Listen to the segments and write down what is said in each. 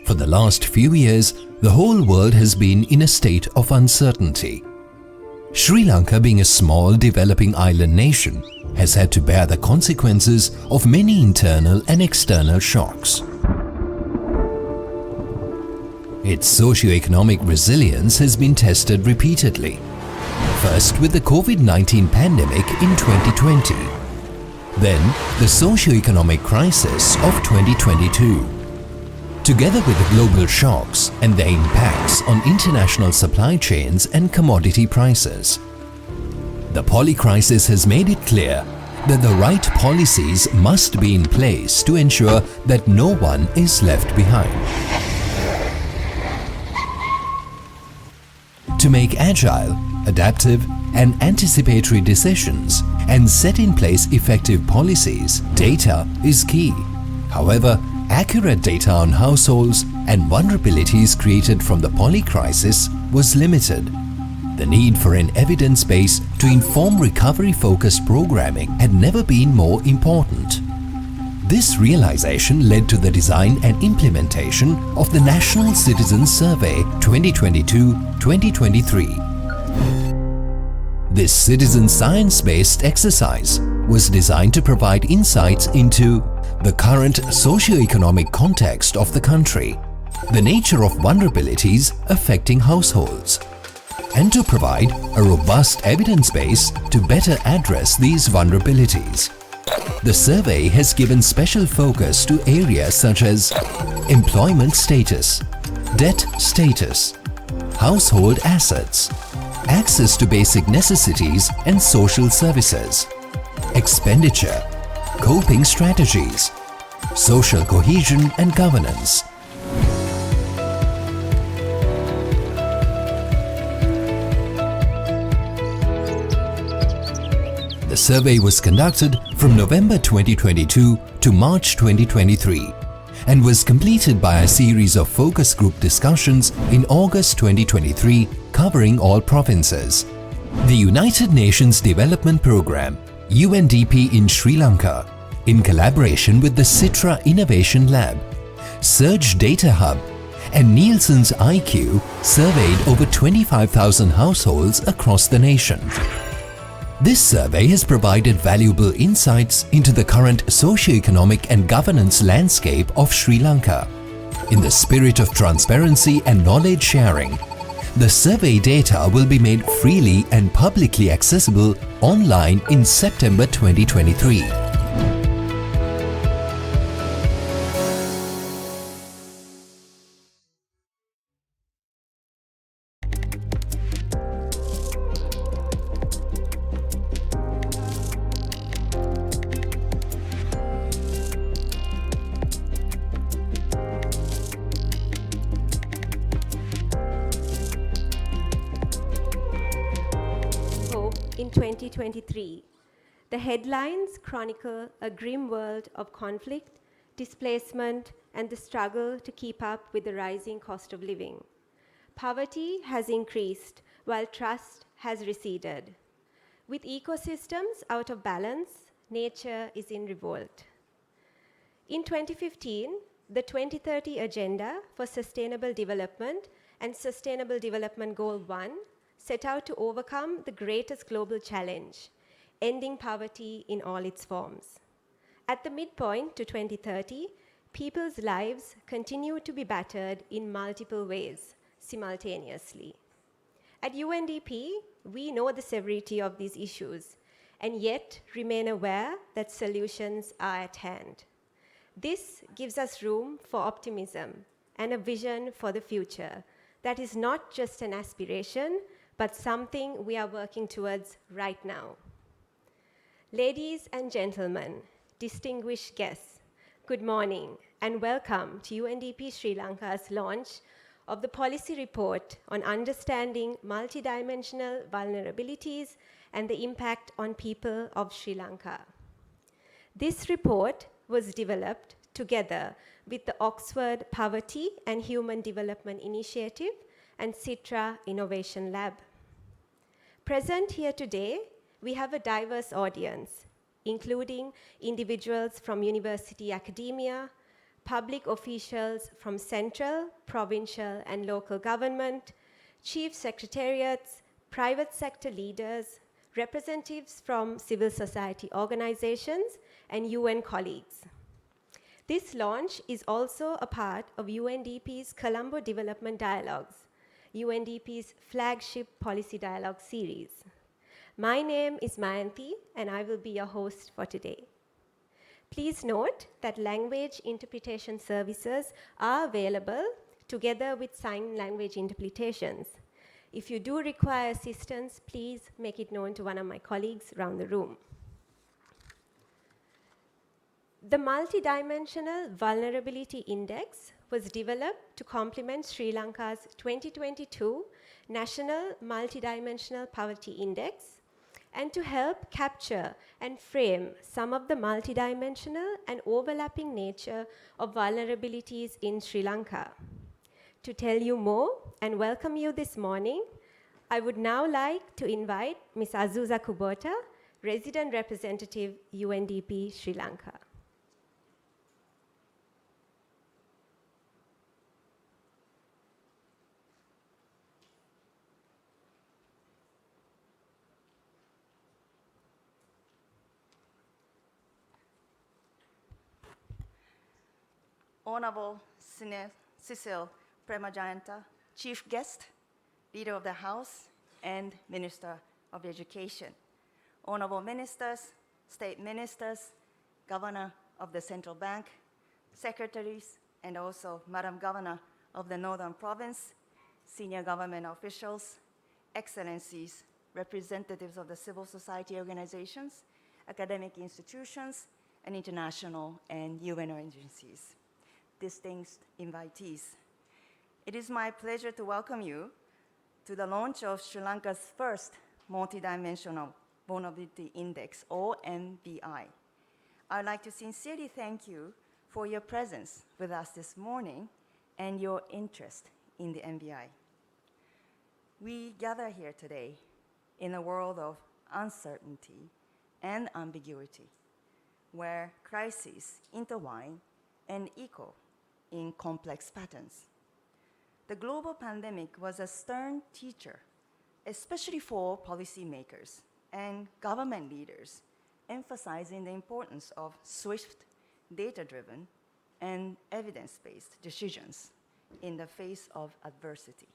For the last few years, the whole world has been in a state of uncertainty. Sri Lanka, being a small developing island nation, has had to bear the consequences of many internal and external shocks. Its socio-economic resilience has been tested repeatedly. First with the COVID-19 pandemic in 2020, then the socio-economic crisis of 2022. Together with the global shocks and their impacts on international supply chains and commodity prices. The poly-crisis has made it clear that the right policies must be in place to ensure that no one is left behind. To make agile, adaptive and anticipatory decisions and set in place effective policies, data is key. However, accurate data on households and vulnerabilities created from the poly-crisis was limited. The need for an evidence base to inform recovery-focused programming had never been more important. This realization led to the design and implementation of the National Citizen Survey 2022-2023. This citizen science-based exercise was designed to provide insights into the current socio-economic context of the country, the nature of vulnerabilities affecting households, and to provide a robust evidence base to better address these vulnerabilities. The survey has given special focus to areas such as employment status, debt status, household assets, access to basic necessities and social services, expenditure, coping strategies, social cohesion and governance. The survey was conducted from November 2022 to March 2023 and was completed by a series of focus group discussions in August 2023 covering all provinces. The United Nations Development Programme UNDP in Sri Lanka, in collaboration with the Citra Innovation Lab, Surge Data Hub and Nielsen's IQ, surveyed over 25,000 households across the nation. This survey has provided valuable insights into the current socio-economic and governance landscape of Sri Lanka. In the spirit of transparency and knowledge sharing, the survey data will be made freely and publicly accessible online in September 2023. In 2023, the headlines chronicle a grim world of conflict, displacement, and the struggle to keep up with the rising cost of living. Poverty has increased while trust has receded. With ecosystems out of balance, nature is in revolt. In 2015, the 2030 Agenda for Sustainable Development and Sustainable Development Goal 1 set out to overcome the greatest global challenge, ending poverty in all its forms. At the midpoint to 2030, people's lives continue to be battered in multiple ways simultaneously. At UNDP, we know the severity of these issues and yet remain aware that solutions are at hand. This gives us room for optimism and a vision for the future that is not just an aspiration, but something we are working towards right now. Ladies and gentlemen, distinguished guests, good morning and welcome to UNDP Sri Lanka's launch of the policy report on understanding multidimensional vulnerabilities and the impact on people of Sri Lanka. This report was developed together with the Oxford Poverty and Human Development Initiative and Citra Innovation Lab. Present here today, we have a diverse audience, including individuals from university academia, public officials from central, provincial, and local government, chief secretariats, private sector leaders, representatives from civil society organizations, and UN colleagues. This launch is also a part of UNDP's Colombo Development Dialogues, UNDP's flagship policy dialogue series. My name is Mayanti, and I will be your host for today. Please note that language interpretation services are available together with sign language interpretations. If you do require assistance, please make it known to one of my colleagues around the room. The Multidimensional Vulnerability Index was developed to complement Sri Lanka's 2022 National Multidimensional Poverty Index and to help capture and frame some of the multidimensional and overlapping nature of vulnerabilities in Sri Lanka. To tell you more and welcome you this morning, I would now like to invite Ms. Azusa Kubota, Resident Representative, UNDP, Sri Lanka. Honorable Cecil Premajayanta, Chief Guest, Leader of the House, and Minister of Education. Honorable Ministers, State Ministers, Governor of the Central Bank, Secretaries, and also Madam Governor of the Northern Province, senior government officials, Excellencies, representatives of the civil society organizations, academic institutions, and international and UN agencies. Distinguished invitees. It is my pleasure to welcome you to the launch of Sri Lanka's first Multidimensional Vulnerability Index, or MVI. I would like to sincerely thank you for your presence with us this morning and your interest in the MVI. We gather here today in a world of uncertainty and ambiguity, where crises intertwine and echo in complex patterns. The global pandemic was a stern teacher, especially for policymakers and government leaders, emphasizing the importance of swift, data-driven, and evidence-based decisions in the face of adversity.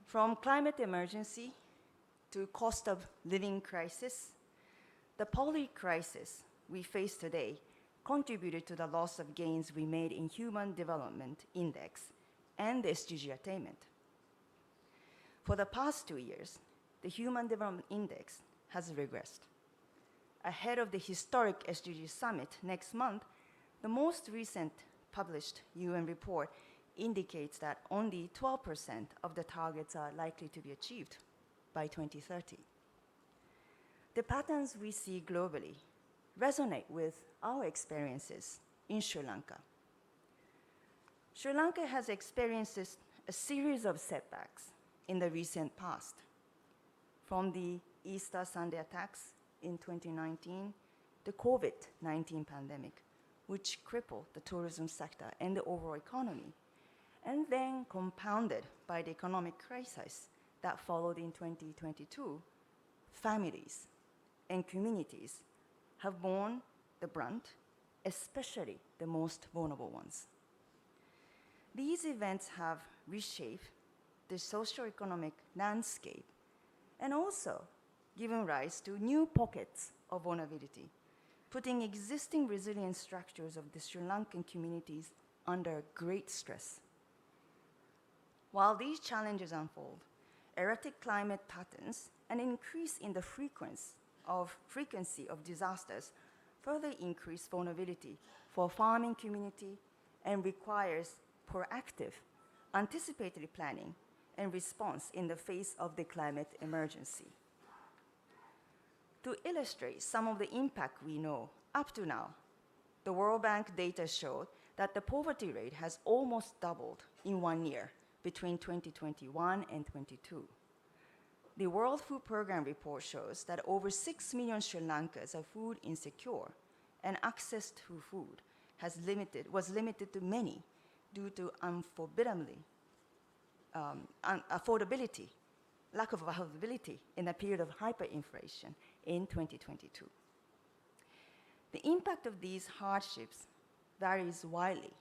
From climate emergency to cost of living crisis, the poly crisis we face today contributed to the loss of gains we made in Human Development Index and the SDG attainment. For the past 2 years, the Human Development Index has regressed. Ahead of the historic SDG summit next month, the most recent published UN report indicates that only 12% of the targets are likely to be achieved by 2030. The patterns we see globally resonate with our experiences in Sri Lanka. Sri Lanka has experienced a series of setbacks in the recent past, from the Easter Sunday attacks in 2019, the COVID-19 pandemic, which crippled the tourism sector and the overall economy, and then compounded by the economic crisis that followed in 2022, families and communities have borne the brunt, especially the most vulnerable ones. These events have reshaped the socioeconomic landscape and also given rise to new pockets of vulnerability, putting existing resilient structures of the Sri Lankan communities under great stress. While these challenges unfold, erratic climate patterns and increase in the frequency of disasters further increase vulnerability for farming community and requires proactive, anticipatory planning and response in the face of the climate emergency. To illustrate some of the impact we know up to now, the World Bank data showed that the poverty rate has almost doubled in 1 year between 2021 and 22. The World Food Programme report shows that over 6 million Sri Lankans are food insecure, and access to food was limited to many due to affordability, lack of availability in a period of hyperinflation in 2022. The impact of these hardships varies widely,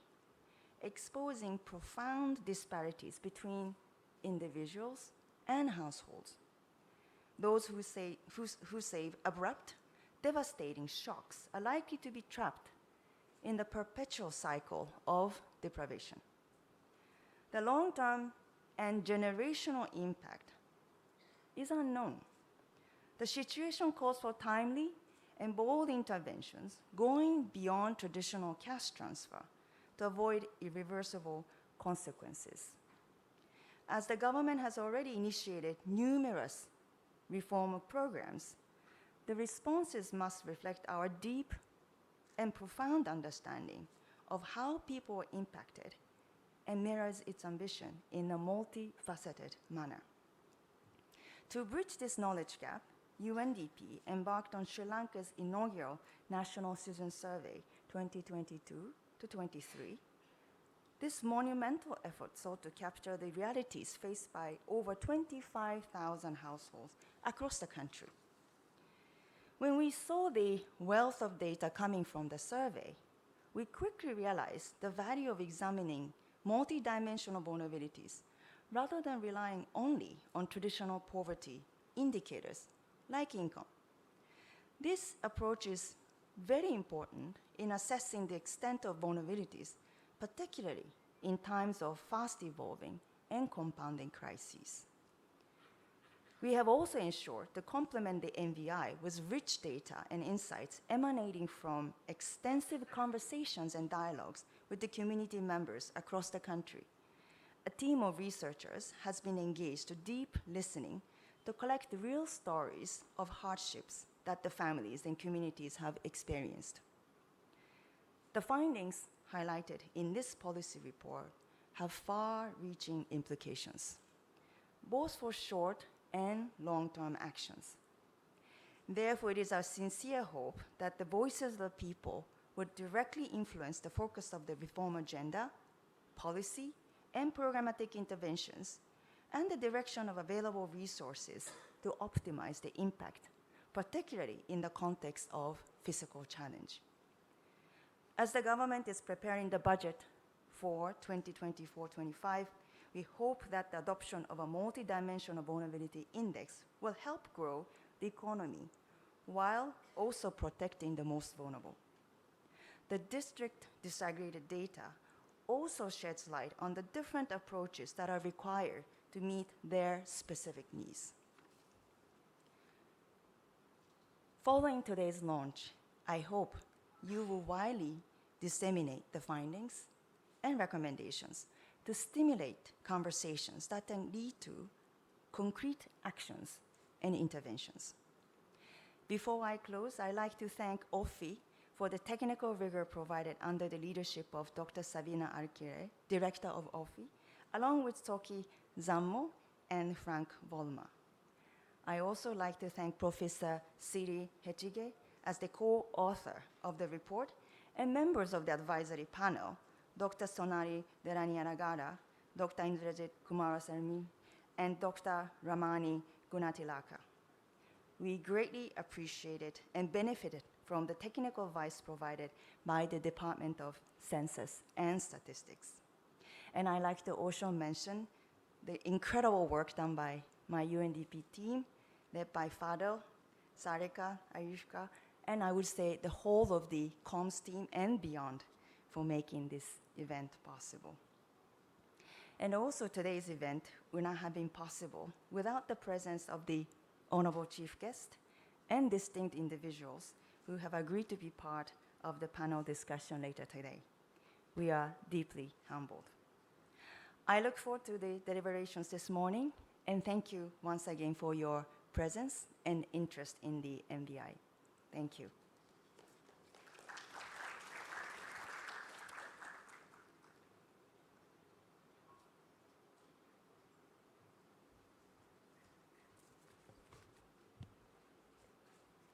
exposing profound disparities between individuals and households. Those who save abrupt, devastating shocks are likely to be trapped in the perpetual cycle of deprivation. The long-term and generational impact is unknown. The situation calls for timely and bold interventions going beyond traditional cash transfer to avoid irreversible consequences. As the government has already initiated numerous reform programs, the responses must reflect our deep and profound understanding of how people are impacted and mirrors its ambition in a multifaceted manner. To bridge this knowledge gap, UNDP embarked on Sri Lanka's inaugural National Citizen Survey 2022-23. This monumental effort sought to capture the realities faced by over 25,000 households across the country. When we saw the wealth of data coming from the survey, we quickly realized the value of examining multidimensional vulnerabilities rather than relying only on traditional poverty indicators like income. This approach is very important in assessing the extent of vulnerabilities, particularly in times of fast evolving and compounding crises. We have also ensured to complement the NVI with rich data and insights emanating from extensive conversations and dialogues with the community members across the country. A team of researchers has been engaged to deep listening to collect the real stories of hardships that the families and communities have experienced. The findings highlighted in this policy report have far-reaching implications, both for short and long-term actions. Therefore, it is our sincere hope that the voices of the people would directly influence the focus of the reform agenda, policy, and programmatic interventions, and the direction of available resources to optimize the impact, particularly in the context of fiscal challenge. As the government is preparing the budget for 2024-25, we hope that the adoption of a multidimensional vulnerability index will help grow the economy while also protecting the most vulnerable. The district disaggregated data also sheds light on the different approaches that are required to meet their specific needs. Following today's launch, I hope you will widely disseminate the findings and recommendations to stimulate conversations that can lead to concrete actions and interventions. Before I close, I'd like to thank OFI for the technical rigor provided under the leadership of Dr. Sabina Alkire, Director of OFI, along with Toki Zammo and Frank Volma. I also like to thank Professor Siri Hechige as the co-author of the report and members of the advisory panel, Dr. Sonali Deraniyanagara, Dr. Indrajit Kumarasamy, and Dr. Ramani Gunatilaka. We greatly appreciated and benefited from the technical advice provided by the Department of Census and Statistics. And I'd like to also mention the incredible work done by my UNDP team, led by Fadel, Sarika, Ayushka, and I would say the whole of the comms team and beyond for making this event possible. And also today's event would not have been possible without the presence of the honorable chief guest and distinct individuals who have agreed to be part of the panel discussion later today. We are deeply humbled. I look forward to the deliberations this morning, and thank you once again for your presence and interest in the MVI. Thank you.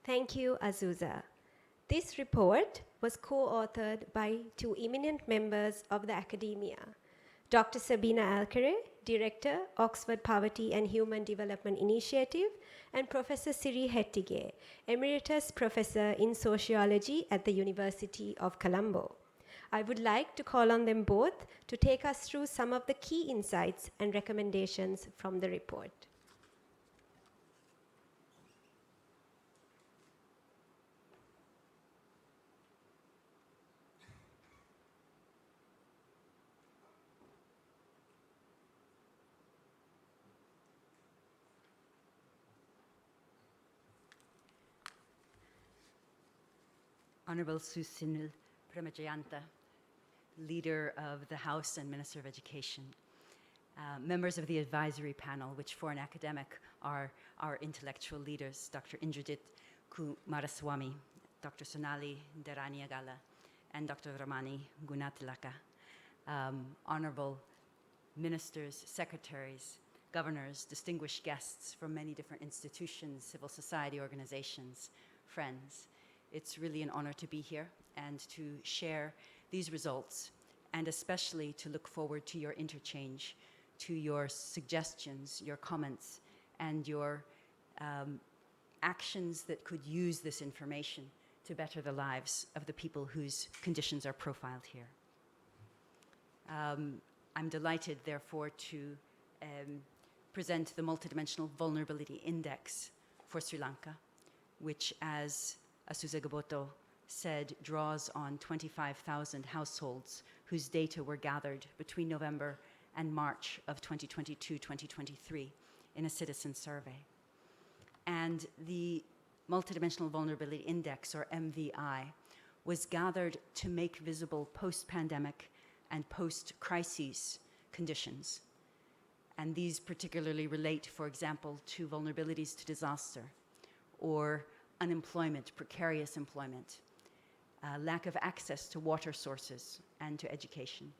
Thank you, Azusa. This report was co-authored by two eminent members of the academia, Dr. Sabina Alkere, Director, Oxford Poverty and Human Development Initiative, and Professor Siri Hettige, Emeritus Professor in Sociology at the University of Colombo. I would like to call on them both to take us through some of the key insights and recommendations from the report. Honorable Susinil Premajayanta, Leader of the House and Minister of Education, members of the advisory panel, which for an academic are our intellectual leaders, Dr. Indrajit Kumaraswamy, Dr. Sonali Dharaniagala, and Dr. Ramani Gunatilaka, honorable ministers, secretaries, governors, distinguished guests from many different institutions, civil society organizations, friends. It's really an honor to be here and to share these results, and especially to look forward to your interchange, to your suggestions, your comments, and your actions that could use this information to better the lives of the people whose conditions are profiled here. I'm delighted, therefore, to present the Multidimensional Vulnerability Index for Sri Lanka, which, as Asuza Gaboto said, draws on 25,000 households whose data were gathered between November and March of 2022-2023 in a citizen survey. And the Multidimensional Vulnerability Index, or MVI, was gathered to make visible post-pandemic and post-crises conditions. And these particularly relate, for example, to vulnerabilities to disaster, or unemployment, precarious employment, lack of access to water sources and to education.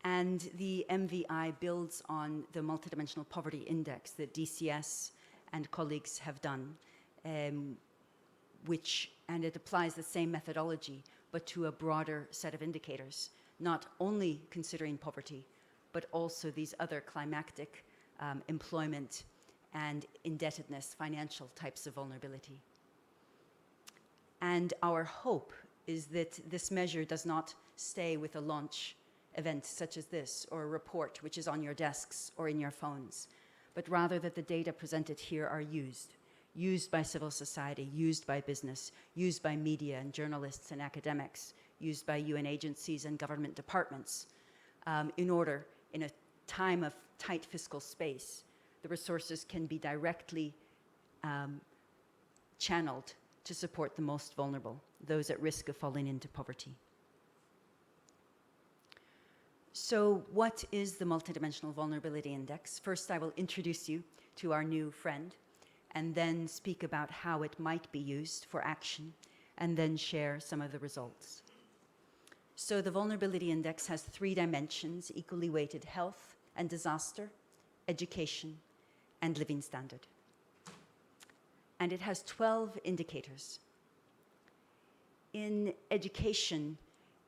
And the MVI builds on the Multidimensional Poverty Index that DCS and colleagues have done, and it applies the same methodology, but to a broader set of indicators, not only considering poverty, but also these other climactic, employment, and indebtedness, financial types of vulnerability. And our hope is that this measure does not stay with a launch event such as this, or a report which is on your desks or in your phones, but rather that the data presented here are used by civil society, used by business, used by media and journalists and academics, used by UN agencies and government departments, in order, in a time of tight fiscal space, the resources can be directly channeled to support the most vulnerable, those at risk of falling into poverty. So what is the Multidimensional Vulnerability Index? First, I will introduce you to our new friend, and then speak about how it might be used for action, and then share some of the results. So the Vulnerability Index has 3 dimensions, equally weighted: health and disaster, education, and living standard. And it has 12 indicators. In education,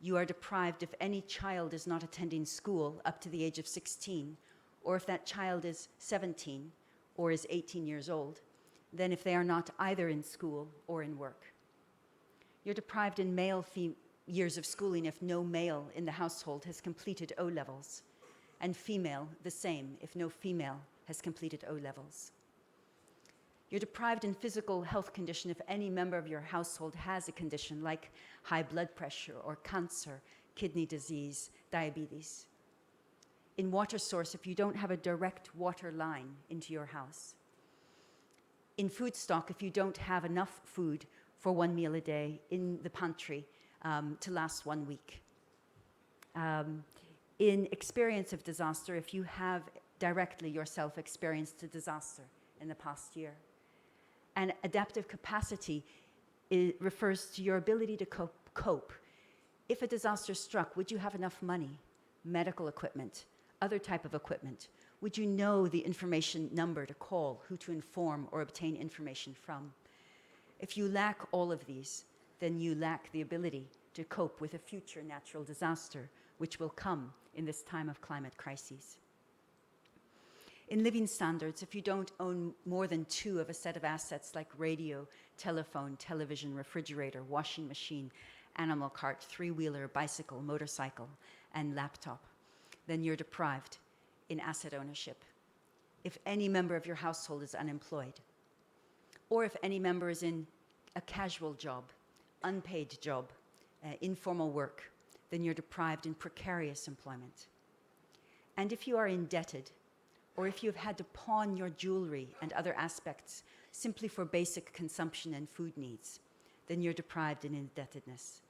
you are deprived if any child is not attending school up to the age of 16, or if that child is 17 or is 18 years old, then if they are not either in school or in work. You're deprived in male years of schooling if no male in the household has completed O-levels, and female the same if no female has completed O-levels. You're deprived in physical health condition if any member of your household has a condition like high blood pressure or cancer, kidney disease, diabetes. In water source if you don't have a direct water line into your house. In food stock if you don't have enough food for 1 meal a day in the pantry to last 1 week. In experience of disaster if you have directly yourself experienced a disaster in the past year. And adaptive capacity refers to your ability to cope. If a disaster struck, would you have enough money, medical equipment, other type of equipment? Would you know the information number to call, who to inform or obtain information from? If you lack all of these, then you lack the ability to cope with a future natural disaster which will come in this time of climate crises. In living standards, if you don't own more than 2 of a set of assets like radio, telephone, television, refrigerator, washing machine, animal cart, 3-wheeler, bicycle, motorcycle, and laptop, then you're deprived in asset ownership. If any member of your household is unemployed, or if any member is in a casual job, unpaid job, informal work, then you're deprived in precarious employment. And if you are indebted, or if you've had to pawn your jewelry and other aspects simply for basic consumption and food needs, then you're deprived in indebtedness.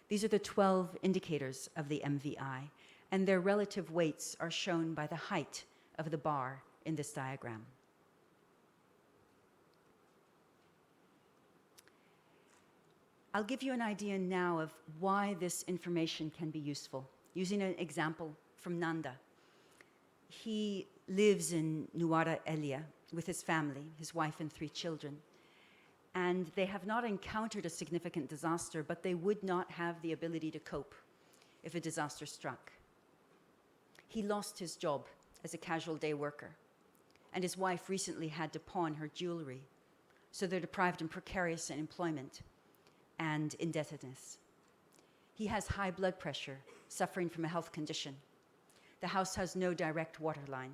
These are the 12 indicators of the MVI, and their relative weights are shown by the height of the bar in this diagram. I'll give you an idea now of why this information can be useful, using an example from Nanda. He lives in Nuwara Elia with his family, his wife and 3 children. And they have not encountered a significant disaster, but they would not have the ability to cope if a disaster struck. He lost his job as a casual day worker, and his wife recently had to pawn her jewelry, so they're deprived in precarious employment and indebtedness. He has high blood pressure, suffering from a health condition. The house has no direct water line,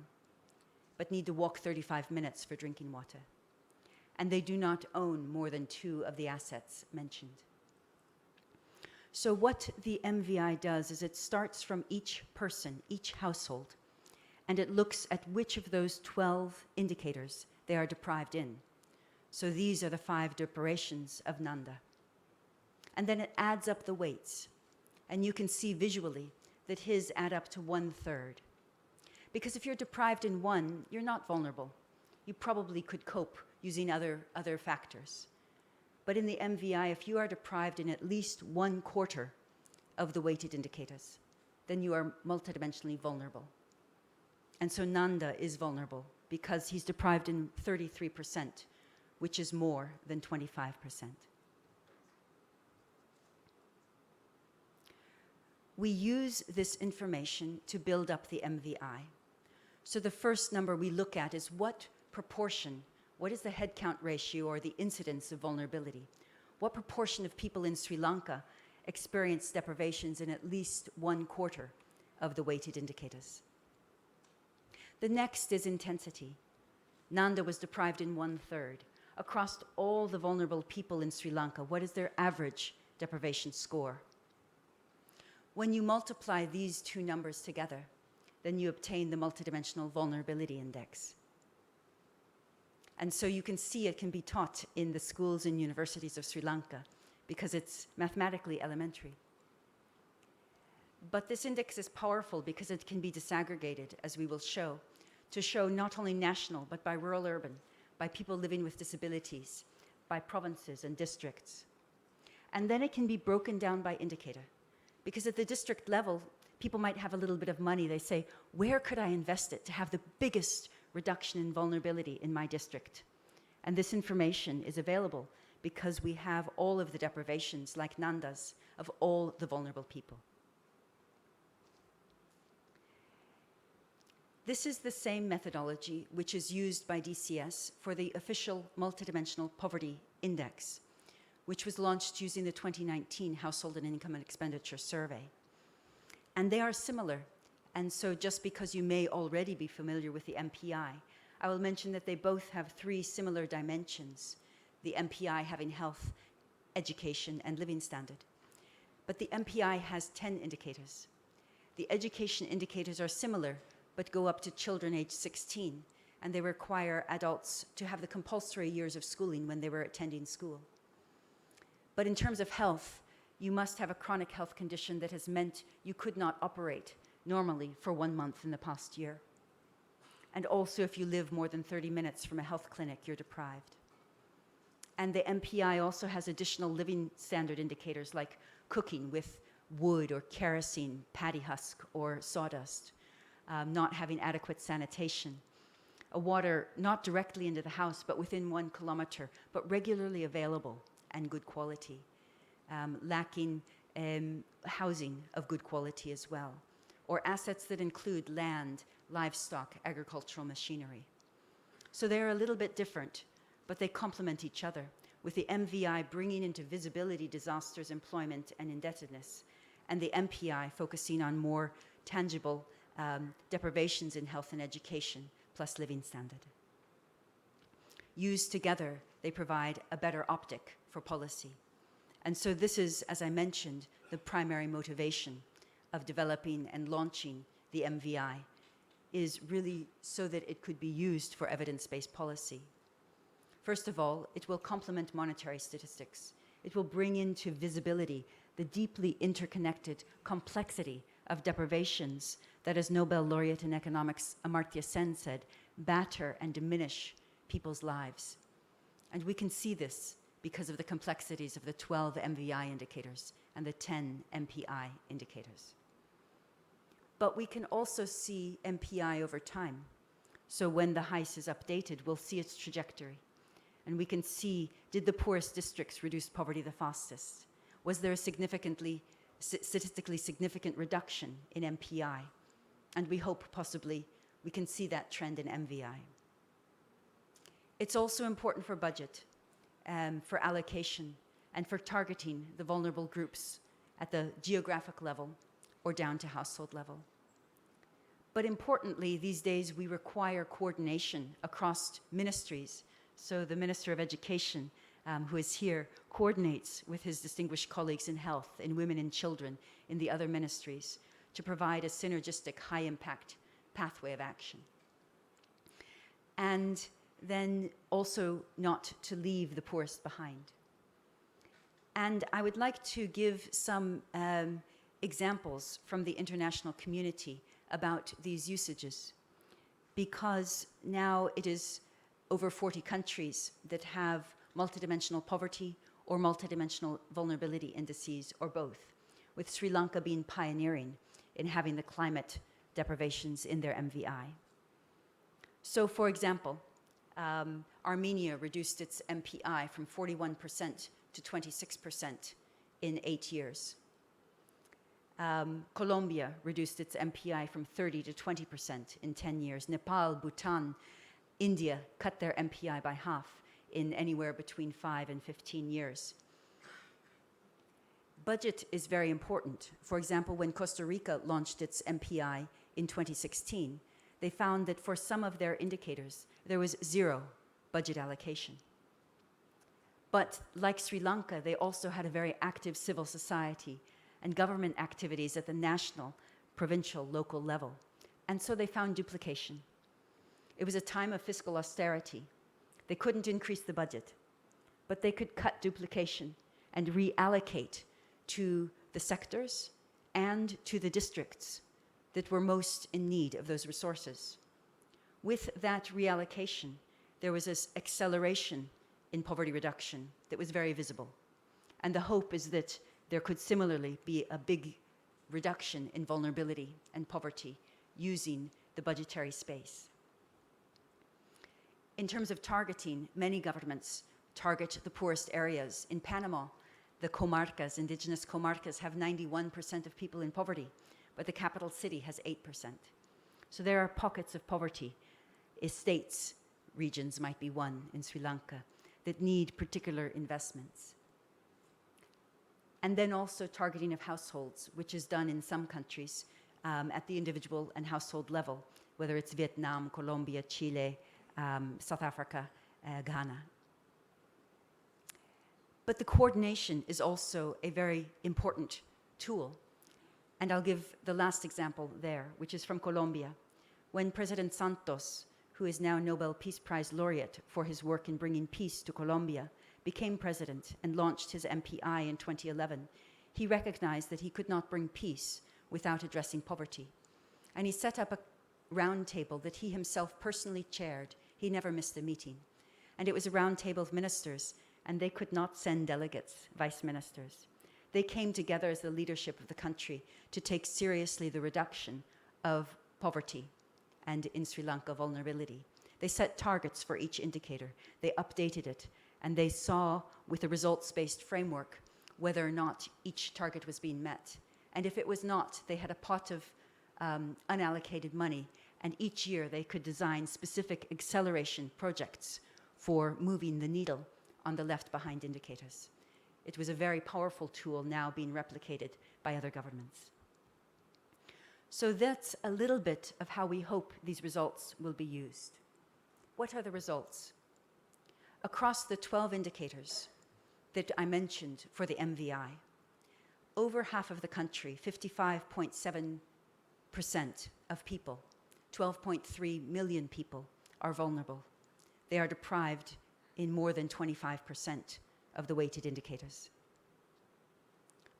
but need to walk 35 minutes for drinking water. And they do not own more than 2 of the assets mentioned. So what the MVI does is it starts from each person, each household, and it looks at which of those 12 indicators they are deprived in. So these are the 5 deprivations of Nanda. And then it adds up the weights, and you can see visually that his add up to 1/3. Because if you're deprived in 1, you're not vulnerable. You probably could cope using other factors. But in the MVI, if you are deprived in at least 1/4 of the weighted indicators, then you are multidimensionally vulnerable. And so Nanda is vulnerable because he's deprived in 33%, which is more than 25%. We use this information to build up the MVI. So the first number we look at is what proportion, what is the headcount ratio or the incidence of vulnerability? What proportion of people in Sri Lanka experience deprivations in at least 1/4 of the weighted indicators? The next is intensity. Nanda was deprived in 1/3. Across all the vulnerable people in Sri Lanka, what is their average deprivation score? When you multiply these 2 numbers together, then you obtain the Multidimensional Vulnerability Index. And so you can see it can be taught in the schools and universities of Sri Lanka because it's mathematically elementary. But this index is powerful because it can be disaggregated, as we will show, to show not only national, but by rural urban, by people living with disabilities, by provinces and districts. And then it can be broken down by indicator. Because at the district level, people might have a little bit of money. They say, where could I invest it to have the biggest reduction in vulnerability in my district? And this information is available because we have all of the deprivations, like Nanda's, of all the vulnerable people. This is the same methodology which is used by DCS for the official Multidimensional Poverty Index, which was launched using the 2019 Household and Income and Expenditure Survey. And they are similar, and so just because you may already be familiar with the MPI, I will mention that they both have 3 similar dimensions, the MPI having health, education, and living standard. But the MPI has 10 indicators. The education indicators are similar, but go up to children aged 16, and they require adults to have the compulsory years of schooling when they were attending school. But in terms of health, you must have a chronic health condition that has meant you could not operate normally for 1 month in the past year. And also, if you live more than 30 minutes from a health clinic, you're deprived. And the MPI also has additional living standard indicators like cooking with wood or kerosene, paddy husk, or sawdust, not having adequate sanitation, a water not directly into the house, but within 1 kilometer, but regularly available and good quality, lacking housing of good quality as well, or assets that include land, livestock, agricultural machinery. So they're a little bit different, but they complement each other, with the MVI bringing into visibility disasters, employment, and indebtedness, and the MPI focusing on more tangible deprivations in health and education, plus living standard. Used together, they provide a better optic for policy. And so this is, as I mentioned, the primary motivation of developing and launching the MVI, is really so that it could be used for evidence-based policy. First of all, it will complement monetary statistics. It will bring into visibility the deeply interconnected complexity of deprivations that, as Nobel laureate in economics Amartya Sen said, batter and diminish people's lives. And we can see this because of the complexities of the 12 MVI indicators and the 10 MPI indicators. But we can also see MPI over time. So when the HICE is updated, we'll see its trajectory. And we can see, did the poorest districts reduce poverty the fastest? Was there a statistically significant reduction in MPI? And we hope possibly we can see that trend in MVI. It's also important for budget, for allocation, and for targeting the vulnerable groups at the geographic level or down to household level. But importantly, these days we require coordination across ministries. So the Minister of Education, who is here, coordinates with his distinguished colleagues in health, in women and children, in the other ministries, to provide a synergistic, high-impact pathway of action. And then also not to leave the poorest behind. And I would like to give some examples from the international community about these usages, because now it is over 40 countries that have multidimensional poverty or multidimensional vulnerability indices, or both, with Sri Lanka being pioneering in having the climate deprivations in their MVI. So, for example, Armenia reduced its MPI from 41% to 26% in 8 years. Colombia reduced its MPI from 30 to 20% in 10 years. Nepal, Bhutan, India cut their MPI by half in anywhere between 5 and 15 years. Budget is very important. For example, when Costa Rica launched its MPI in 2016, they found that for some of their indicators, there was zero budget allocation. But like Sri Lanka, they also had a very active civil society and government activities at the national, provincial, local level. And so they found duplication. It was a time of fiscal austerity. They couldn't increase the budget, but they could cut duplication and reallocate to the sectors and to the districts that were most in need of those resources. With that reallocation, there was this acceleration in poverty reduction that was very visible. And the hope is that there could similarly be a big reduction in vulnerability and poverty using the budgetary space. In terms of targeting, many governments target the poorest areas. In Panama, the comarcas, indigenous comarcas, have 91% of people in poverty, but the capital city has 8%. So there are pockets of poverty. Estates regions might be one in Sri Lanka that need particular investments. And then also targeting of households, which is done in some countries at the individual and household level, whether it's Vietnam, Colombia, Chile, South Africa, Ghana. But the coordination is also a very important tool. And I'll give the last example there, which is from Colombia. When President Santos, who is now Nobel Peace Prize laureate for his work in bringing peace to Colombia, became president and launched his MPI in 2011, he recognized that he could not bring peace without addressing poverty. And he set up a round table that he himself personally chaired. He never missed a meeting. And it was a round table of ministers, and they could not send delegates, vice ministers. They came together as the leadership of the country to take seriously the reduction of poverty and, in Sri Lanka, vulnerability. They set targets for each indicator. They updated it. And they saw, with a results-based framework, whether or not each target was being met. And if it was not, they had a pot of unallocated money, and each year they could design specific acceleration projects for moving the needle on the left behind indicators. It was a very powerful tool now being replicated by other governments. So that's a little bit of how we hope these results will be used. What are the results? Across the 12 indicators that I mentioned for the MVI, over half of the country, 55.7% of people, 12.3 million people, are vulnerable. They are deprived in more than 25% of the weighted indicators.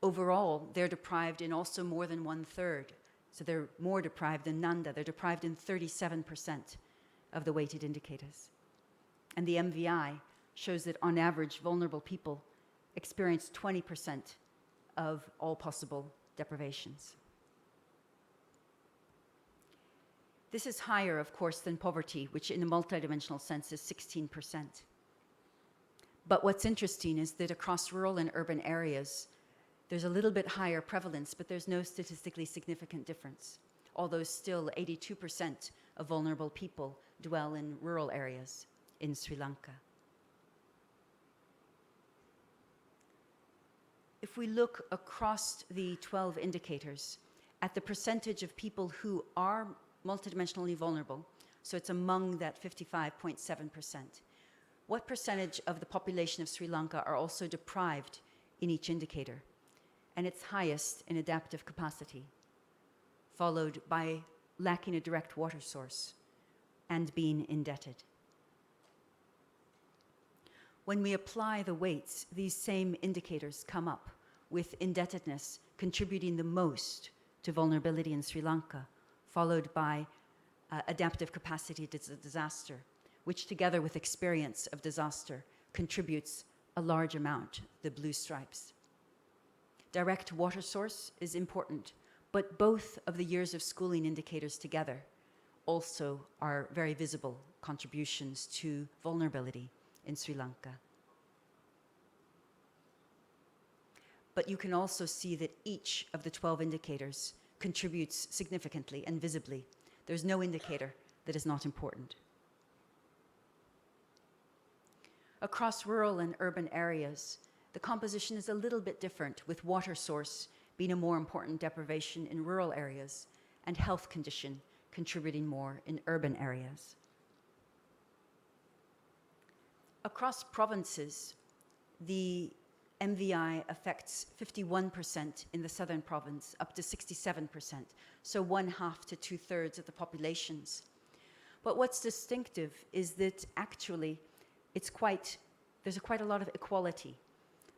Overall, they're deprived in also more than 1/3. So they're more deprived than Nanda. They're deprived in 37% of the weighted indicators. And the MVI shows that on average, vulnerable people experience 20% of all possible deprivations. This is higher, of course, than poverty, which in a multidimensional sense is 16%. But what's interesting is that across rural and urban areas, there's a little bit higher prevalence, but there's no statistically significant difference, although still 82% of vulnerable people dwell in rural areas in Sri Lanka. If we look across the 12 indicators at the percentage of people who are multidimensionally vulnerable, so it's among that 55.7%, what percentage of the population of Sri Lanka are also deprived in each indicator? And it's highest in adaptive capacity, followed by lacking a direct water source and being indebted. When we apply the weights, these same indicators come up, with indebtedness contributing the most to vulnerability in Sri Lanka, followed by adaptive capacity to disaster, which together with experience of disaster contributes a large amount, the blue stripes. Direct water source is important, but both of the years of schooling indicators together also are very visible contributions to vulnerability in Sri Lanka. But you can also see that each of the 12 indicators contributes significantly and visibly. There's no indicator that is not important. Across rural and urban areas, the composition is a little bit different, with water source being a more important deprivation in rural areas and health condition contributing more in urban areas. Across provinces, the MVI affects 51% in the southern province, up to 67%, so 1/2 to 2/3 of the populations. But what's distinctive is that actually there's quite a lot of equality.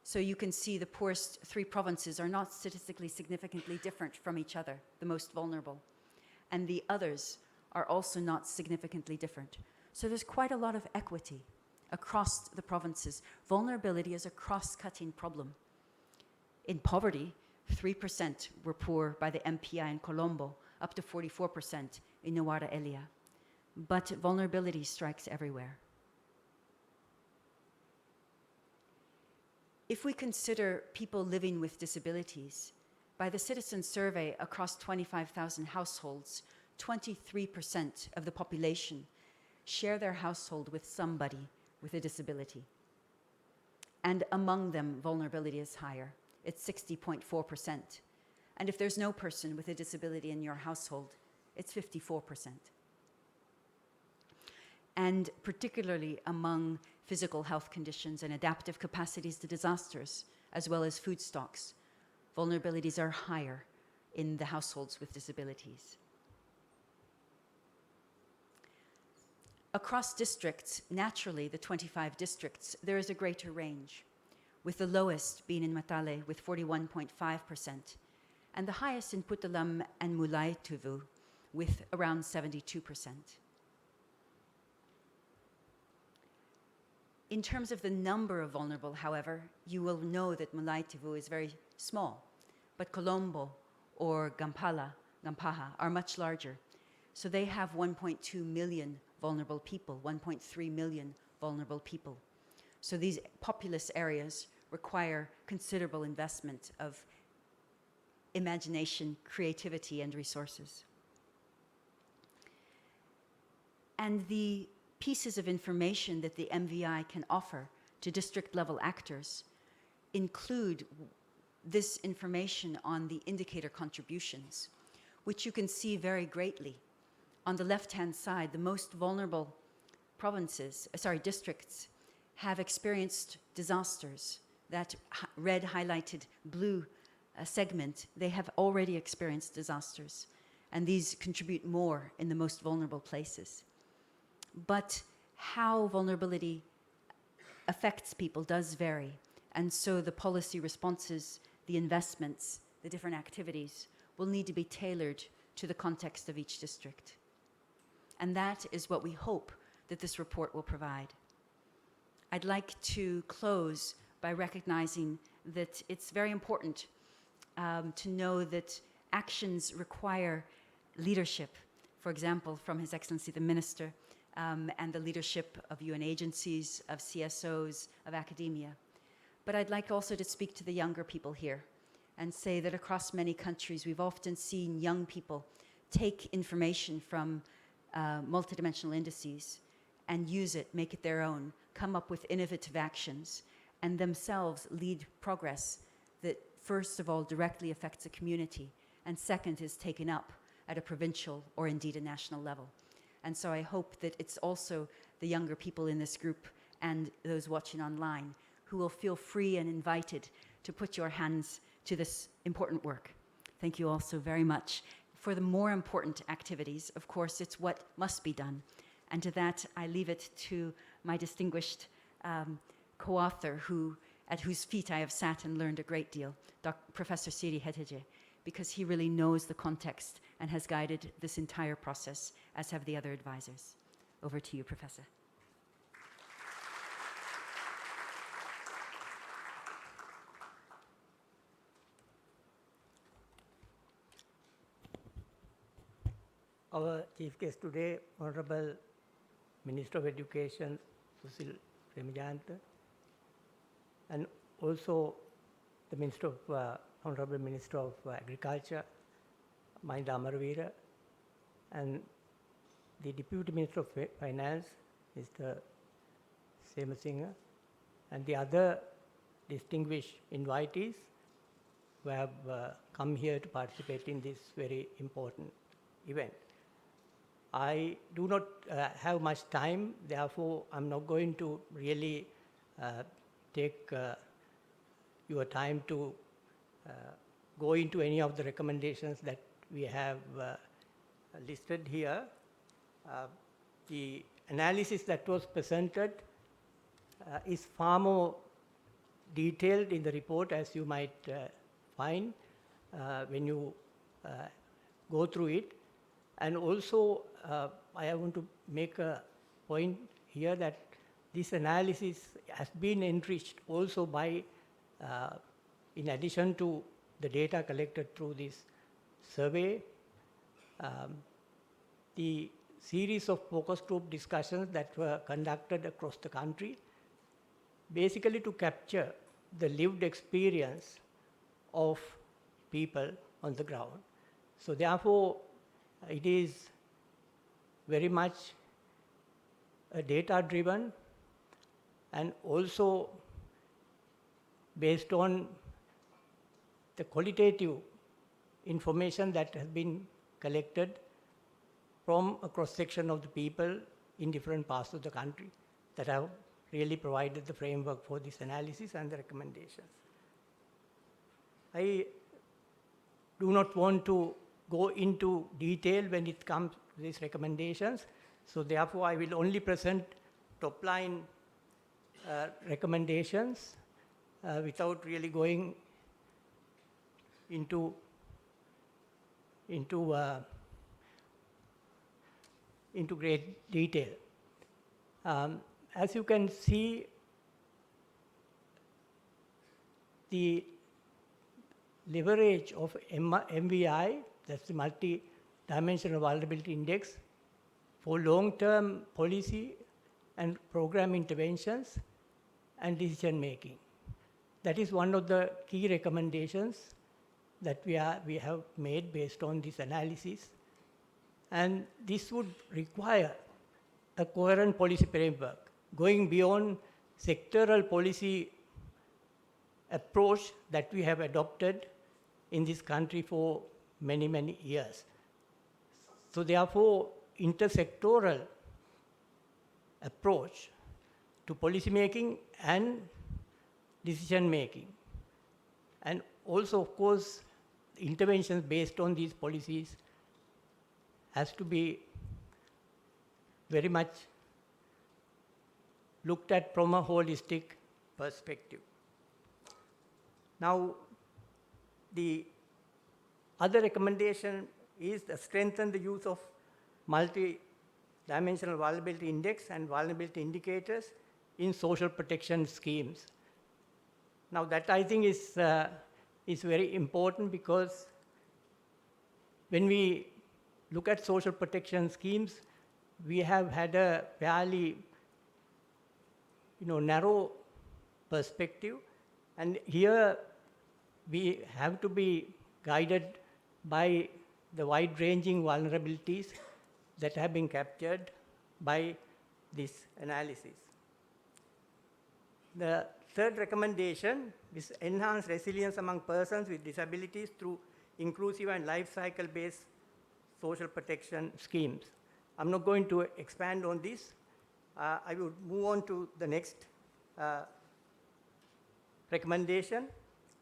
So you can see the poorest 3 provinces are not statistically significantly different from each other, the most vulnerable. And the others are also not significantly different. So there's quite a lot of equity across the provinces. Vulnerability is a cross-cutting problem. In poverty, 3% were poor by the MPI in Colombo, up to 44% in Nuwara Elia. But vulnerability strikes everywhere. If we consider people living with disabilities, by the citizen survey across 25,000 households, 23% of the population share their household with somebody with a disability. And among them, vulnerability is higher. It's 60.4%. And if there's no person with a disability in your household, it's 54%. And particularly among physical health conditions and adaptive capacities to disasters, as well as food stocks, vulnerabilities are higher in the households with disabilities. Across districts, naturally, the 25 districts, there is a greater range, with the lowest being in Matale with 41.5%, and the highest in Puttalam and Multidimensional with around 72%. In terms of the number of vulnerable, however, you will know that Multidimensional is very small, but Colombo or Gampaha are much larger. So they have 1.2 million vulnerable people, 1.3 million vulnerable people. So these populous areas require considerable investment of imagination, creativity, and resources. And the pieces of information that the MVI can offer to district-level actors include this information on the indicator contributions, which you can see very greatly. On the left-hand side, the most vulnerable districts have experienced disasters. That red highlighted blue segment, they have already experienced disasters, and these contribute more in the most vulnerable places. But how vulnerability affects people does vary, and so the policy responses, the investments, the different activities will need to be tailored to the context of each district. And that is what we hope that this report will provide. I'd like to close by recognizing that it's very important to know that actions require leadership, for example, from His Excellency the Minister, and the leadership of UN agencies, of CSOs, of academia. But I'd like also to speak to the younger people here and say that across many countries, we've often seen young people take information from multidimensional indices and use it, make it their own, come up with innovative actions, and themselves lead progress that, first of all, directly affects a community, and second, is taken up at a provincial or indeed a national level. And so I hope that it's also the younger people in this group and those watching online who will feel free and invited to put your hands to this important work. Thank you all so very much. For the more important activities, of course, it's what must be done. And to that, I leave it to my distinguished co-author, at whose feet I have sat and learned a great deal, Professor Siri Hetege, because he really knows the context and has guided this entire process, as have the other advisors. Over to you, Professor. Our chief guest today, Honorable Minister of Education, Susil Remijanta, and also the Honorable Minister of Agriculture, Mahinda Amaravira, and the Deputy Minister of Finance, Mr. Semasinghe, and the other distinguished invitees who have come here to participate in this very important event. I do not have much time, therefore I'm not going to really take your time to go into any of the recommendations that we have listed here. The analysis that was presented is far more detailed in the report, as you might find when you go through it. And also, I want to make a point here that this analysis has been enriched also by, in addition to the data collected through this survey, the series of focus group discussions that were conducted across the country, basically to capture the lived experience of people on the ground. So therefore, it is very much a data-driven and also based on the qualitative information that has been collected from a cross-section of the people in different parts of the country that have really provided the framework for this analysis and the recommendations. I do not want to go into detail when it comes to these recommendations, so therefore I will only present top-line recommendations without really going into great detail. As you can see, the leverage of MVI, that's the Multidimensional Vulnerability Index, for long-term policy and program interventions, and decision making. That is one of the key recommendations that we have made based on this analysis. And this would require a coherent policy framework, going beyond sectoral policy approach that we have adopted in this country for many, many years. So therefore, intersectoral approach to policy making and decision making. And also, of course, interventions based on these policies has to be very much looked at from a holistic perspective. Now, the other recommendation is to strengthen the use of Multidimensional Vulnerability Index and vulnerability indicators in social protection schemes. Now, that I think is very important, because when we look at social protection schemes, we have had a fairly narrow perspective, and here we have to be guided by the wide-ranging vulnerabilities that have been captured by this analysis. The third recommendation is enhance resilience among persons with disabilities through inclusive and life cycle-based social protection schemes. I'm not going to expand on this. I will move on to the next recommendation.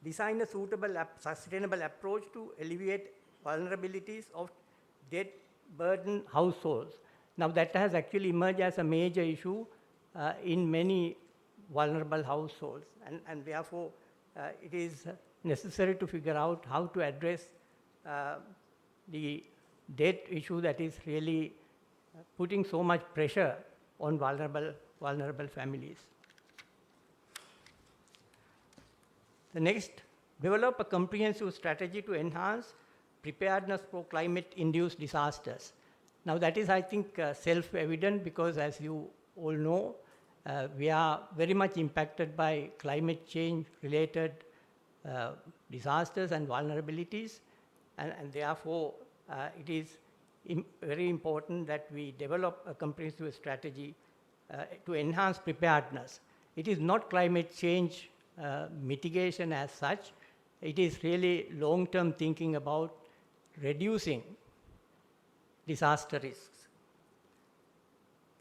Design a suitable, sustainable approach to alleviate vulnerabilities of debt-burdened households. Now, that has actually emerged as a major issue in many vulnerable households, and therefore it is necessary to figure out how to address the debt issue that is really putting so much pressure on vulnerable families. The next, develop a comprehensive strategy to enhance preparedness for climate-induced disasters. Now, that is, I think, self-evident, because as you all know, we are very much impacted by climate change-related disasters and vulnerabilities, and therefore it is very important that we develop a comprehensive strategy to enhance preparedness. It is not climate change mitigation as such. It is really long-term thinking about reducing disaster risks.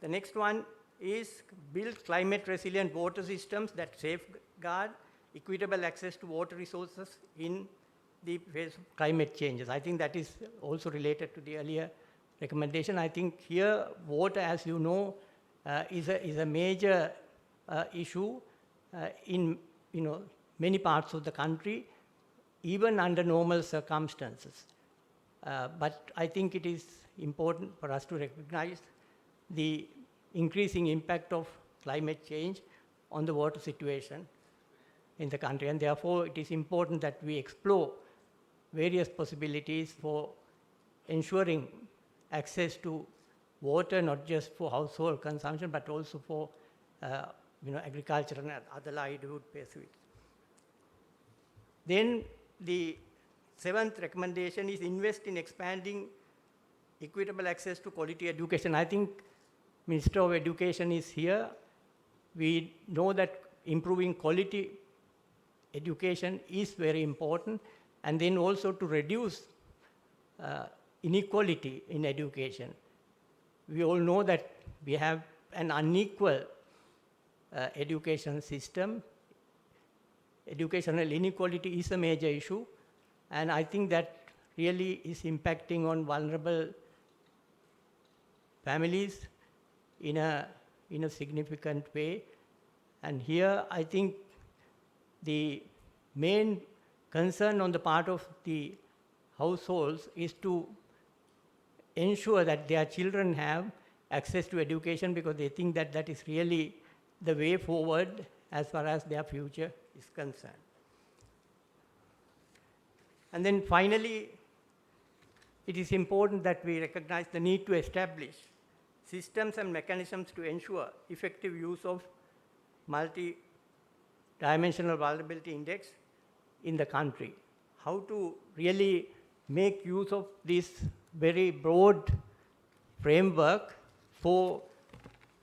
The next one is build climate-resilient water systems that safeguard equitable access to water resources in the face of climate changes. I think that is also related to the earlier recommendation. I think here water, as you know, is a major issue in many parts of the country, even under normal circumstances. But I think it is important for us to recognize the increasing impact of climate change on the water situation in the country, and therefore it is important that we explore various possibilities for ensuring access to water, not just for household consumption, but also for agriculture and other livelihood pursuits. Then the seventh recommendation is invest in expanding equitable access to quality education. I think Minister of Education is here. We know that improving quality education is very important, and then also to reduce inequality in education. We all know that we have an unequal education system. Educational inequality is a major issue, and I think that really is impacting on vulnerable families in a significant way. And here I think the main concern on the part of the households is to ensure that their children have access to education, because they think that that is really the way forward as far as their future is concerned. And then finally, it is important that we recognize the need to establish systems and mechanisms to ensure effective use of multidimensional Multidimensional Vulnerability Index in the country. How to really make use of this very broad framework for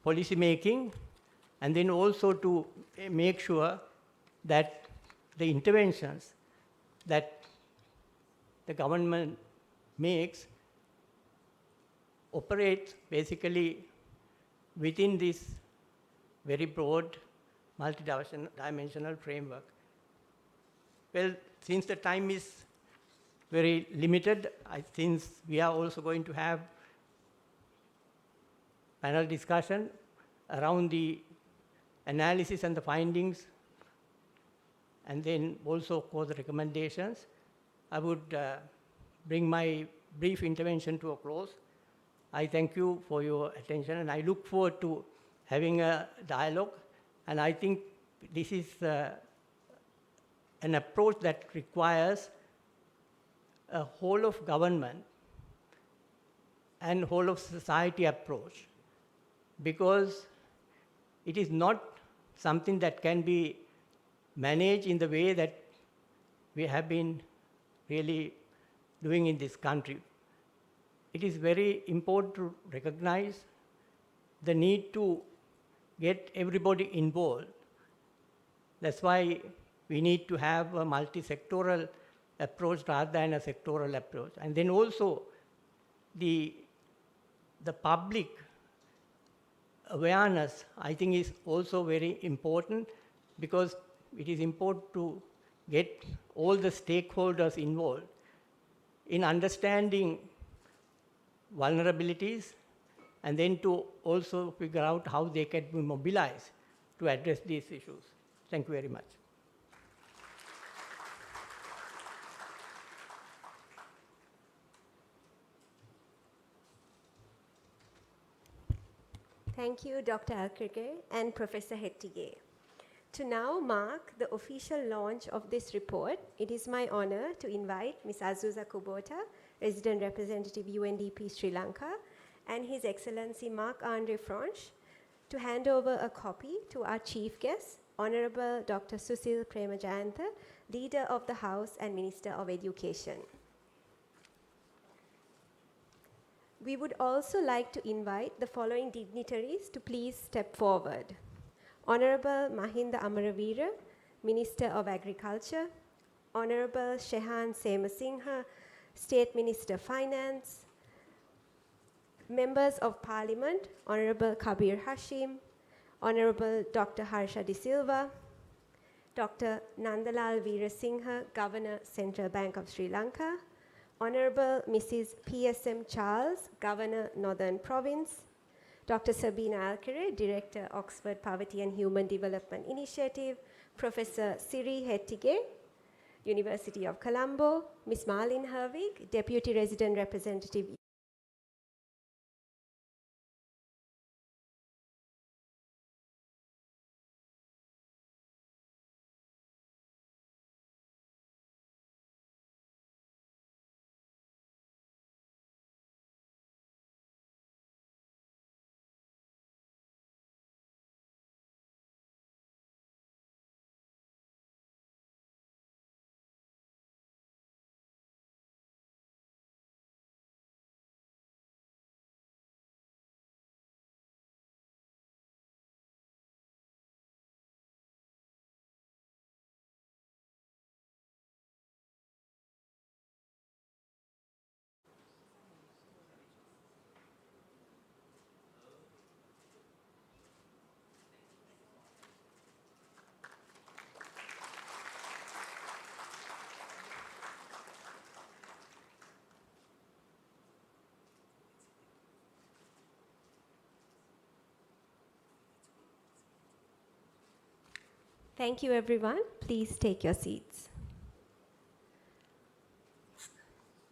policy making, and then also to make sure that the interventions that the government makes operate basically within this very broad multidimensional framework. Well, since the time is very limited, since we are also going to have panel discussion around the analysis and the findings, and then also for the recommendations, I would bring my brief intervention to a close. I thank you for your attention, and I look forward to having a dialogue. And I think this is an approach that requires a whole of government and whole of society approach, because it is not something that can be managed in the way that we have been really doing in this country. It is very important to recognize the need to get everybody involved. That's why we need to have a multi-sectoral approach rather than a sectoral approach. And then also the public awareness, I think, is also very important, because it is important to get all the stakeholders involved in understanding vulnerabilities, and then to also figure out how they can be mobilized to address these issues. Thank you very much. Thank you, Dr. Alkirge and Professor Hettige. To now mark the official launch of this report, it is my honor to invite Ms. Azusa Kubota, Resident Representative UNDP Sri Lanka, and His Excellency Marc-Andre Franche, to hand over a copy to our chief guest, Honorable Dr. Susil Premajayantha, Leader of the House and Minister of Education. We would also like to invite the following dignitaries to please step forward. Honorable Mahinda Amaraveera, Minister of Agriculture, Honorable Shehan Semasinghe, State Minister Finance, Members of Parliament, Honorable Kabir Hashim, Honorable Dr. Harsha De Silva, Dr. Nandalal Veerasinghe, Governor, Central Bank of Sri Lanka, Honorable Mrs. P.S.M. Charles, Governor, Northern Province, Dr. Sabina Alkire, Director, Oxford Poverty and Human Development Initiative, Professor Siri Hettige, University of Colombo, Ms. Marlene Herwig, Deputy Resident Representative. Thank you, everyone. Please take your seats.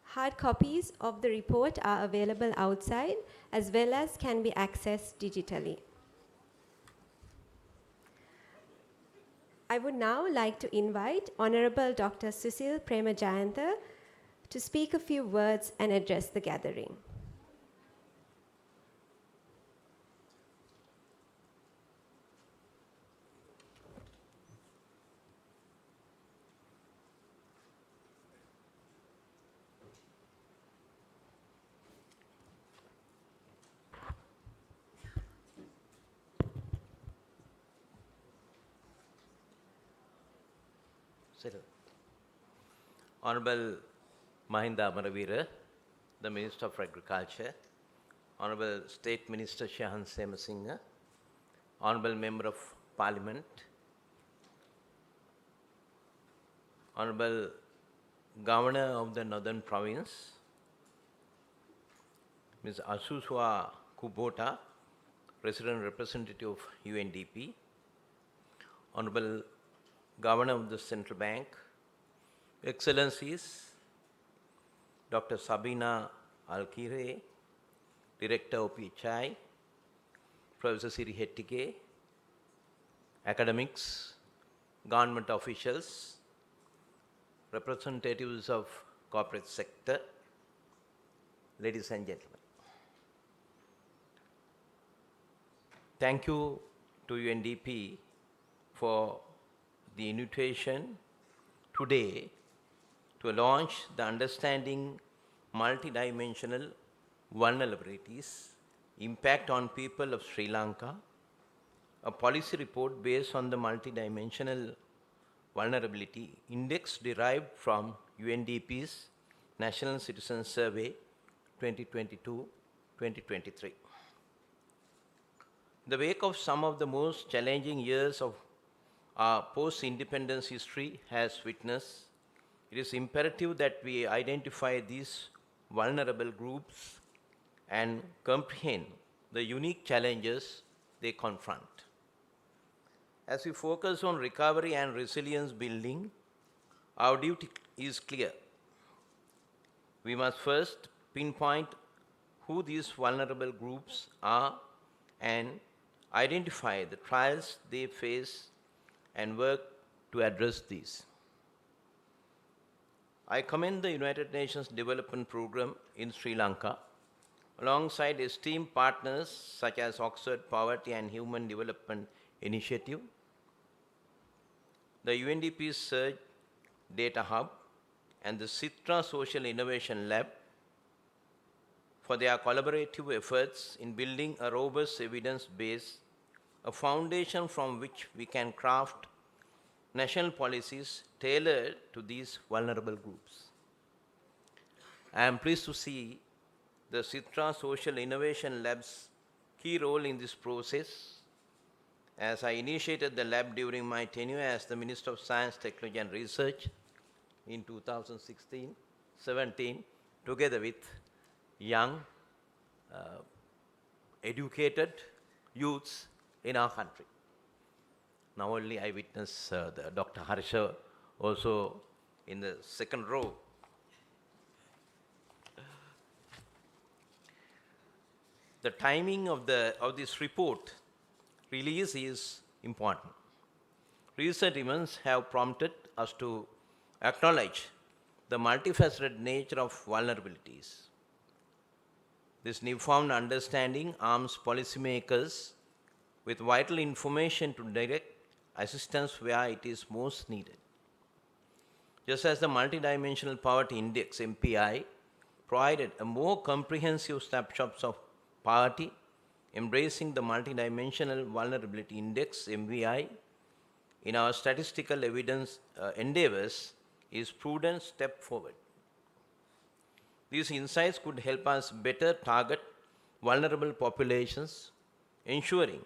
Hard copies of the report are available outside, as well as can be accessed digitally. I would now like to invite Honorable Dr. Susil Premajayantha to speak a few words and address the gathering. Council, Honorable Mahinda Amaravira, the Minister of Agriculture, Honorable State Minister Shahan Semasinghe, Honorable Member of Parliament, Honorable Governor of the Northern Province, Ms. Asuswa Kubota, Resident Representative of UNDP, Honorable Governor of the Central Bank, Excellencies, Dr. Sabina Alkire, Director of PHI, Professor Siri Hettige, academics, government officials, representatives of corporate sector, ladies and gentlemen. Thank you to UNDP for the invitation today to launch the Understanding Multidimensional Vulnerabilities Impact on People of Sri Lanka, a policy report based on the Multidimensional Vulnerability Index derived from UNDP's National Citizen Survey 2022-2023. In the wake of some of the most challenging years of our post-independence history has witnessed, it is imperative that we identify these vulnerable groups and comprehend the unique challenges they confront. As we focus on recovery and resilience building, our duty is clear. We must first pinpoint who these vulnerable groups are and identify the trials they face and work to address these. I commend the United Nations Development Programme in Sri Lanka, alongside esteemed partners such as Oxford Poverty and Human Development Initiative, the UNDP Surge Data Hub, and the Citra Social Innovation Lab for their collaborative efforts in building a robust evidence base, a foundation from which we can craft national policies tailored to these vulnerable groups. I am pleased to see the Citra Social Innovation Lab's key role in this process, as I initiated the lab during my tenure as the Minister of Science, Technology and Research in 2016-17, together with young, educated youths in our country. Now only I witness Dr. Harsha also in the second row. The timing of this report release is important. Recent events have prompted us to acknowledge the multifaceted nature of vulnerabilities. This newfound understanding arms policymakers with vital information to direct assistance where it is most needed. Just as the Multidimensional Poverty Index, MPI, provided a more comprehensive snapshot of poverty, embracing the Multidimensional Vulnerability Index, MVI, in our statistical evidence endeavors is prudent step forward. These insights could help us better target vulnerable populations, ensuring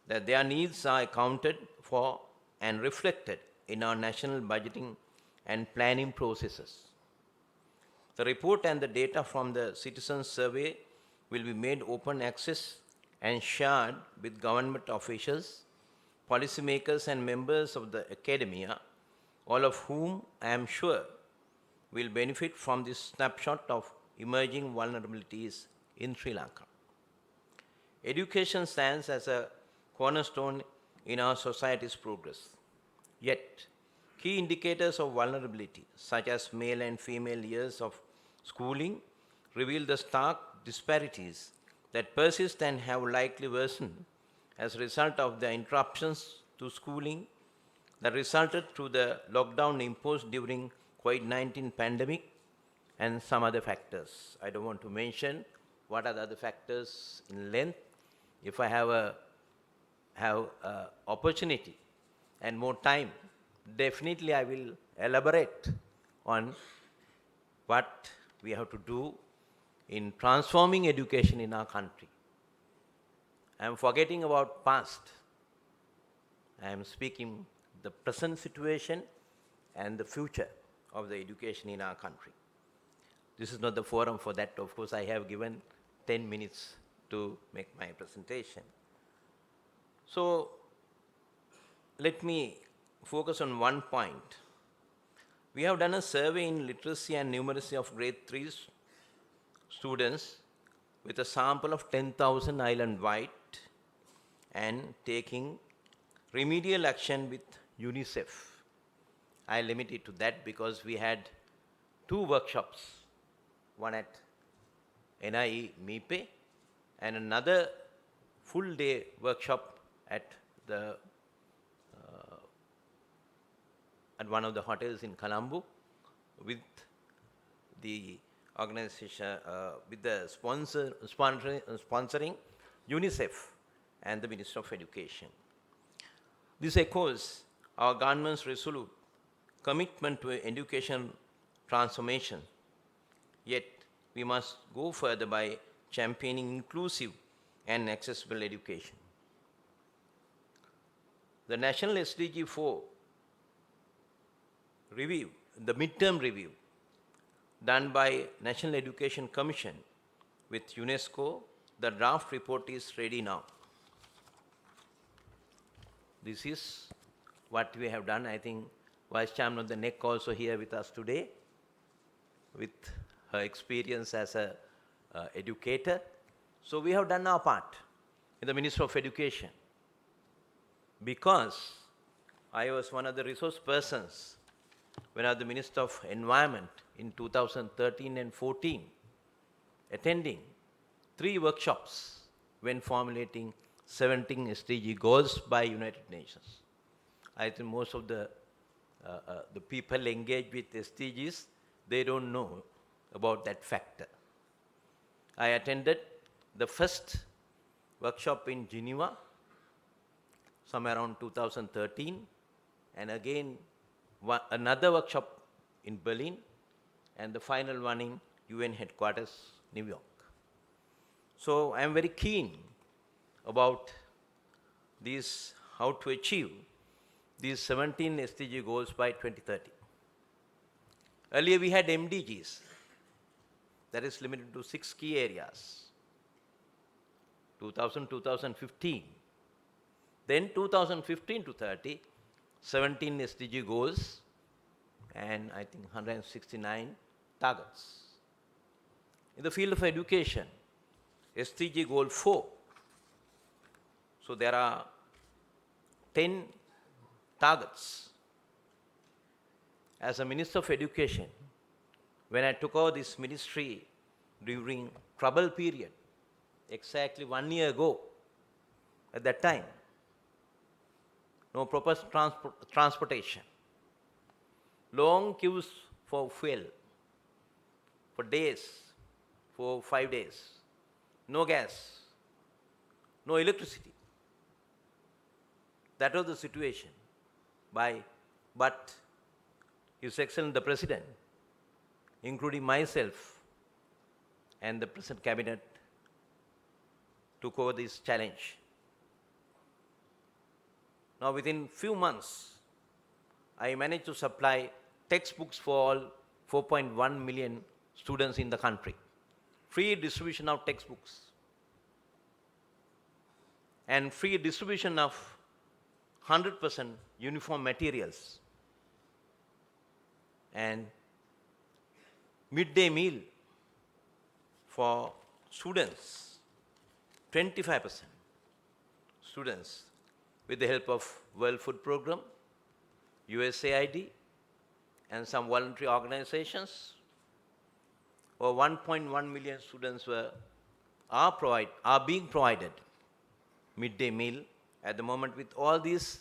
that their needs are accounted for and reflected in our national budgeting and planning processes. The report and the data from the Citizens Survey will be made open access and shared with government officials, policymakers and members of the academia, all of whom I am sure will benefit from this snapshot of emerging vulnerabilities in Sri Lanka. Education stands as a cornerstone in our society's progress. Yet, key indicators of vulnerability, such as male and female years of schooling, reveal the stark disparities that persist and have likely worsened as a result of the interruptions to schooling that resulted through the lockdown imposed during COVID-19 pandemic and some other factors. I don't want to mention what are the other factors in length. If I have opportunity and more time, definitely I will elaborate on what we have to do in transforming education in our country. I am forgetting about past. I am speaking the present situation and the future of the education in our country. This is not the forum for that. Of course, I have given 10 minutes to make my presentation. So, let me focus on one point. We have done a survey in literacy and numeracy of grade 3 students with a sample of 10,000 island-wide and taking remedial action with UNICEF. I limit it to that because we had 2 workshops, one at NIE MIPE and another full day workshop at the at one of the hotels in Colombo with the organization, with the sponsoring UNICEF and the Minister of Education. This echoes our government's resolute commitment to education transformation. Yet, we must go further by championing inclusive and accessible education. The National SDG 4 review, the midterm review done by National Education Commission with UNESCO, the draft report is ready now. This is what we have done. I think Vice Chairman of the NEC also here with us today with her experience as a educator. So we have done our part in the Ministry of Education because I was one of the resource persons when I was the Minister of Environment in 2013 and 14, attending 3 workshops when formulating 17 SDG goals by United Nations. I think most of the people engaged with SDGs, they don't know about that factor. I attended the first workshop in Geneva, somewhere around 2013, and again another workshop in Berlin, and the final one in UN headquarters, New York. So I am very keen about these, how to achieve these 17 SDG goals by 2030. Earlier we had MDGs, that is limited to 6 key areas, 2000-2015. Then 2015 to 30, 17 SDG goals and I think 169 targets. In the field of education, SDG goal 4. So there are 10 targets. As a Minister of Education, when I took over this ministry during trouble period, exactly 1 year ago, at that time, no proper transportation, long queues for fuel, for days, for 5 days, no gas, no electricity. That was the situation. But His Excellency the President, including myself and the present cabinet, took over this challenge. Now within few months, I managed to supply textbooks for all 4.1 million students in the country. Free distribution of textbooks and free distribution of 100% uniform materials and midday meal for students, 25% students with the help of World Food Program, USAID and some voluntary organizations. Over 1.1 million students are being provided midday meal at the moment with all these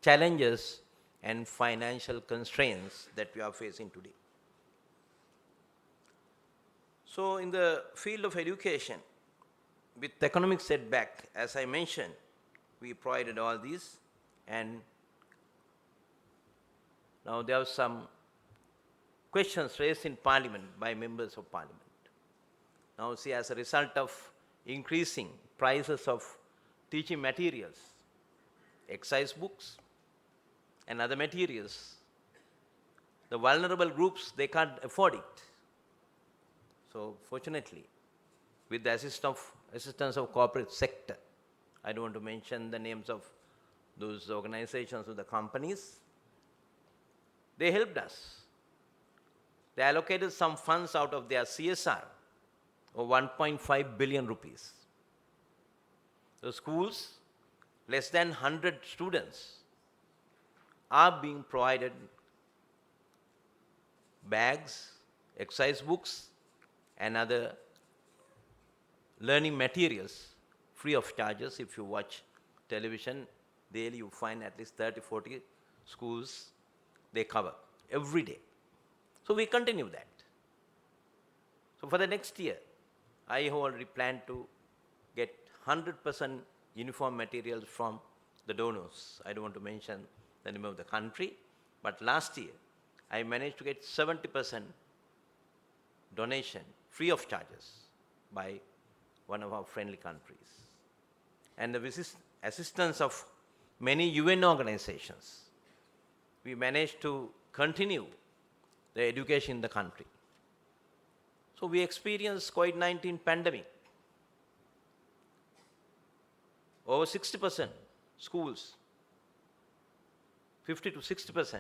challenges and financial constraints that we are facing today. So in the field of education, with economic setback, as I mentioned, we provided all these, and Now there are some questions raised in Parliament by members of Parliament. Now see, as a result of increasing prices of teaching materials, exercise books and other materials, the vulnerable groups, they can't afford it. So fortunately, with the assistance of corporate sector, I don't want to mention the names of those organizations or the companies, they helped us. They allocated some funds out of their CSR of 1.5 billion rupees. The schools, less than 100 students, are being provided bags, exercise books, and other learning materials free of charges. If you watch television daily, you find at least 30-40 schools they cover every day. So we continue that. So for the next year, I have already planned to get 100% uniform materials from the donors. I don't want to mention the name of the country, but last year I managed to get 70% donation free of charges by one of our friendly countries. And the assistance of many UN organizations, we managed to continue the education in the country. So we experienced COVID-19 pandemic. Over 60% schools, 50 to 60%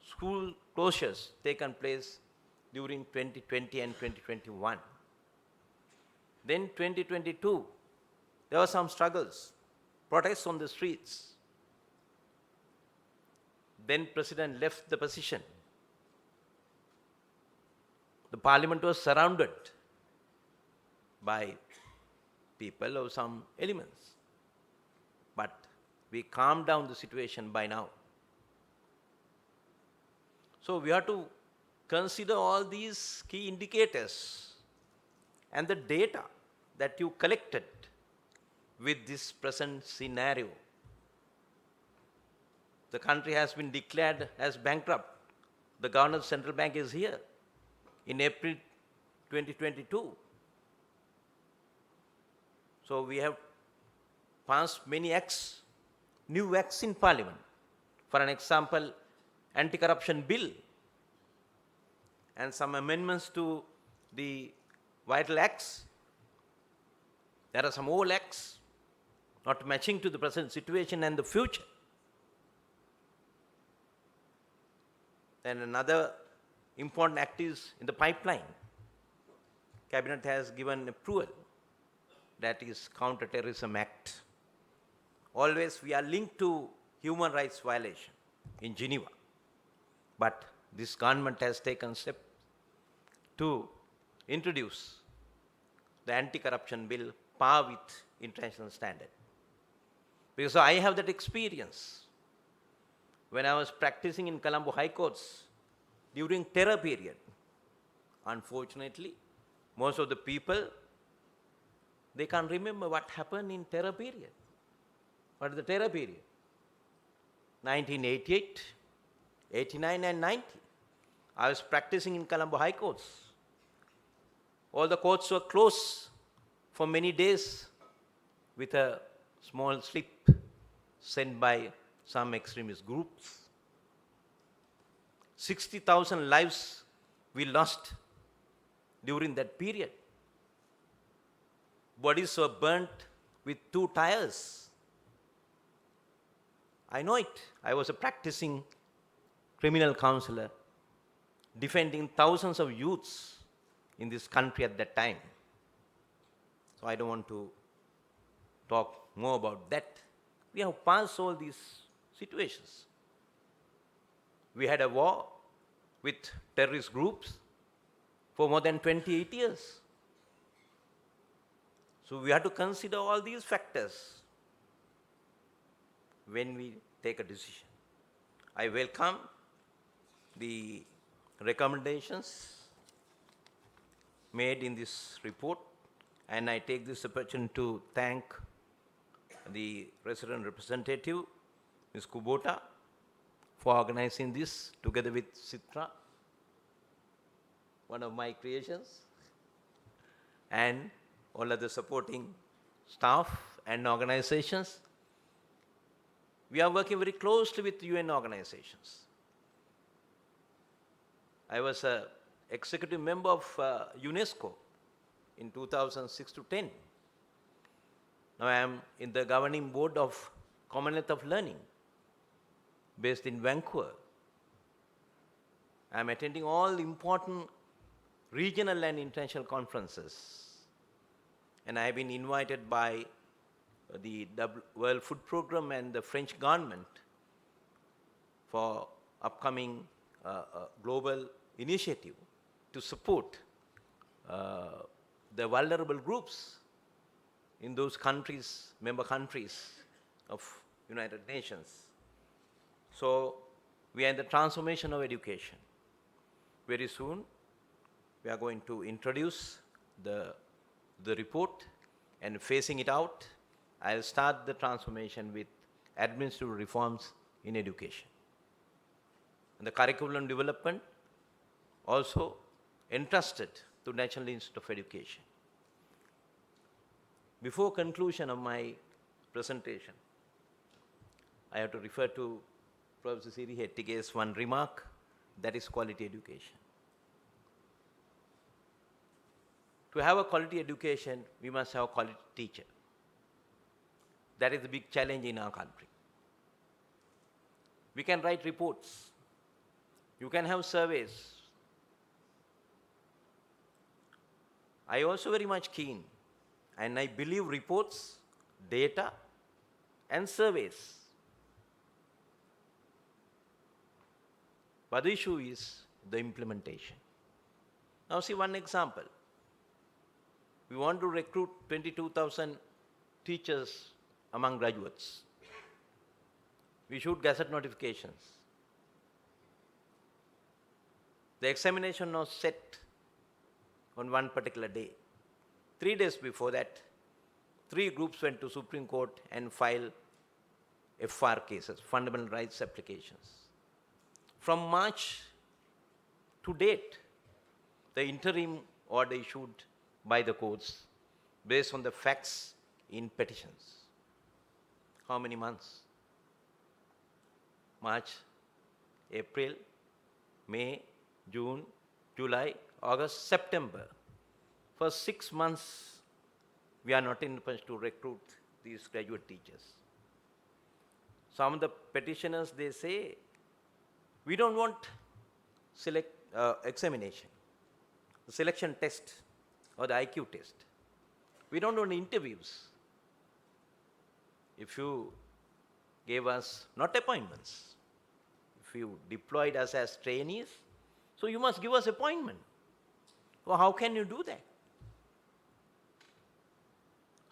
school closures taken place during 2020 and 2021. Then 2022, there were some struggles, protests on the streets. Then President left the position. The parliament was surrounded by people of some elements. But we calmed down the situation by now. So we have to consider all these key indicators and the data that you collected with this present scenario. The country has been declared as bankrupt. The governor of the central bank is here in April 2022. So we have passed many acts, new acts in parliament. For an example, anti-corruption bill and some amendments to the vital acts. There are some old acts not matching to the present situation and the future. Then another important act is in the pipeline. Cabinet has given approval, that is Counter-Terrorism Act. Always we are linked to human rights violation in Geneva. But this government has taken steps to introduce the anti-corruption bill par with international standard. Because I have that experience. When I was practicing in Colombo High Courts during terror period, unfortunately, most of the people, they can't remember what happened in terror period. What is the terror period? 1988, 89 and 90. I was practicing in Colombo High Courts. All the courts were closed for many days with a small slip sent by some extremist groups. 60,000 lives we lost during that period. Bodies were burnt with 2 tires. I know it. I was a practicing criminal counselor defending thousands of youths in this country at that time. So I don't want to talk more about that. We have passed all these situations. We had a war with terrorist groups for more than 28 years. So we have to consider all these factors when we take a decision. I welcome the recommendations made in this report, and I take this opportunity to thank the resident representative, Ms. Kubota, for organizing this together with Citra, one of my creations, and all other supporting staff and organizations. We are working very closely with UN organizations. I was an executive member of UNESCO in 2006 to 10. Now I am in the governing board of Commonwealth of Learning based in Vancouver. I am attending all important regional and international conferences. And I have been invited by the World Food Programme and the French government for upcoming global initiative to support the vulnerable groups in those countries, member countries of United Nations. So we are in the transformation of education. Very soon we are going to introduce the report, and phasing it out, I'll start the transformation with administered reforms in education. And the curriculum development also entrusted to National Institute of Education. Before conclusion of my presentation, I have to refer to Professor Siri Hettige's one remark, that is quality education. To have a quality education, we must have a quality teacher. That is the big challenge in our country. We can write reports. You can have surveys. I also very much keen, and I believe reports, data, and surveys. But the issue is the implementation. Now see one example. We want to recruit 22,000 teachers among graduates. We shoot gazette notifications. The examination was set on one particular day. 3 days before that, 3 groups went to Supreme Court and filed FR cases, fundamental rights applications. From March to date, the interim order issued by the courts based on the facts in petitions. How many months? March, April, May, June, July, August, September. For 6 months, we are not in a position to recruit these graduate teachers. Some of the petitioners, they say, we don't want examination, the selection test or the IQ test. We don't want interviews. If you gave us not appointments, if you deployed us as trainees, so you must give us appointment. Well, how can you do that?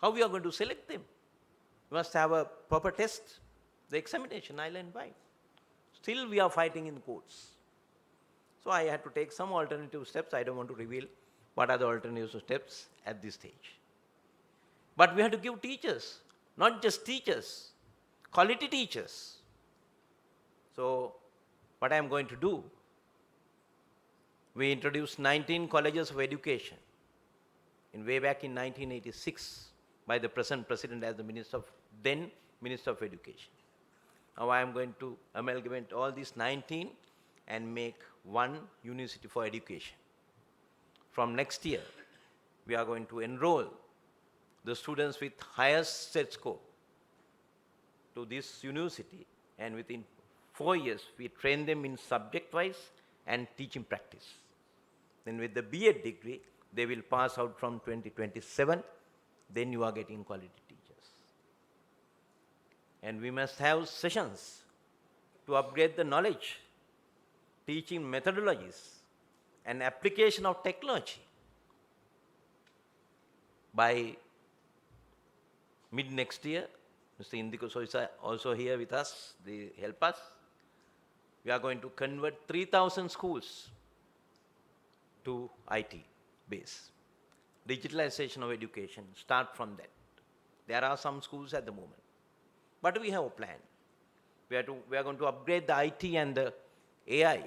How we are going to select them? You must have a proper test, the examination, I'll invite. Still we are fighting in the courts. So I had to take some alternative steps. I don't want to reveal what are the alternative steps at this stage. But we have to give teachers, not just teachers, quality teachers. So what I am going to do, we introduced 19 colleges of education way back in 1986 by the present president as the then Minister of Education. Now I am going to amalgamate all these 19 and make one university for education. From next year, we are going to enroll the students with highest set score to this university, and within 4 years, we train them in subject-wise and teaching practice. Then with the B.Ed degree, they will pass out from 2027, then you are getting quality teachers. And we must have sessions to upgrade the knowledge, teaching methodologies, and application of technology. By mid next year, Mr. Indiko is also here with us, they help us. We are going to convert 3,000 schools to IT base. Digitalization of education, start from that. There are some schools at the moment. But we have a plan. We are going to upgrade the IT and the AI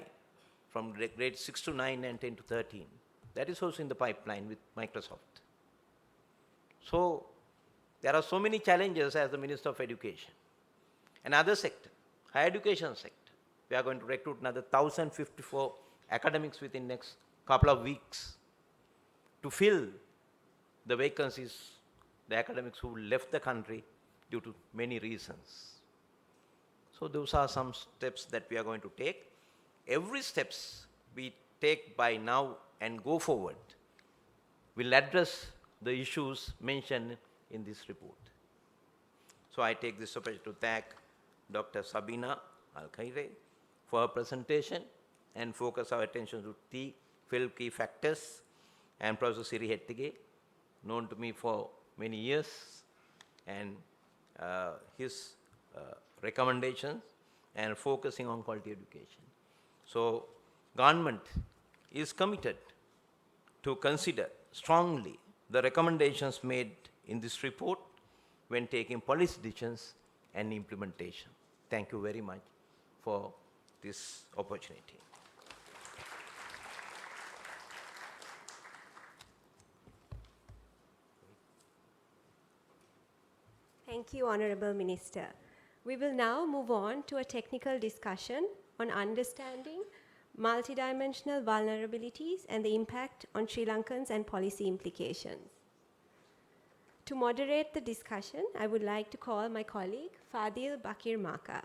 from grade 6 to 9 and 10 to 13. That is also in the pipeline with Microsoft. So there are so many challenges as the Minister of Education. Another sector, higher education sector. We are going to recruit another 1,054 academics within next couple of weeks to fill the vacancies, the academics who left the country due to many reasons. So those are some steps that we are going to take. Every steps we take by now and go forward will address the issues mentioned in this report. So I take this opportunity to thank Dr. Sabina Al-Khaire for her presentation and focus our attention to 12 key factors, and Professor Siri Hettige, known to me for many years, and his recommendations and focusing on quality education. So government is committed to consider strongly the recommendations made in this report when taking policy decisions and implementation. Thank you very much for this opportunity. Thank you, Honorable Minister. We will now move on to a technical discussion on understanding multidimensional vulnerabilities and the impact on Sri Lankans and policy implications. To moderate the discussion, I would like to call my colleague, Fadil Bakir Maka.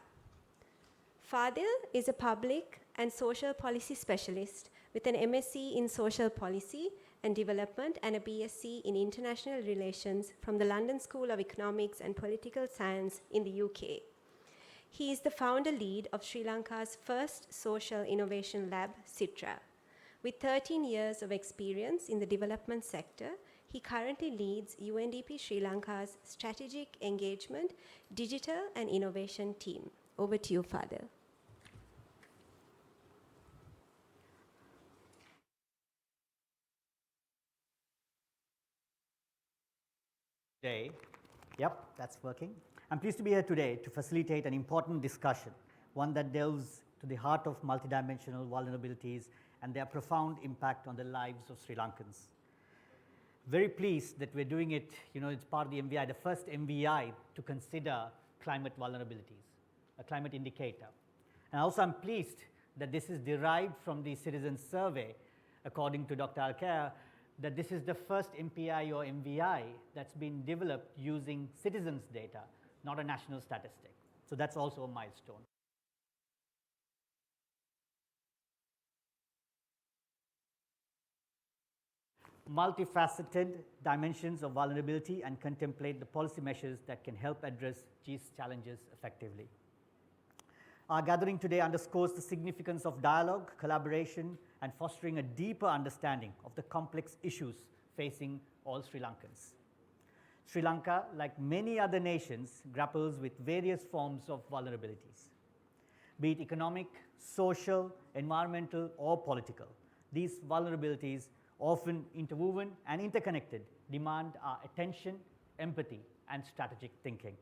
Fadil is a public and social policy specialist with an MSc in Social Policy and Development and a BSc in International Relations from the London School of Economics and Political Science in the UK. He is the founder lead of Sri Lanka's first social innovation lab, CITRA. With 13 years of experience in the development sector, he currently leads UNDP Sri Lanka's strategic engagement, digital and innovation team. Over to you, Fadil. Today, yep, that's working. I'm pleased to be here today to facilitate an important discussion, one that delves to the heart of multidimensional vulnerabilities and their profound impact on the lives of Sri Lankans. Very pleased that we're doing it, it's part of the MVI, the first MVI to consider climate vulnerabilities, a climate indicator. And also I'm pleased that this is derived from the citizen survey, according to Dr. Al-Khaire, that this is the first MPI or MVI that's been developed using citizens' data, not a national statistic. So that's also a milestone. Multifaceted dimensions of vulnerability and contemplate the policy measures that can help address these challenges effectively. Our gathering today underscores the significance of dialogue, collaboration, and fostering a deeper understanding of the complex issues facing all Sri Lankans. Sri Lanka, like many other nations, grapples with various forms of vulnerabilities, be it economic, social, environmental, or political. These vulnerabilities, often interwoven and interconnected, demand our attention, empathy, and strategic thinking.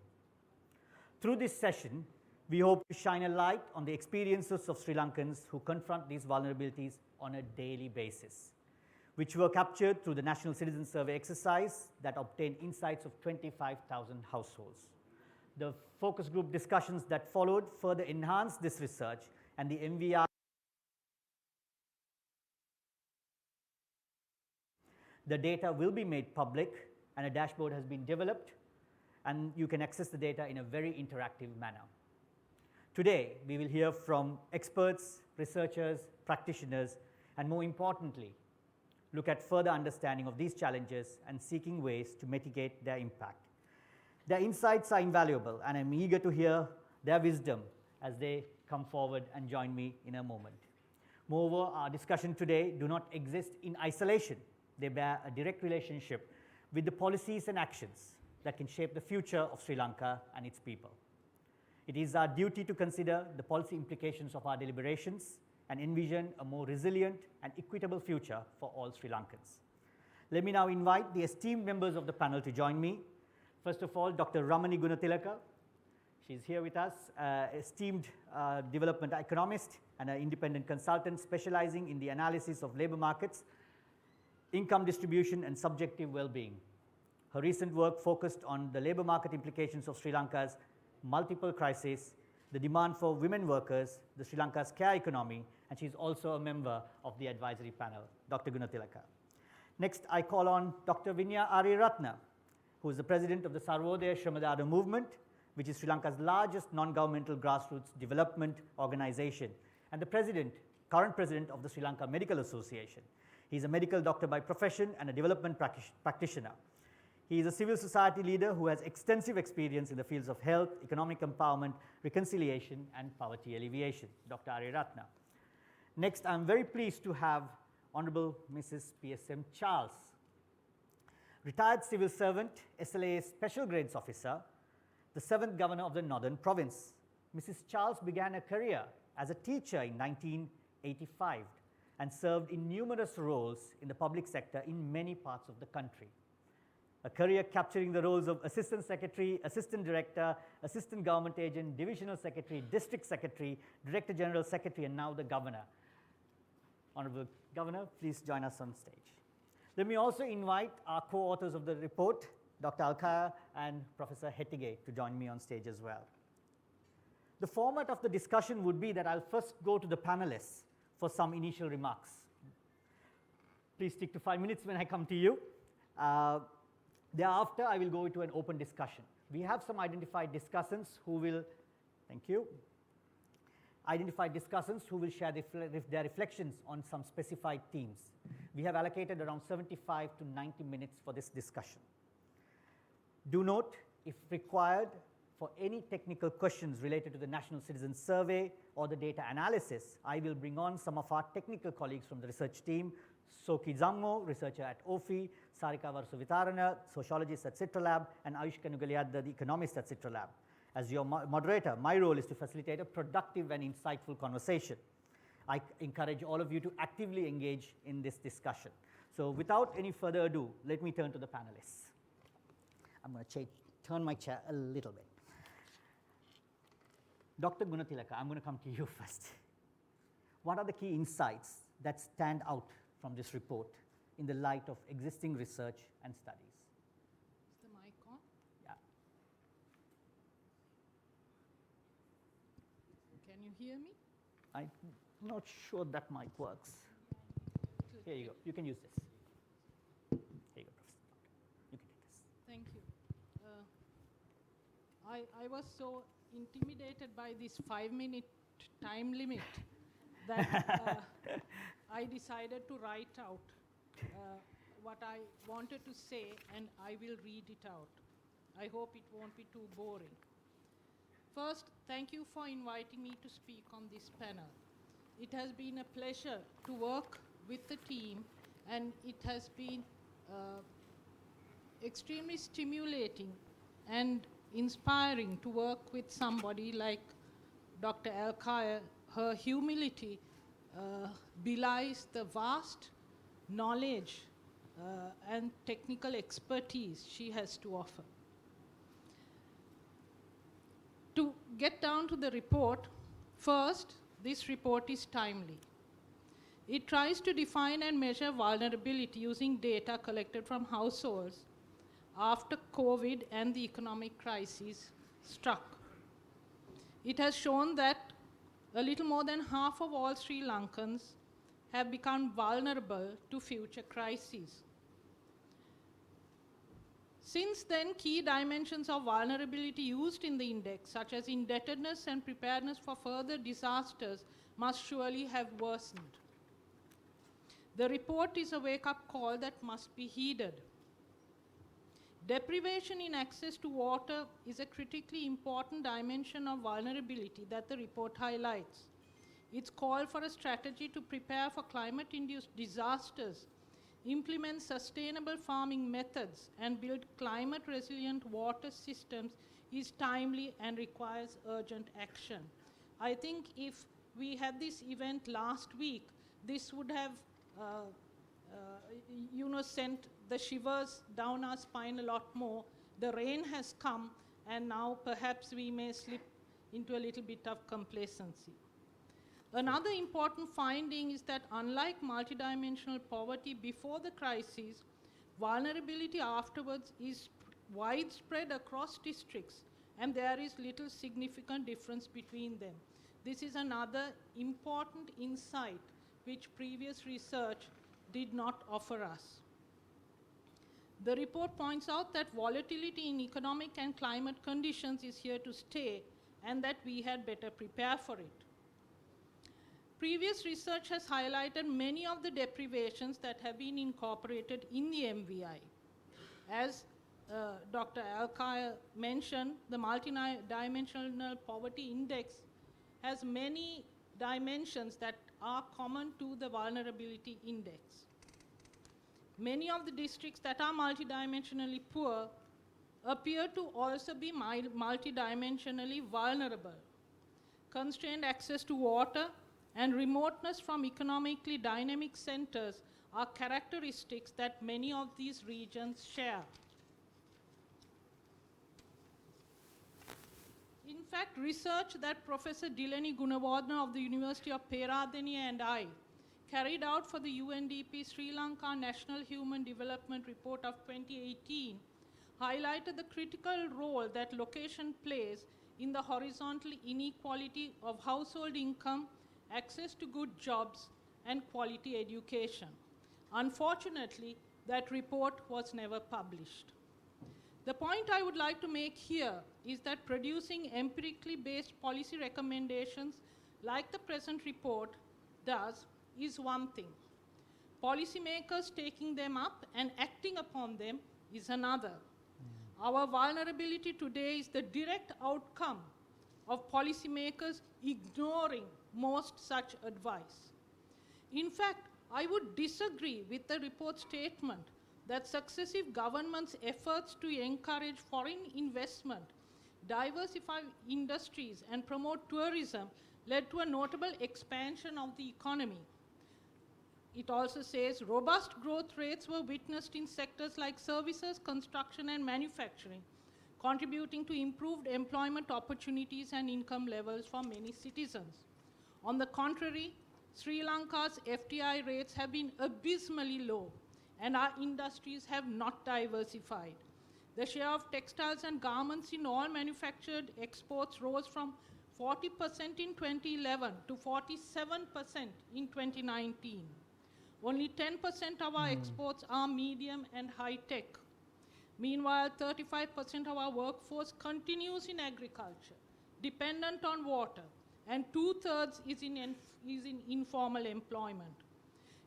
Through this session, we hope to shine a light on the experiences of Sri Lankans who confront these vulnerabilities on a daily basis, which were captured through the National Citizen Survey exercise that obtained insights of 25,000 households. The focus group discussions that followed further enhanced this research, and the MVI the data will be made public, and a dashboard has been developed, and you can access the data in a very interactive manner. Today, we will hear from experts, researchers, practitioners, and more importantly, look at further understanding of these challenges and seeking ways to mitigate their impact. Their insights are invaluable, and I'm eager to hear their wisdom as they come forward and join me in a moment. Moreover, our discussion today do not exist in isolation. They bear a direct relationship with the policies and actions that can shape the future of Sri Lanka and its people. It is our duty to consider the policy implications of our deliberations and envision a more resilient and equitable future for all Sri Lankans. Let me now invite the esteemed members of the panel to join me. First of all, Dr. Ramani Gunatilaka. She's here with us, esteemed development economist and an independent consultant specializing in the analysis of labor markets, income distribution, and subjective well-being. Her recent work focused on the labor market implications of Sri Lanka's multiple crises, the demand for women workers, the Sri Lanka's care economy, and she's also a member of the advisory panel, Dr. Gunatilaka. Next, I call on Dr. Vinya Ariyaratne, who is the president of the Sarvodaya Shramadana movement, which is Sri Lanka's largest non-governmental grassroots development organization, and the current president of the Sri Lanka Medical Association. He's a medical doctor by profession and a development practitioner. He is a civil society leader who has extensive experience in the fields of health, economic empowerment, reconciliation, and poverty alleviation. Dr. Ariyaratne. Next, I'm very pleased to have Honorable Mrs. PSM Charles, retired civil servant, SLA Special Grades Officer, the 7th Governor of the Northern Province. Mrs. Charles began her career as a teacher in 1985 and served in numerous roles in the public sector in many parts of the country. A career capturing the roles of Assistant Secretary, Assistant Director, Assistant Government Agent, Divisional Secretary, District Secretary, Director General Secretary, and now the Governor. Honorable Governor, please join us on stage. Let me also invite our co-authors of the report, Dr. Alkaya and Professor Hettige, to join me on stage as well. The format of the discussion would be that I'll first go to the panelists for some initial remarks. Please stick to 5 minutes when I come to you. Thereafter, I will go into an open discussion. We have some identified discussants who will, thank you, identified discussants who will share their reflections on some specified themes. We have allocated around 75 to 90 minutes for this discussion. Do note, if required, for any technical questions related to the National Citizen Survey or the data analysis, I will bring on some of our technical colleagues from the research team, Soki Zammo, researcher at OFI, Sarika Varsuvitarana, sociologist at CitraLab, and Ayush Kanugaliadda, the economist at CitraLab. As your moderator, my role is to facilitate a productive and insightful conversation. I encourage all of you to actively engage in this discussion. So without any further ado, let me turn to the panelists. I'm going to turn my chair a little bit. Dr. Gunatilaka, I'm going to come to you first. What are the key insights that stand out from this report in the light of existing research and studies? Is the mic on? Yeah. Can you hear me? I'm not sure that mic works. Here you go. You can use this. Here you go, Professor. You can take this. Thank you. I was so intimidated by this 5-minute time limit that I decided to write out what I wanted to say, and I will read it out. I hope it won't be too boring. First, thank you for inviting me to speak on this panel. It has been a pleasure to work with the team, and it has been extremely stimulating and inspiring to work with somebody like Dr. Alkaya. Her humility belies the vast knowledge and technical expertise she has to offer. To get down to the report, first, this report is timely. It tries to define and measure vulnerability using data collected from households after COVID and the economic crisis struck. It has shown that a little more than half of all Sri Lankans have become vulnerable to future crises. Since then, key dimensions of vulnerability used in the index, such as indebtedness and preparedness for further disasters, must surely have worsened. The report is a wake-up call that must be heeded. Deprivation in access to water is a critically important dimension of vulnerability that the report highlights. Its call for a strategy to prepare for climate-induced disasters, implement sustainable farming methods, and build climate-resilient water systems is timely and requires urgent action. I think if we had this event last week, this would have sent the shivers down our spine a lot more. The rain has come, and now perhaps we may slip into a little bit of complacency. Another important finding is that unlike multidimensional poverty before the crisis, vulnerability afterwards is widespread across districts, and there is little significant difference between them. This is another important insight which previous research did not offer us. The report points out that volatility in economic and climate conditions is here to stay, and that we had better prepare for it. Previous research has highlighted many of the deprivations that have been incorporated in the MVI. As Dr. Alkaya mentioned, the Multidimensional Poverty Index has many dimensions that are common to the Vulnerability Index. Many of the districts that are multidimensionally poor appear to also be multidimensionally vulnerable. Constrained access to water and remoteness from economically dynamic centers are characteristics that many of these regions share. In fact, research that Professor Dilani Gunawardena of the University of Peradeniya and I carried out for the UNDP Sri Lanka National Human Development Report of 2018 highlighted the critical role that location plays in the horizontal inequality of household income, access to good jobs, and quality education. Unfortunately, that report was never published. The point I would like to make here is that producing empirically based policy recommendations like the present report does is one thing. Policymakers taking them up and acting upon them is another. Our vulnerability today is the direct outcome of policymakers ignoring most such advice. In fact, I would disagree with the report's statement that successive governments' efforts to encourage foreign investment, diversify industries, and promote tourism led to a notable expansion of the economy. It also says robust growth rates were witnessed in sectors like services, construction, and manufacturing, contributing to improved employment opportunities and income levels for many citizens. On the contrary, Sri Lanka's FDI rates have been abysmally low, and our industries have not diversified. The share of textiles and garments in all manufactured exports rose from 40% in 2011 to 47% in 2019. Only 10% of our exports are medium and high tech. Meanwhile, 35% of our workforce continues in agriculture, dependent on water, and 2/3 is in informal employment.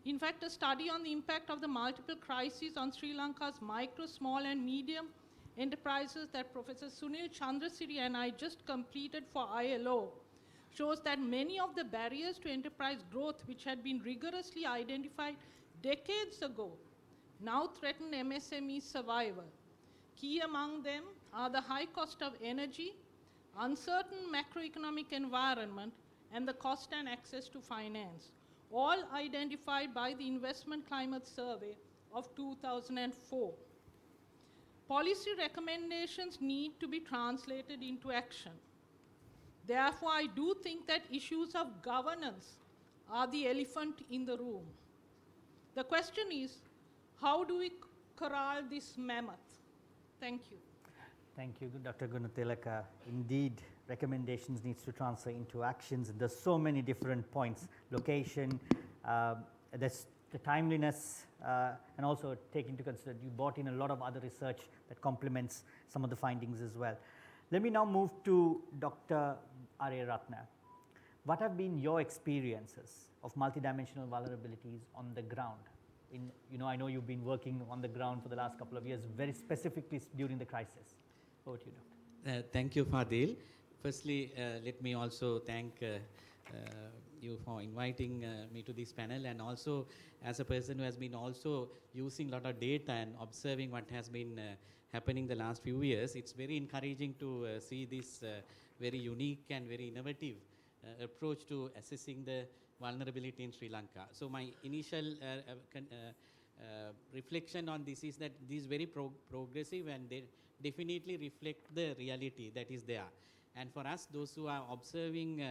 In fact, a study on the impact of the multiple crises on Sri Lanka's micro, small, and medium enterprises that Professor Sunil Chandrasiri and I just completed for ILO shows that many of the barriers to enterprise growth, which had been rigorously identified decades ago, now threaten MSME survival. Key among them are the high cost of energy, uncertain macroeconomic environment, and the cost and access to finance, all identified by the Investment Climate Survey of 2004. Policy recommendations need to be translated into action. Therefore, I do think that issues of governance are the elephant in the room. The question is, how do we corral this mammoth? Thank you. Thank you, Dr. Gunatilaka. Indeed, recommendations needs to translate into actions. There's so many different points: location, there's the timeliness, and also take into consider you brought in a lot of other research that complements some of the findings as well. Let me now move to Dr. Arya Ratna. What have been your experiences of multidimensional vulnerabilities on the ground? I know you've been working on the ground for the last couple of years, very specifically during the crisis. Over to you, Doctor. Thank you, Fadil. Firstly, let me also thank you for inviting me to this panel, and also as a person who has been also using a lot of data and observing what has been happening the last few years. It's very encouraging to see this very unique and very innovative approach to assessing the vulnerability in Sri Lanka. So my initial reflection on this is that this is very progressive, and they definitely reflect the reality that is there. And for us, those who are observing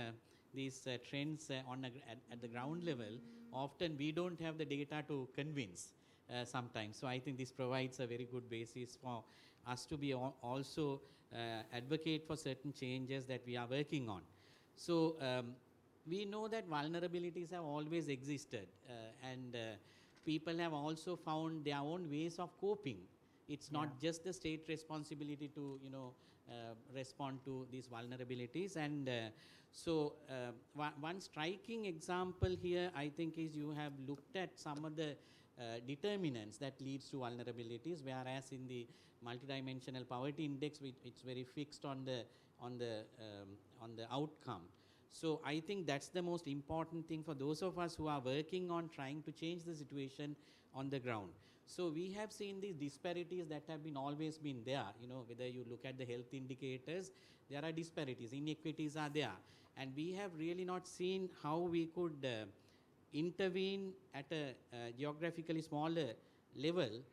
these trends at the ground level, often we don't have the data to convince sometimes. So I think this provides a very good basis for us to be also advocate for certain changes that we are working on. So we know that vulnerabilities have always existed, and people have also found their own ways of coping. It's not just the state responsibility to respond to these vulnerabilities. And so one striking example here, I think, is you have looked at some of the determinants that leads to vulnerabilities, whereas in the multidimensional poverty index, it's very fixed on the outcome. So I think that's the most important thing for those of us who are working on trying to change the situation on the ground. So we have seen these disparities that have always been there. Whether you look at the health indicators, there are disparities, inequities are there, and we have really not seen how we could intervene at a geographically smaller level,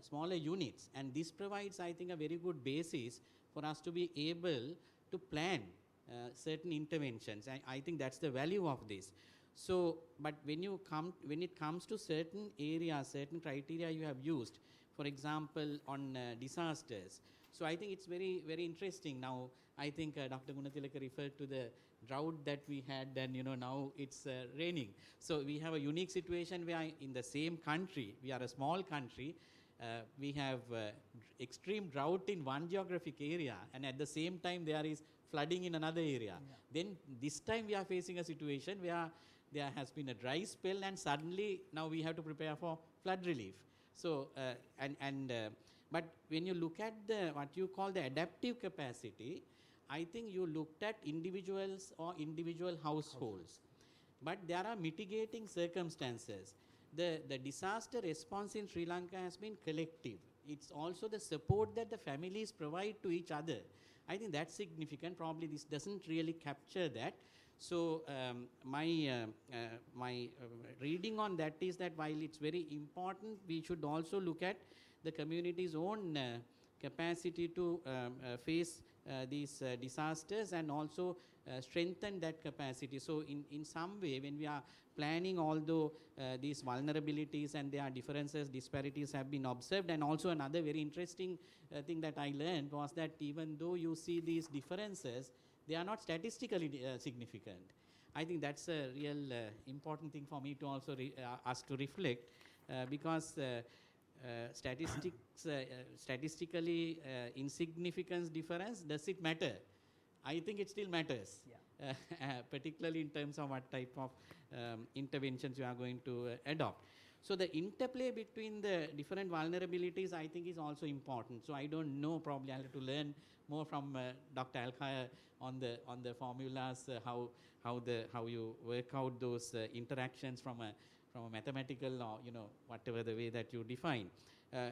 smaller units, and this provides, I think, a very good basis for us to be able to plan certain interventions. I think that's the value of this. So, but when it comes to certain areas, certain criteria you have used, for example, on disasters. So I think it's very, very interesting. Now, I think Dr. Gunatilaka referred to the drought that we had, and now it's raining. So we have a unique situation where in the same country, we are a small country, we have extreme drought in one geographic area, and at the same time there is flooding in another area. Then this time we are facing a situation where there has been a dry spell, and suddenly now we have to prepare for flood relief. So but when you look at what you call the adaptive capacity, I think you looked at individuals or individual households, but there are mitigating circumstances. The disaster response in Sri Lanka has been collective. It's also the support that the families provide to each other. I think that's significant. Probably this doesn't really capture that. So my reading on that is that while it's very important, we should also look at the community's own capacity to face these disasters, and also strengthen that capacity. So in some way, when we are planning, although these vulnerabilities and their differences, disparities have been observed, and also another very interesting thing that I learned was that even though you see these differences, they are not statistically significant. I think that's a real important thing for me to also us to reflect, because statistically insignificant difference, does it matter? I think it still matters, particularly in terms of what type of interventions you are going to adopt. So the interplay between the different vulnerabilities, I think, is also important. So I don't know, probably I'll have to learn more from Dr. Alkaya on the formulas, how you work out those interactions from a mathematical, or whatever the way that you define,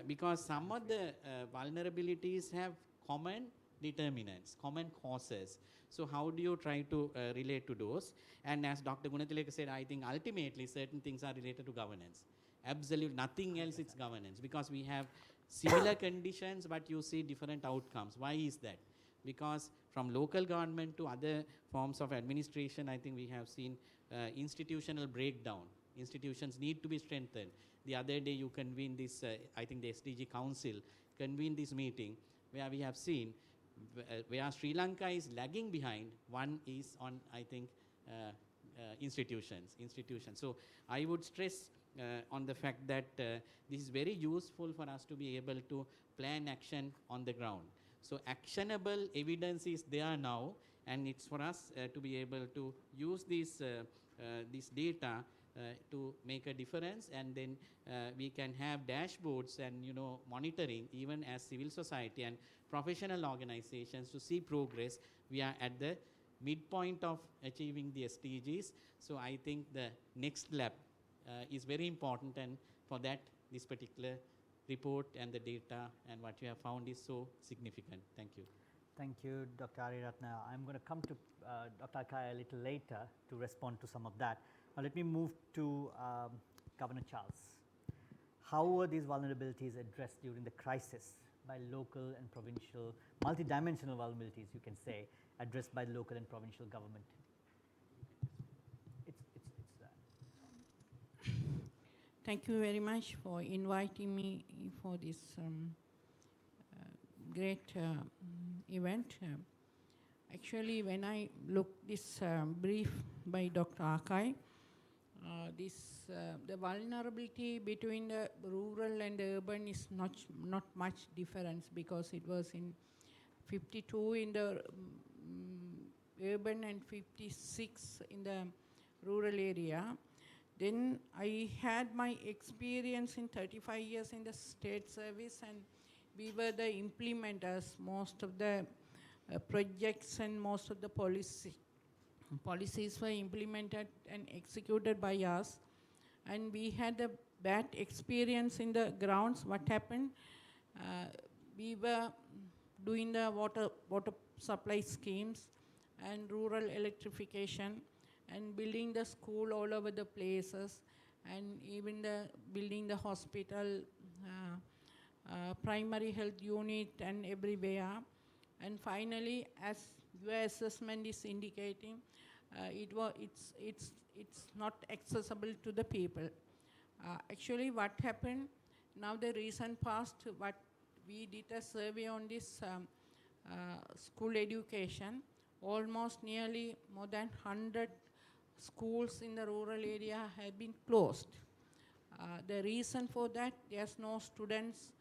because some of the vulnerabilities have common determinants, common causes. So how do you try to relate to those? And as Dr. Gunatilaka said, I think ultimately certain things are related to governance. Absolutely nothing else, it's governance, because we have similar conditions, but you see different outcomes. Why is that? Because from local government to other forms of administration, I think we have seen institutional breakdown. Institutions need to be strengthened. The other day you convened this, I think the SDG Council convened this meeting where we have seen where Sri Lanka is lagging behind, one is on, I think, institutions. So I would stress on the fact that this is very useful for us to be able to plan action on the ground. So actionable evidence is there now, and it's for us to be able to use this data to make a difference, and then we can have dashboards and monitoring, even as civil society and professional organizations, to see progress. We are at the midpoint of achieving the SDGs. So I think the next lap is very important, and for that this particular report and the data and what you have found is so significant. Thank you. Thank you, Dr. Ariyaratne. I'm going to come to Dr. Alkaya a little later to respond to some of that. Now let me move to Governor Charles. how were these vulnerabilities addressed during the crisis by local and provincial, multidimensional vulnerabilities, you can say, addressed by the local and provincial government? Thank you very much for inviting me for this great event. Actually, when I looked this brief by Dr. Akai, the vulnerability between the rural and the urban is not much difference, because it was in 52 in the urban and 56 in the rural area. Then I had my experience in 35 years in the state service, and we were the implementers. Most of the projects and most of the policies were implemented and executed by us. And we had a bad experience in the grounds. What happened? We were doing the water supply schemes and rural electrification, and building the school all over the places, and even building the hospital, primary health unit, and everywhere. And finally, as your assessment is indicating, it's not accessible to the people. Actually, what happened now, the recent past, what we did a survey on this school education. Almost nearly more than 100 schools in the rural area have been closed. The reason for that, there's no students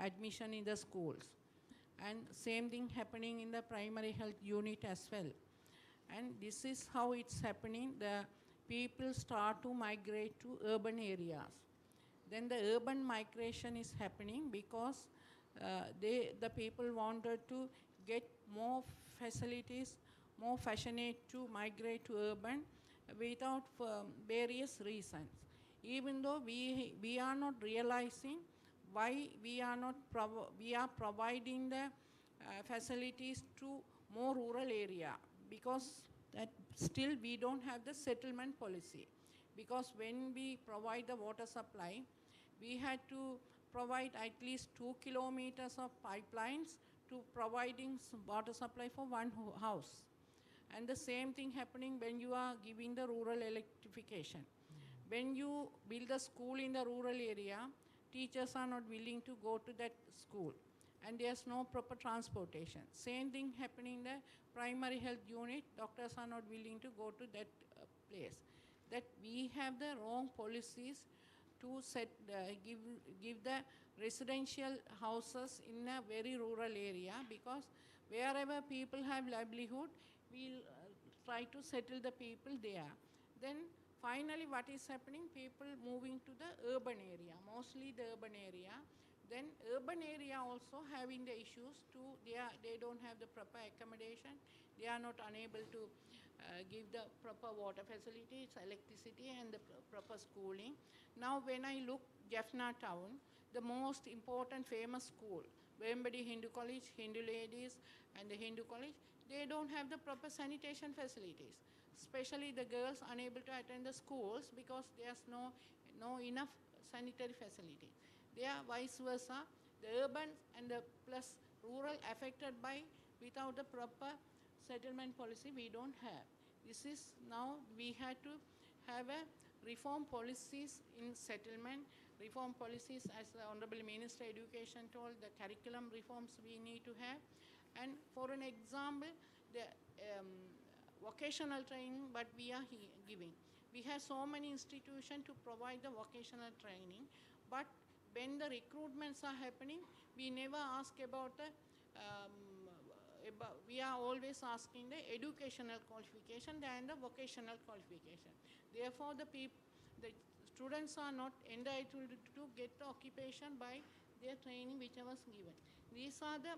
admission in the schools. And same thing happening in the primary health unit as well. And this is how it's happening. The people start to migrate to urban areas. Then the urban migration is happening because the people wanted to get more facilities, more fashionate to migrate to urban without various reasons. Even though we are not realizing why we are providing the facilities to more rural area, because that still we don't have the settlement policy. Because when we provide the water supply, we had to provide at least 2 kilometers of pipelines to providing water supply for one house. And the same thing happening when you are giving the rural electrification. When you build a school in the rural area, teachers are not willing to go to that school, and there's no proper transportation. Same thing happening in the primary health unit, doctors are not willing to go to that place. That we have the wrong policies to give the residential houses in a very rural area, because wherever people have livelihood, we'll try to settle the people there. Then finally what is happening, people moving to the urban area, mostly the urban area. Then urban area also having the issues too. They don't have the proper accommodation. They are not unable to give the proper water facilities, electricity, and the proper schooling. Now when I look Jaffna town, the most important famous school, Wembadi Hindu College, Hindu ladies, and the Hindu College, they don't have the proper sanitation facilities. Especially the girls unable to attend the schools because there's no enough sanitary facility. They are vice versa. The urban and the plus rural affected by without the proper settlement policy we don't have. This is now we had to have a reform policies in settlement, reform policies as the Honorable Minister Education told, the curriculum reforms we need to have. And for an example, the vocational training, but we are giving. We have so many institutions to provide the vocational training, but when the recruitments are happening, we never ask about the, we are always asking the educational qualification and the vocational qualification. Therefore, the students are not entitled to get the occupation by their training which was given. These are the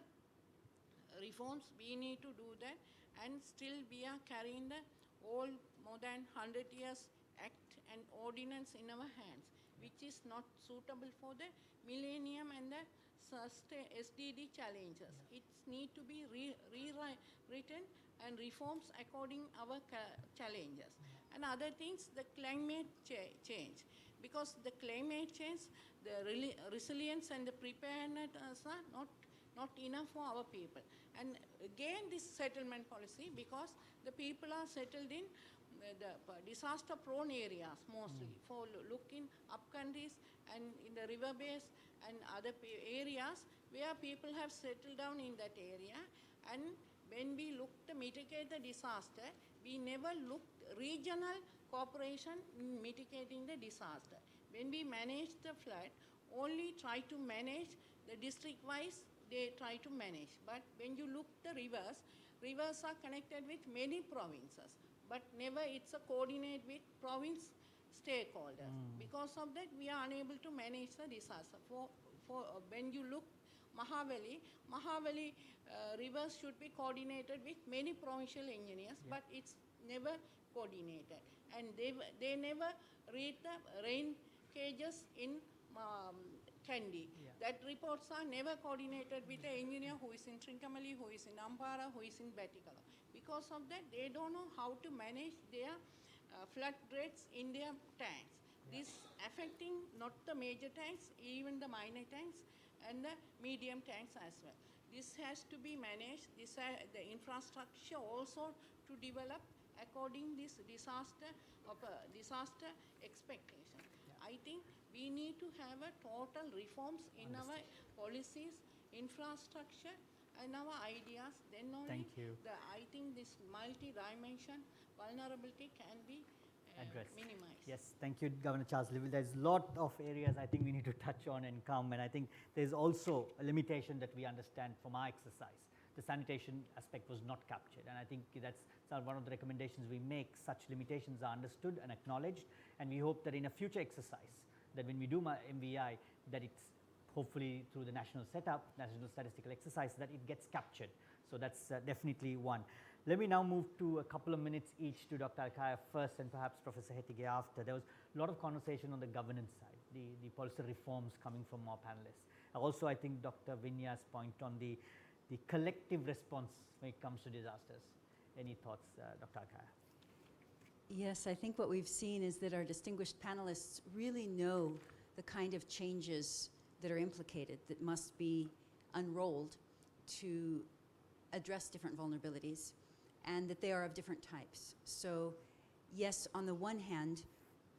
reforms we need to do that, and still we are carrying the all more than 100 years act and ordinance in our hands, which is not suitable for the millennium and the SDG challenges. It need to be rewritten and reforms according our challenges. And other things, the climate change, because the climate change, the resilience and the preparedness are not enough for our people. And again, this settlement policy, because the people are settled in the disaster-prone areas mostly, for looking up countries and in the river base and other areas where people have settled down in that area. And when we look to mitigate the disaster, we never looked regional cooperation in mitigating the disaster. When we manage the flood, only try to manage the district-wise, they try to manage. But when you look the rivers are connected with many provinces, but never it's a coordinate with province stakeholders. Because of that, we are unable to manage the disaster. When you look Mahavali rivers should be coordinated with many provincial engineers, but it's never coordinated. And they never read the rain cages in Kandy. That reports are never coordinated with the engineer who is in Trincomalee, who is in Ampara, who is in Batticaloa. Because of that, they don't know how to manage their flood rates in their tanks. This affecting not the major tanks, even the minor tanks and the medium tanks as well. This has to be managed. The infrastructure also to develop according this disaster expectation. I think we need to have a total reforms in our policies, infrastructure, and our ideas. Then only I think this multi-dimension vulnerability can be minimized. Yes, thank you, Governor Charles Liville. There's a lot of areas I think we need to touch on and come, and I think there's also a limitation that we understand from our exercise. The sanitation aspect was not captured, and I think that's one of the recommendations we make. Such limitations are understood and acknowledged, and we hope that in a future exercise, that when we do MVI, that it's hopefully through the national setup, national statistical exercise, that it gets captured. So that's definitely one. Let me now move to a couple of minutes each to Dr. Alkaya first and perhaps Professor Hettige after. There was a lot of conversation on the governance side, the policy reforms coming from our panelists. Also, I think Dr. Vinya's point on the collective response when it comes to disasters. Any thoughts, Dr. Alkaya? Yes, I think what we've seen is that our distinguished panelists really know the kind of changes that are implicated, that must be unrolled to address different vulnerabilities, and that they are of different types. So yes, on the one hand,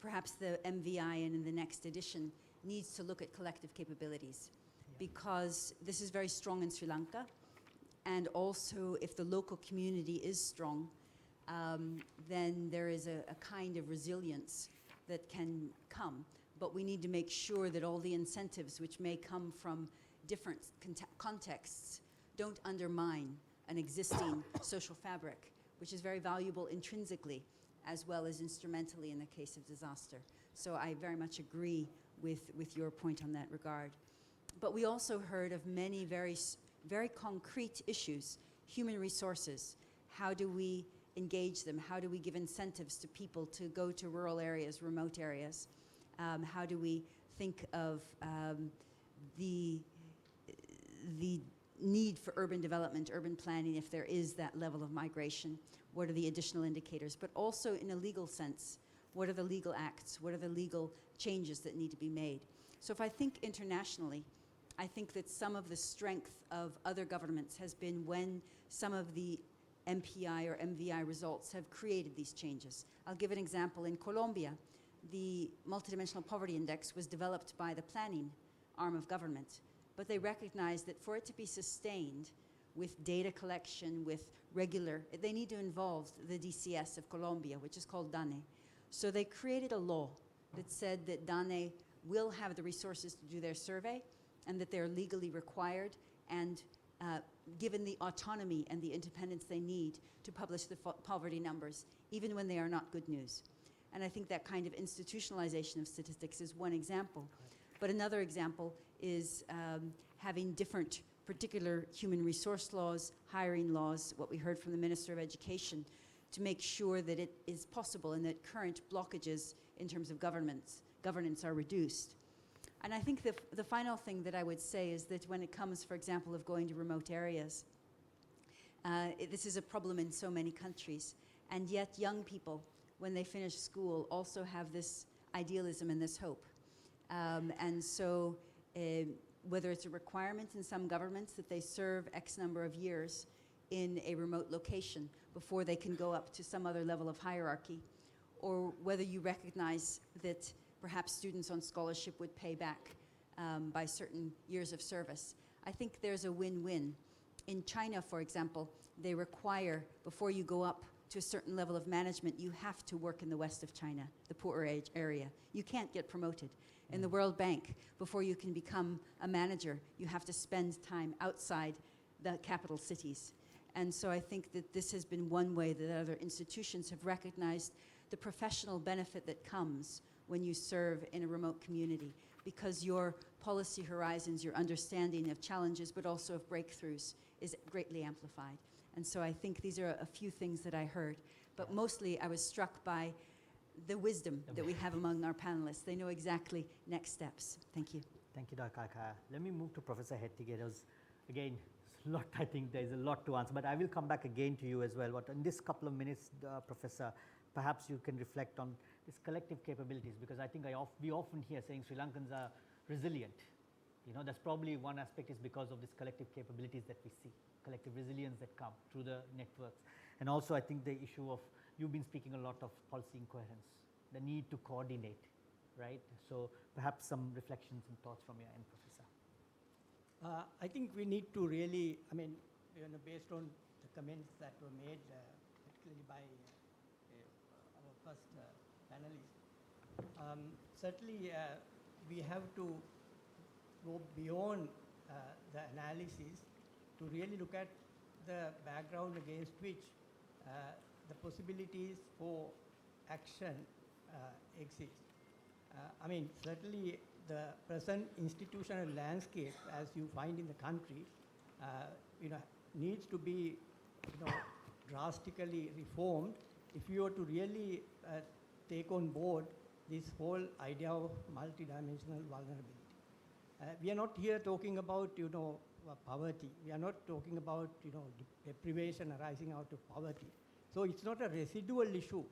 perhaps the MVI and in the next edition needs to look at collective capabilities, because this is very strong in Sri Lanka, and also if the local community is strong, then there is a kind of resilience that can come. But we need to make sure that all the incentives which may come from different contexts don't undermine an existing social fabric, which is very valuable intrinsically as well as instrumentally in the case of disaster. So I very much agree with your point on that regard. But we also heard of many very concrete issues. Human resources, how do we engage them? How do we give incentives to people to go to rural areas, remote areas? How do we think of the need for urban development, urban planning, if there is that level of migration? What are the additional indicators? But also in a legal sense, what are the legal acts? What are the legal changes that need to be made? So if I think internationally, I think that some of the strength of other governments has been when some of the MPI or MVI results have created these changes. I'll give an example. In Colombia, the Multidimensional Poverty Index was developed by the planning arm of government, but they recognized that for it to be sustained with data collection, with regular, they need to involve the DCS of Colombia, which is called DANE. So they created a law that said that DANE will have the resources to do their survey, and that they're legally required and given the autonomy and the independence they need to publish the poverty numbers, even when they are not good news. And I think that kind of institutionalization of statistics is one example. But another example is having different particular human resource laws, hiring laws, what we heard from the Minister of Education, to make sure that it is possible and that current blockages in terms of governance are reduced. And I think the final thing that I would say is that when it comes, for example, of going to remote areas, this is a problem in so many countries, and yet young people, when they finish school, also have this idealism and this hope. And so whether it's a requirement in some governments that they serve X number of years in a remote location before they can go up to some other level of hierarchy, or whether you recognize that perhaps students on scholarship would pay back by certain years of service. I think there's a win-win. In China, for example, they require, before you go up to a certain level of management, you have to work in the west of China, the poorer area. You can't get promoted. In the World Bank, before you can become a manager, you have to spend time outside the capital cities. And so I think that this has been one way that other institutions have recognized the professional benefit that comes when you serve in a remote community, because your policy horizons, your understanding of challenges, but also of breakthroughs is greatly amplified. And so I think these are a few things that I heard. But mostly I was struck by the wisdom that we have among our panelists. They know exactly next steps. Thank you. Thank you, Dr. Kaya. Let me move to Professor Hettige. Again, I think there is a lot to answer, but I will come back again to you as well. But in this couple of minutes, Professor, perhaps you can reflect on these collective capabilities, because I think we often hear saying Sri Lankans are resilient. You know, that's probably one aspect is because of these collective capabilities that we see, collective resilience that come through the networks. And also I think the issue of, you've been speaking a lot of policy incoherence, the need to coordinate, right? So perhaps some reflections and thoughts from your end, Professor. I think we need to really, I mean, based on the comments that were made, particularly by our first panelist, certainly we have to go beyond the analysis to really look at the background against which the possibilities for action exist. I mean, certainly the present institutional landscape, as you find in the country, needs to be, drastically reformed if you are to really take on board this whole idea of multidimensional vulnerability. We are not here talking about, poverty. We are not talking about, deprivation arising out of poverty. So it's not a residual issue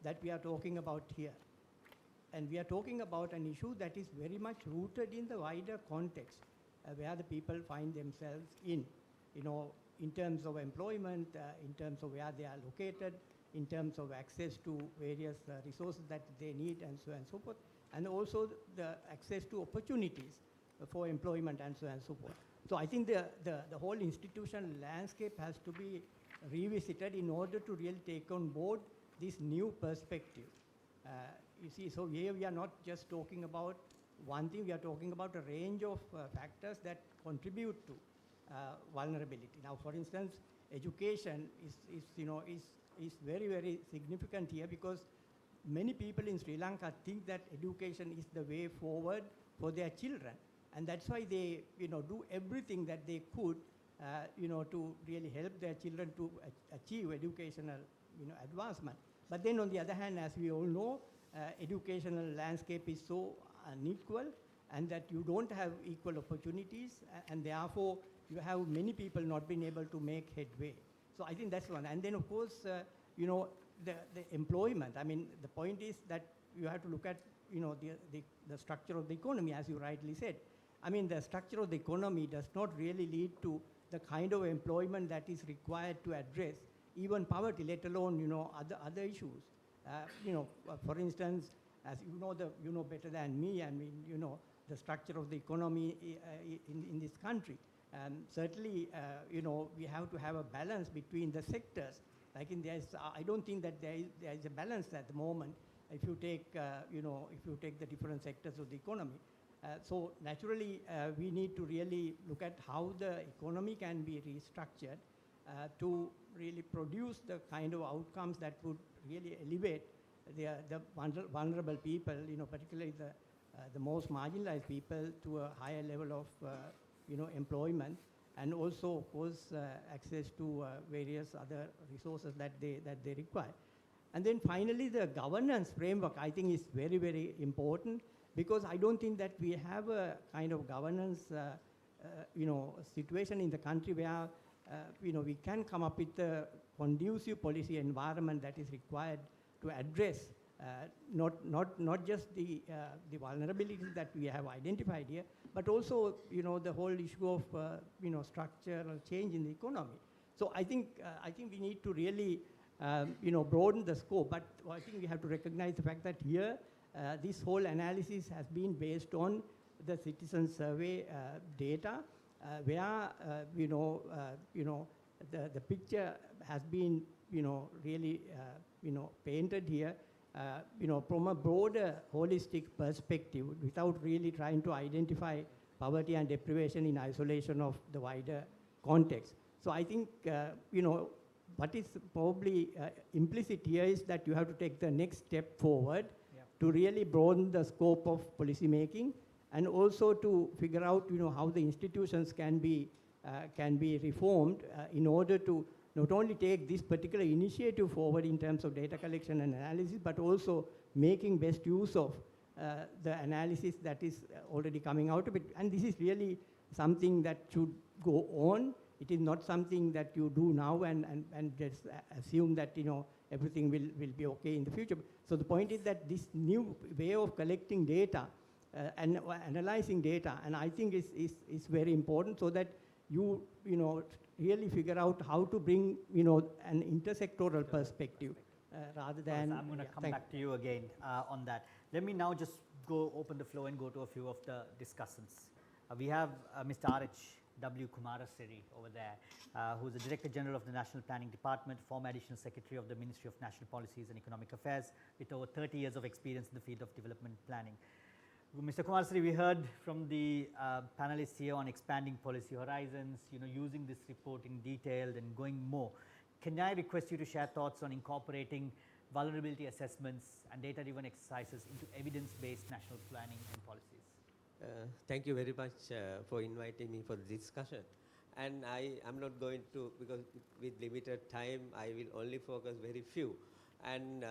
that we are talking about here. And we are talking about an issue that is very much rooted in the wider context where the people find themselves in terms of employment, in terms of where they are located, in terms of access to various resources that they need, and so on and so forth, and also the access to opportunities for employment, and so on and so forth. So I think the whole institutional landscape has to be revisited in order to really take on board this new perspective. You see, so here we are not just talking about one thing, we are talking about a range of factors that contribute to vulnerability. Now, for instance, education is very, very significant here, because many people in Sri Lanka think that education is the way forward for their children. And that's why they, do everything that they could, to really help their children to achieve educational, advancement. But then on the other hand, as we all know, educational landscape is so unequal, and that you don't have equal opportunities, and therefore you have many people not being able to make headway. So I think that's one. And then of course, the employment. I mean, the point is that you have to look at, the structure of the economy, as you rightly said. I mean, the structure of the economy does not really lead to the kind of employment that is required to address even poverty, let alone, other issues. For instance, as you know better than me, I mean, the structure of the economy in this country. Certainly, we have to have a balance between the sectors. Like I don't think that there is a balance at the moment if you take, the different sectors of the economy. So naturally, we need to really look at how the economy can be restructured to really produce the kind of outcomes that would really elevate the vulnerable people, particularly the most marginalized people, to a higher level of employment, and also, of course, access to various other resources that they require. And then finally, the governance framework, I think, is very, very important, because I don't think that we have a kind of governance, situation in the country where, we can come up with a conducive policy environment that is required to address not just the vulnerabilities that we have identified here, but also the whole issue of structural change in the economy. So I think we need to really broaden the scope, but I think we have to recognize the fact that here this whole analysis has been based on the citizen survey data, where the picture has been really painted here from a broader holistic perspective, without really trying to identify poverty and deprivation in isolation of the wider context. So I think what is probably implicit here is that you have to take the next step forward to really broaden the scope of policy making, and also to figure out how the institutions can be reformed in order to not only take this particular initiative forward in terms of data collection and analysis, but also making best use of the analysis that is already coming out of it. And this is really something that should go on. It is not something that you do now and just assume that everything will be okay in the future. So the point is that this new way of collecting data and analyzing data, and I think is very important, so that you really figure out how to bring an intersectoral perspective rather than. I'm going to come back to you again on that. Let me now just open the floor and go to a few of the discussants. We have Mr. R.H. W. Kumarasiri over there, who is the Director General of the National Planning Department, former Additional Secretary of the Ministry of National Policies and Economic Affairs, with over 30 years of experience in the field of development planning. Mr. Kumarasiri, we heard from the panelists here on expanding policy horizons, using this report in detail and going more. Can I request you to share thoughts on incorporating vulnerability assessments and data-driven exercises into evidence-based national planning and policies? Thank you very much for inviting me for the discussion. And I am not going to, because with limited time, I will only focus very few. And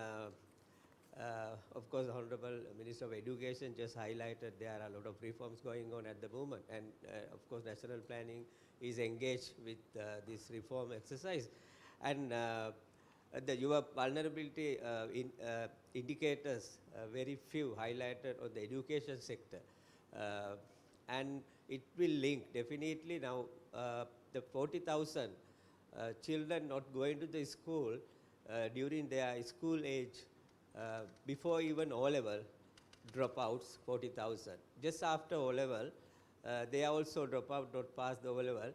of course, the Honorable Minister of Education just highlighted there are a lot of reforms going on at the moment. And of course, national planning is engaged with this reform exercise. And your vulnerability indicators, very few highlighted on the education sector. And it will link definitely now the 40,000 children not going to the school during their school age before even O-level dropouts, 40,000. Just after O-level, they also drop out, not pass the O-level,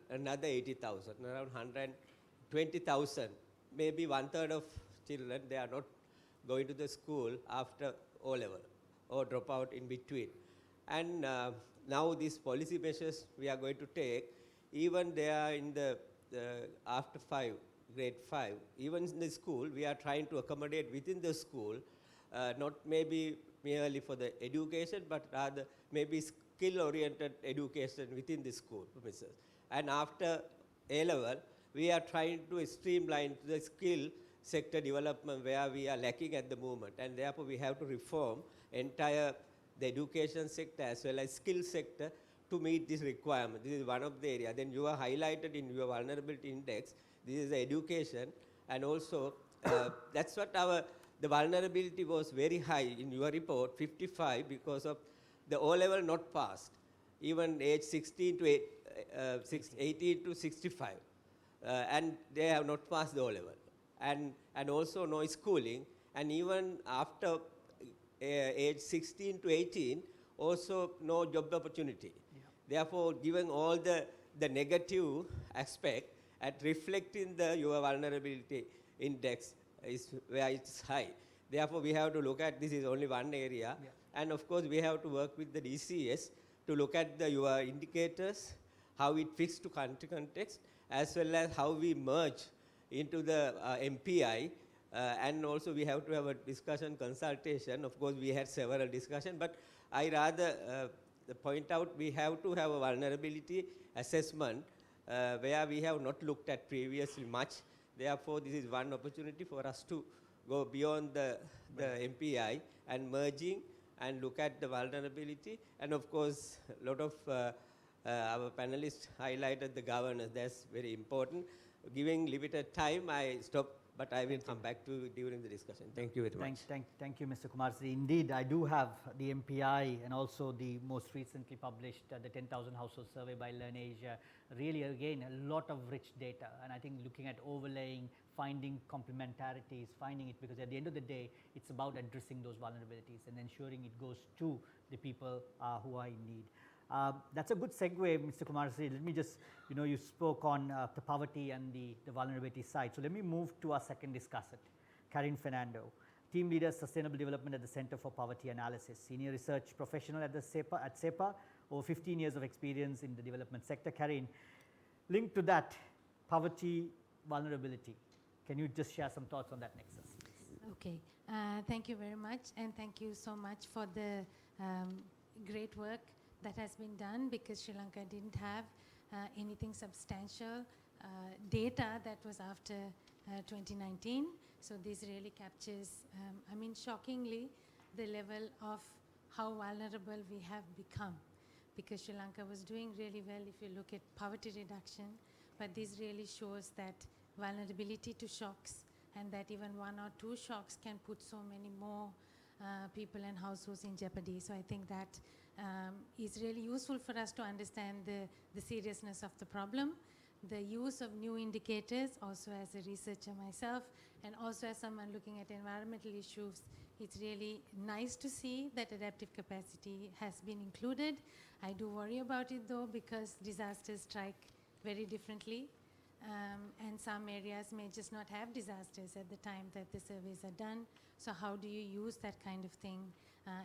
another 80,000, around 120,000. Maybe 1/3 of children, they are not going to the school after O-level or drop out in between. And now these policy measures we are going to take, even they are in the after grade 5, even in the school, we are trying to accommodate within the school, not maybe merely for the education, but rather maybe skill-oriented education within the school. And after A-level, we are trying to streamline the skill sector development where we are lacking at the moment. And therefore, we have to reform the education sector as well as skill sector to meet this requirement. This is one of the areas. Then you are highlighted in your vulnerability index. This is education, and also that's what the vulnerability was very high in your report, 55, because of the O-level not passed, even age 18 to 65, and they have not passed the O-level, and also no schooling, and even after age 16 to 18, also no job opportunity. Yeah. Therefore, given all the negative aspect, at reflecting your vulnerability index is where it's high. Therefore, we have to look at, this is only one area, and of course, we have to work with the DCS to look at your indicators, how it fits to country context, as well as how we merge into the MPI. And also we have to have a discussion, consultation. Of course, we had several discussions, but I rather point out we have to have a vulnerability assessment where we have not looked at previously much. Therefore, this is one opportunity for us to go beyond the MPI and merging and look at the vulnerability. And of course, a lot of Our panelists highlighted the governance. That's very important. Giving limited time, I stop, but I will come back to during the discussion. Thank you very much. Thank you, Mr. Kumarsri. Indeed, I do have the MPI and also the most recently published the 10,000 household survey by Learn Asia. Really, again, a lot of rich data, and I think looking at overlaying, finding complementarities, finding it, because at the end of the day, it's about addressing those vulnerabilities and ensuring it goes to the people who are in need. That's a good segue, Mr. Kumarsri. Let me just, you spoke on the poverty and the vulnerability side. So let me move to our second discussant, Karin Fernando, Team Leader Sustainable Development at the Center for Poverty Analysis, Senior Research Professional at SEPA, over 15 years of experience in the development sector. Karin, linked to that, poverty, vulnerability. Can you just share some thoughts on that nexus? Okay, thank you very much, and thank you so much for the great work that has been done, because Sri Lanka didn't have anything substantial data that was after 2019. So this really captures, shockingly, the level of how vulnerable we have become, because Sri Lanka was doing really well if you look at poverty reduction, but this really shows that vulnerability to shocks, and that even one or two shocks can put so many more people and households in jeopardy. So I think that is really useful for us to understand the seriousness of the problem, the use of new indicators, also as a researcher myself, and also as someone looking at environmental issues. It's really nice to see that adaptive capacity has been included. I do worry about it though, because disasters strike very differently, and some areas may just not have disasters at the time that the surveys are done. So how do you use that kind of thing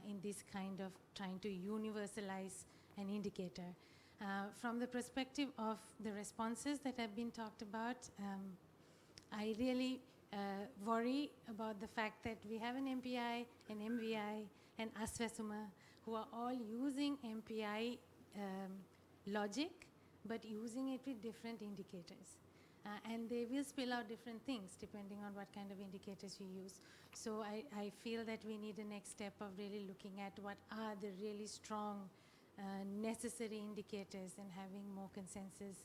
in this kind of trying to universalize an indicator? From the perspective of the responses that have been talked about, I really worry about the fact that we have an MPI, an MVI, and ASVESUMA, who are all using MPI logic, but using it with different indicators. And they will spell out different things depending on what kind of indicators you use. So I feel that we need a next step of really looking at what are the really strong necessary indicators and having more consensus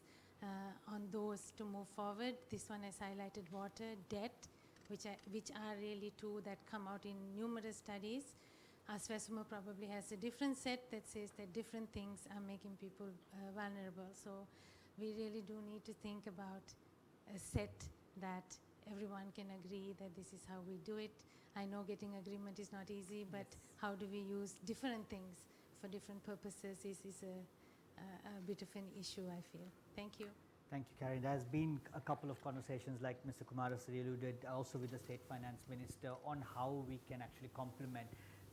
on those to move forward. This one has highlighted water, debt, which are really two that come out in numerous studies. ASVESUMA probably has a different set that says that different things are making people vulnerable. So we really do need to think about a set that everyone can agree that this is how we do it. I know getting agreement is not easy, but how do we use different things for different purposes is a bit of an issue, I feel. Thank you. Thank you, Karin. There has been a couple of conversations, like Mr. Kumarsri alluded, also with the State Finance Minister, on how we can actually complement,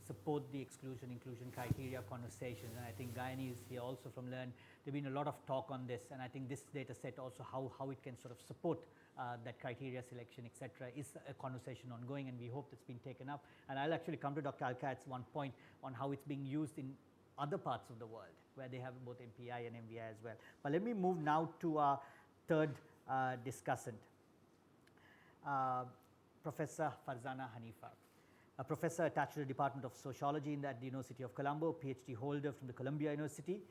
support the exclusion-inclusion criteria conversations. And I think Gayani is here also from Learn. There's been a lot of talk on this, and I think this data set also how it can sort of support that criteria selection, etc., is a conversation ongoing, and we hope it's been taken up. And I'll actually come to Dr. Alka at one point on how it's being used in other parts of the world where they have both MPI and MVI as well. But let me move now to our third discussant, Professor Farzana Hanifa. A professor attached to the Department of Sociology at the University of Colombo, PhD holder from the Columbia University.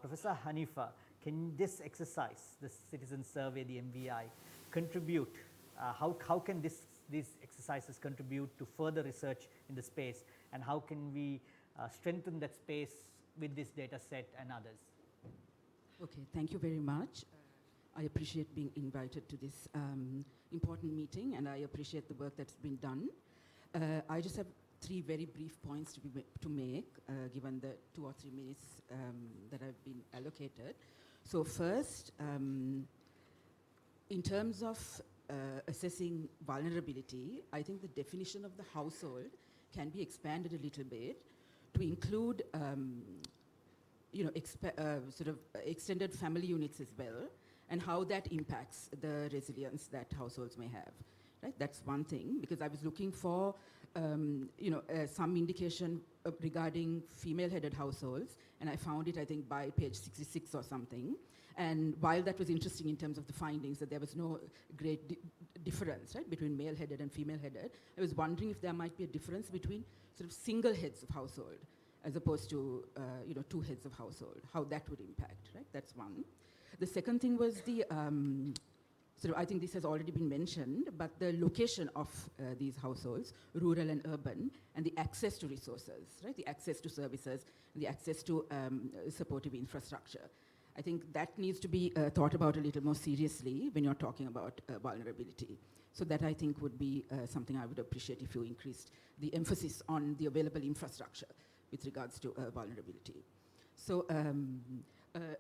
Professor Hanifa, can this exercise, the citizen survey, the MVI, contribute, how can these exercises contribute to further research in the space, and how can we strengthen that space with this data set and others? Okay, thank you very much. I appreciate being invited to this important meeting, and I appreciate the work that's been done. I just have three very brief points to make, given the 2 or 3 minutes that I've been allocated. So first, in terms of assessing vulnerability, I think the definition of the household can be expanded a little bit to include sort of extended family units as well, and how that impacts the resilience that households may have. Right? That's one thing, because I was looking for some indication regarding female-headed households, and I found it, I think, by page 66 or something. And while that was interesting in terms of the findings, that there was no great difference, right, between male-headed and female-headed, I was wondering if there might be a difference between sort of single heads of household as opposed to, 2 heads of household, how that would impact, right? That's one. The second thing was the, I think this has already been mentioned, but the location of these households, rural and urban, and the access to resources, right? The access to services, and the access to supportive infrastructure. I think that needs to be thought about a little more seriously when you're talking about vulnerability. So that I think would be something I would appreciate if you increased the emphasis on the available infrastructure with regards to vulnerability. So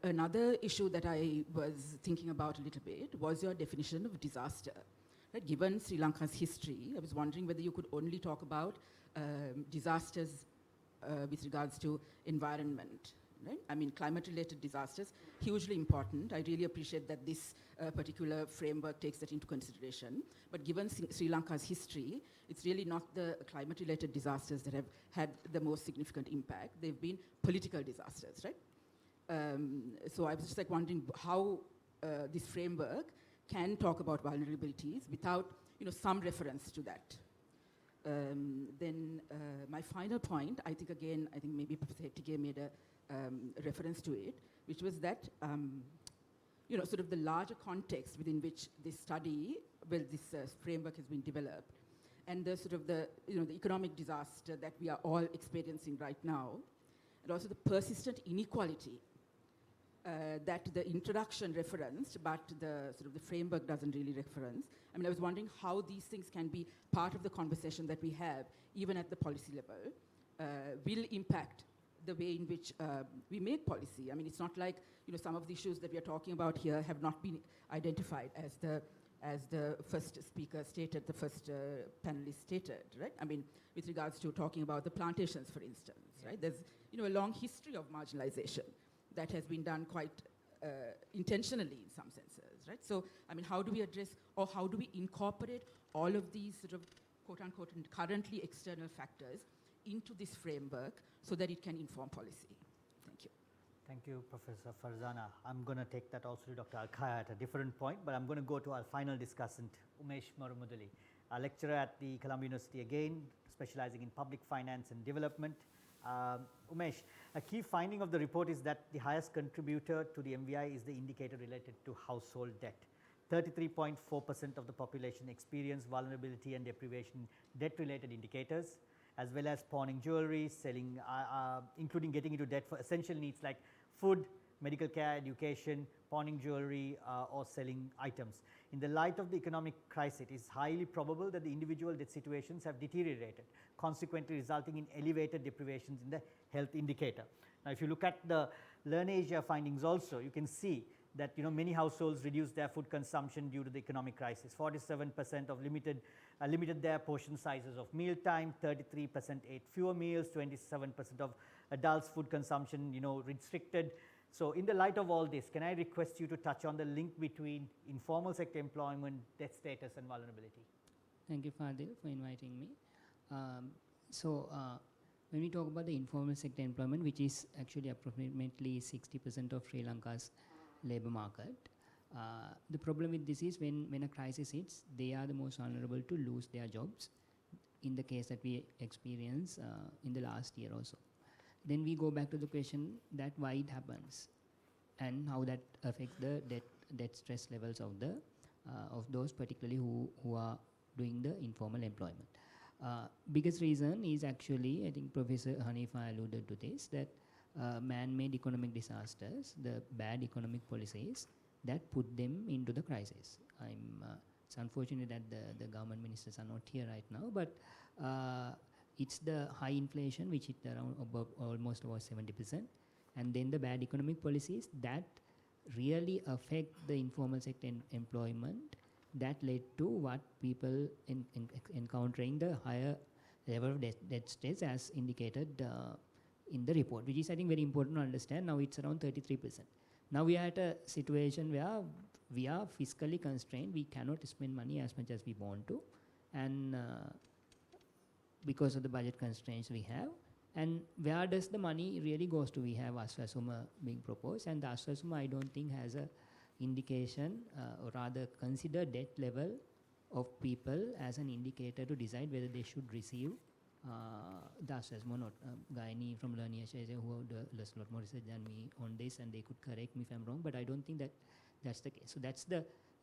another issue that I was thinking about a little bit was your definition of disaster. Right? Given Sri Lanka's history, I was wondering whether you could only talk about disasters with regards to environment. Right? I mean, climate-related disasters, hugely important. I really appreciate that this particular framework takes that into consideration. But given Sri Lanka's history, it's really not the climate-related disasters that have had the most significant impact. They've been political disasters, right? So I was just like wondering how this framework can talk about vulnerabilities without, some reference to that. Then my final point, I think maybe Professor Hettige made a reference to it, which was that, sort of the larger context within which this study, this framework has been developed, and the sort of the economic disaster that we are all experiencing right now, and also the persistent inequality that the introduction referenced, but the sort of the framework doesn't really reference. I mean, I was wondering how these things can be part of the conversation that we have, even at the policy level, will impact the way in which we make policy. I mean, it's not like some of the issues that we are talking about here have not been identified as the first speaker stated, the first panelist stated, right? I mean, with regards to talking about the plantations, for instance, right? There's a long history of marginalization that has been done quite intentionally in some senses, right? So, I mean, how do we address or how do we incorporate all of these sort of quote-unquote currently external factors into this framework so that it can inform policy? Thank you. Thank you, Professor Farzana. I'm going to take that also to Dr. Alkhaya at a different point, but I'm going to go to our final discussant, Umesh Marumudali, a lecturer at the Columbia University again, specializing in public finance and development. Umesh, a key finding of the report is that the highest contributor to the MVI is the indicator related to household debt. 33.4% of the population experience vulnerability and deprivation debt-related indicators, as well as pawning jewelry, selling, including getting into debt for essential needs like food, medical care, education, pawning jewelry, or selling items. In the light of the economic crisis, it is highly probable that the individual debt situations have deteriorated, consequently resulting in elevated deprivations in the health indicator. Now, if you look at the LearnAsia findings also, you can see that many households reduced their food consumption due to the economic crisis. 47% of limited their portion sizes of mealtime, 33% ate fewer meals, 27% of adults' food consumption restricted. So in the light of all this, can I request you to touch on the link between informal sector employment, debt status, and vulnerability? Thank you, Fadil, for inviting me. When we talk about the informal sector employment, which is actually approximately 60% of Sri Lanka's labor market, the problem with this is when a crisis hits, they are the most vulnerable to lose their jobs, in the case that we experienced in the last year or so. Then we go back to the question that why it happens and how that affects the debt stress levels of those particularly who are doing the informal employment. Biggest reason is actually, I think Professor Hanifa alluded to this, that man-made economic disasters, the bad economic policies that put them into the crisis. It's unfortunate that the government ministers are not here right now, but it's the high inflation which hit around almost about 70%, and then the bad economic policies that really affect the informal sector employment that led to what people encountering the higher level of debt stress as indicated in the report, which is I think very important to understand. Now it's around 33%. Now we are at a situation where we are fiscally constrained. We cannot spend money as much as we want to, and because of the budget constraints we have. And where does the money really goes to? We have Aswasuma being proposed, and the Aswasuma I don't think has a indication or rather consider debt level of people as an indicator to decide whether they should receive Thus, as Monot, Gaini from Lernia who does a lot more research than me on this, and they could correct me if I'm wrong, but I don't think that that's the case.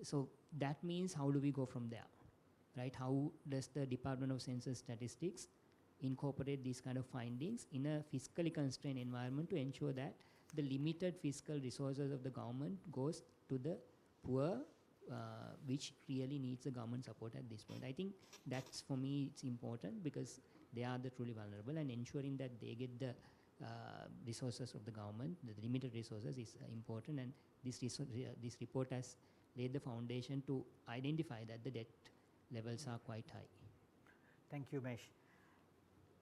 So that means how do we go from there, right? How does the Department of Census Statistics incorporate these kind of findings in a fiscally constrained environment to ensure that the limited fiscal resources of the government goes to the poor, which really needs the government support at this point. I think that's, for me, it's important because they are the truly vulnerable, and ensuring that they get the resources of the government, the limited resources, is important. And this report has laid the foundation to identify that the debt levels are quite high. Thank you, Mesh.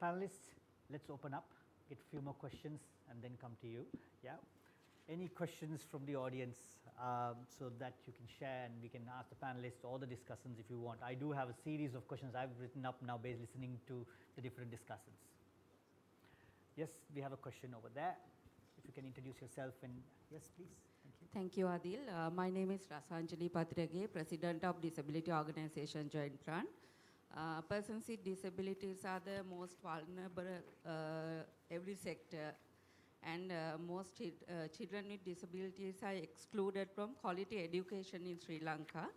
Panelists, let's open up, get a few more questions, and then come to you. Yeah. Any questions from the audience so that you can share and we can ask the panelists or the discussants if you want. I do have a series of questions I've written up now based listening to the different discussants. Yes, we have a question over there. If you can introduce yourself and yes, please. Thank you. Thank you, Adil. My name is Rasanjali Patrage, President of Disability Organization Joint Front. Persons with disabilities are the most vulnerable every sector, and most children with disabilities are excluded from quality education in Sri Lanka.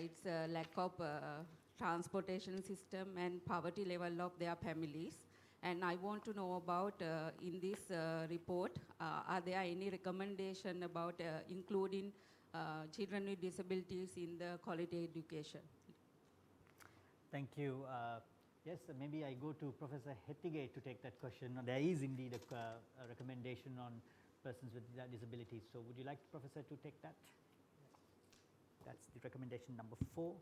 It's a lack of transportation system and poverty level of their families. And I want to know about, in this report, are there any recommendation about including children with disabilities in the quality education? Thank you. Yes, maybe I go to Professor Hettige to take that question. There is indeed a recommendation on persons with disabilities. So would you like, Professor, to take that? That's the recommendation number 4.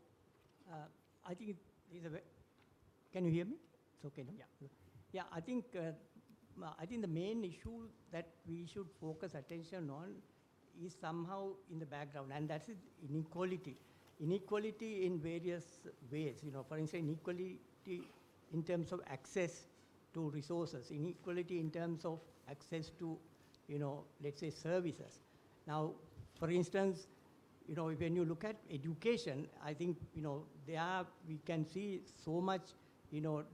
I think it is a can you hear me? It's okay, no? Yeah. Yeah, I think the main issue that we should focus attention on is somehow in the background, and that's inequality. Inequality in various ways. For instance, inequality in terms of access to resources, inequality in terms of access to, let's say, services. Now, for instance, when you look at education, I think, there we can see so much,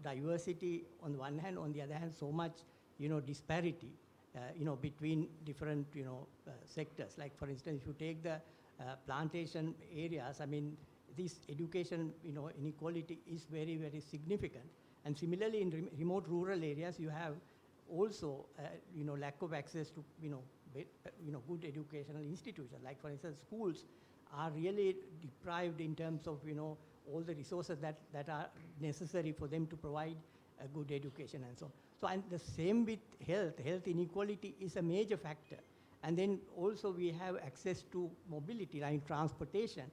diversity on the one hand, on the other hand, so much, disparity, between different, sectors. Like, for instance, if you take the plantation areas, this education, inequality is very, very significant. And similarly, in remote rural areas, you have also, lack of access to, good educational institutions. Like, for instance, schools are really deprived in terms of, all the resources that are necessary for them to provide a good education and so on. So, and the same with health. Health inequality is a major factor. And then also we have access to mobility, like transportation.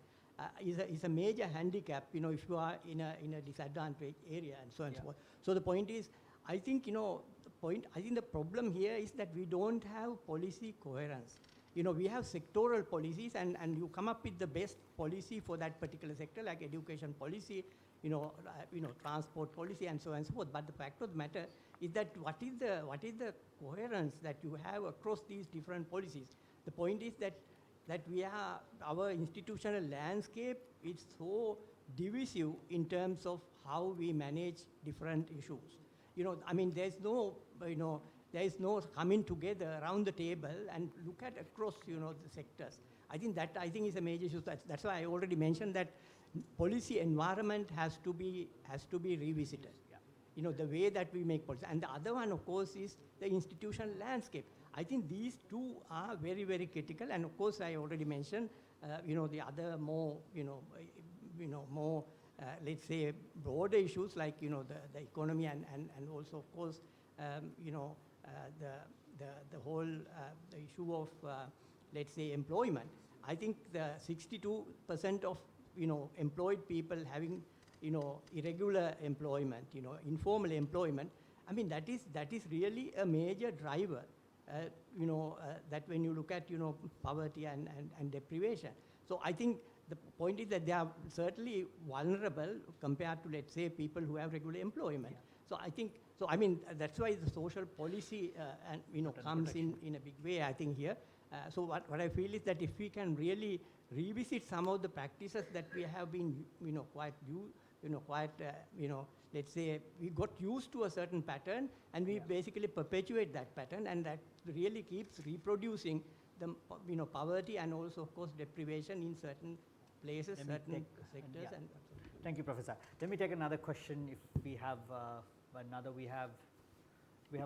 Is a major handicap, if you are in a disadvantaged area and so on and so forth. So the point is, I think, the problem here is that we don't have policy coherence. We have sectoral policies and you come up with the best policy for that particular sector, like education policy, transport policy and so on and so forth. But the fact of the matter is that what is the coherence that you have across these different policies? The point is that our institutional landscape is so divisive in terms of how we manage different issues. There is no coming together around the table and look at across, the sectors. I think is a major issue. That's why I already mentioned that policy environment has to be revisited. Yeah. The way that we make policy. And the other one, of course, is the institutional landscape. I think these two are very, very critical. And of course, I already mentioned, the other more, more, let's say, broader issues like, the economy and also, of course, the whole the issue of, let's say, employment. I think the 62% of, employed people having, irregular employment, informal employment. That is really a major driver. That when you look at, poverty and deprivation. So I think the point is that they are certainly vulnerable compared to, let's say, people who have regular employment. Yeah. So that's why the social policy, comes in a big way, I think, here. So what I feel is that if we can really revisit some of the practices that we have been, let's say we got used to a certain pattern and we basically perpetuate that pattern, and that really keeps reproducing the, poverty and also, of course, deprivation in certain places, certain sectors. And thank you, Professor. Let me take another question. If we have another, we have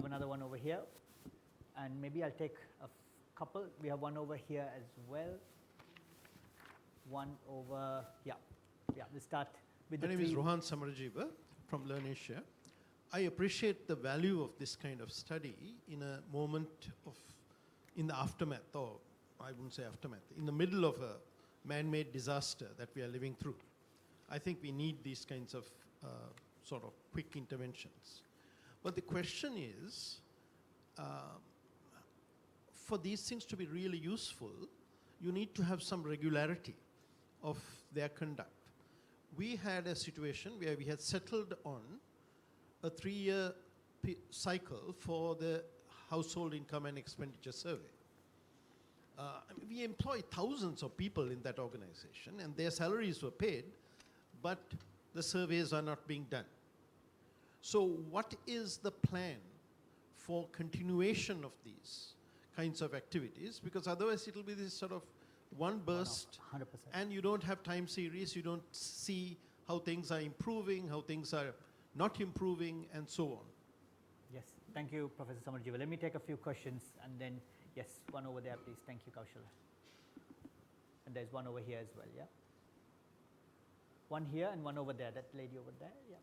another one over here, and maybe I'll take a couple. We have one over here as well. One over, we'll start with My name is Rohan Samarajiva from Learn Asia. I appreciate the value of this kind of study in a moment of, in the aftermath, or I wouldn't say aftermath, in the middle of a man-made disaster that we are living through. I think we need these kinds of sort of quick interventions. But the question is, for these things to be really useful, you need to have some regularity of their conduct. We had a situation where we had settled on a 3-year cycle for the household income and expenditure survey. We employ thousands of people in that organization, and their salaries were paid, but the surveys are not being done. So what is the plan for continuation of these kinds of activities? Because otherwise it will be this sort of one burst, 100%. and you don't have time series, you don't see how things are improving, how things are not improving, and so on. Yes, thank you, Professor Samarjiva. Let me take a few questions, and then, yes, one over there, please. Thank you, Kaushala. And there's one over here as well, yeah? One here and one over there, that lady over there, yeah.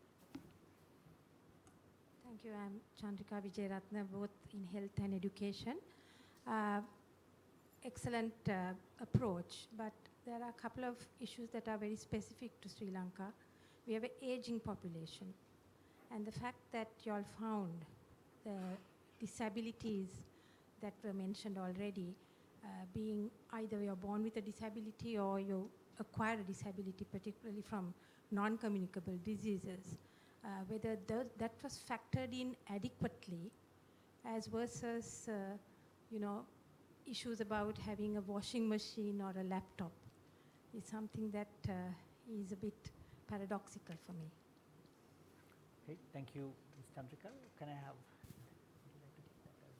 Thank you. I'm Chandrika Vijayaratna, both in health and education. Excellent approach, but there are a couple of issues that are very specific to Sri Lanka. We have an aging population, and the fact that you all found the disabilities that were mentioned already, being either you're born with a disability or you acquire a disability, particularly from non-communicable diseases, whether that was factored in adequately as versus, issues about having a washing machine or a laptop is something that is a bit paradoxical for me. Okay, thank you, Ms. Chandrika. Can I have, would you like to take that as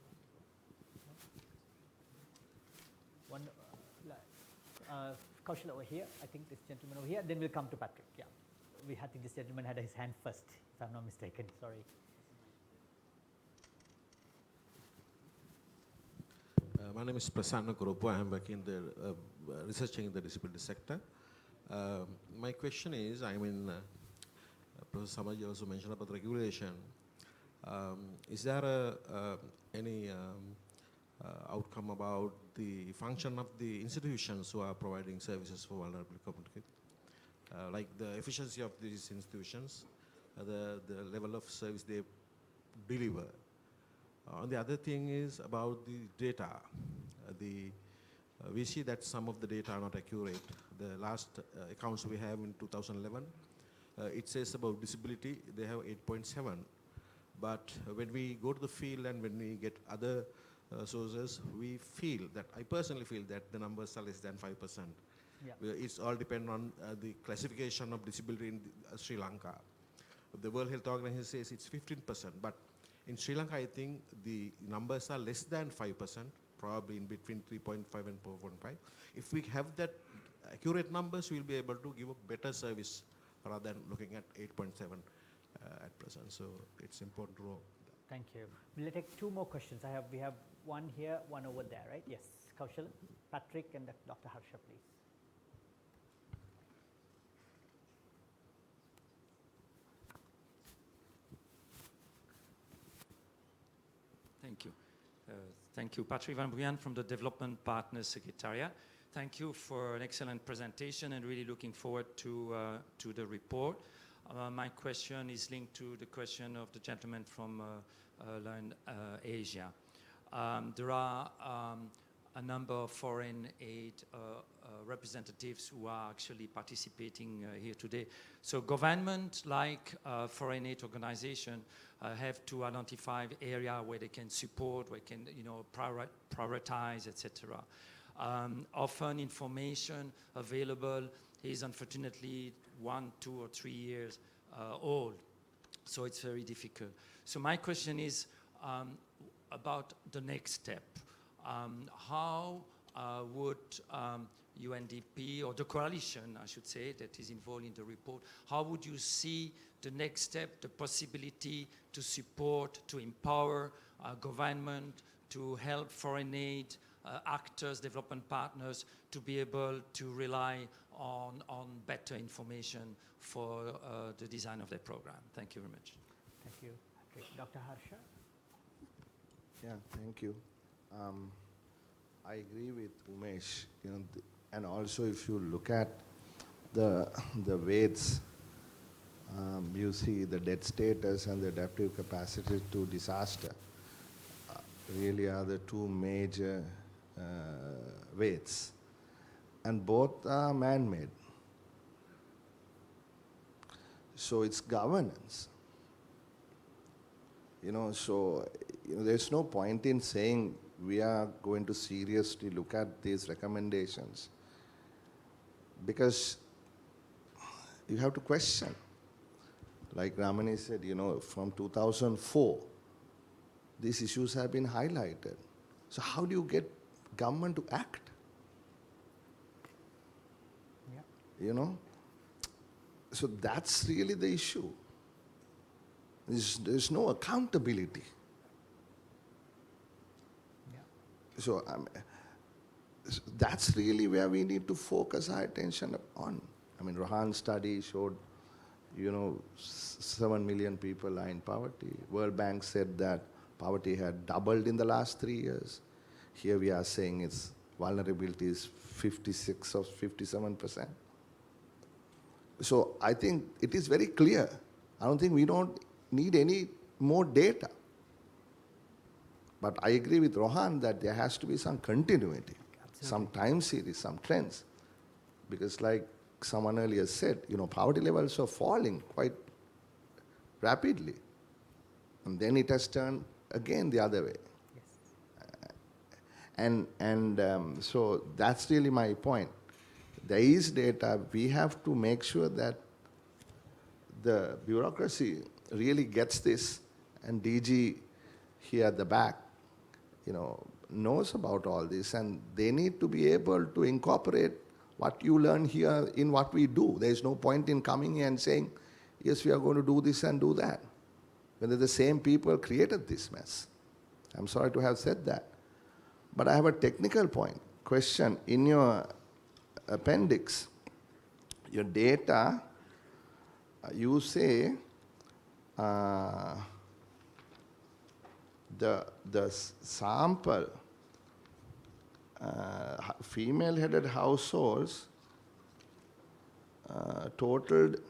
well? One, Kaushal over here, I think this gentleman over here, then we'll come to Patrick, yeah. I think this gentleman had his hand first, if I'm not mistaken, sorry. My name is Prasanna Kurupu. I am working in the researching in the disability sector. My question is, Professor Samarji also mentioned about regulation. Is there any outcome about the function of the institutions who are providing services for vulnerable communities? Like the efficiency of these institutions, the level of service they deliver. The other thing is about the data. We see that some of the data are not accurate. The last accounts we have in 2011, it says about disability, they have 8.7. But when we go to the field and when we get other sources, we feel that, I personally feel that the numbers are less than 5%. Yeah. It's all depend on the classification of disability in Sri Lanka. The World Health Organization says it's 15%, but in Sri Lanka, I think the numbers are less than 5%, probably in between 3.5 and 4.5. If we have that accurate numbers, we'll be able to give a better service rather than looking at 8.7 at present. So it's important to know. Thank you. We'll take two more questions. We have one here, one over there, right? Yes, Kaushal, Patrick, and Dr. Harsha, please. Thank you. Thank you. Patrick Van Bruyan from the Development Partners Secretariat. Thank you for an excellent presentation and really looking forward to the report. My question is linked to the question of the gentleman from Learn Asia. There are a number of foreign aid representatives who are actually participating here today. So government, like foreign aid organization, have to identify area where they can support, where they can prioritize, etc. Often information available is unfortunately 1, 2, or 3 years old, so it's very difficult. So my question is about the next step. How would UNDP, or the coalition, I should say, that is involved in the report, how would you see the next step, the possibility to support, to empower government, to help foreign aid actors, development partners, to be able to rely on better information for the design of their program? Thank you very much. Thank you. Okay. Dr. Harsha? Yeah, thank you. I agree with Umesh, and also if you look at the weights, you see the debt status and the adaptive capacity to disaster really are the two major weights, and both are man-made. So it's governance. So there's no point in saying we are going to seriously look at these recommendations, because you have to question. Like Ramani said, from 2004, these issues have been highlighted. So how do you get government to act? Yeah. So that's really the issue. There's no accountability. So that's really where we need to focus our attention on. Rohan's study showed, 7 million people are in poverty. World Bank said that poverty had doubled in the last 3 years. Here we are saying its vulnerability is 56 or 57%. So I think it is very clear. I don't think we don't need any more data. But I agree with Rohan that there has to be some continuity, some time series, some trends. Because like someone earlier said, poverty levels are falling quite rapidly. And then it has turned again the other way. Yes. So that's really my point. There is data. We have to make sure that the bureaucracy really gets this, and DG here at the back knows about all this, and they need to be able to incorporate what you learn here in what we do. There's no point in coming here and saying, yes, we are going to do this and do that, when the same people created this mess. I'm sorry to have said that. But I have a technical question. In your appendix, your data, you say the sample female-headed households totaled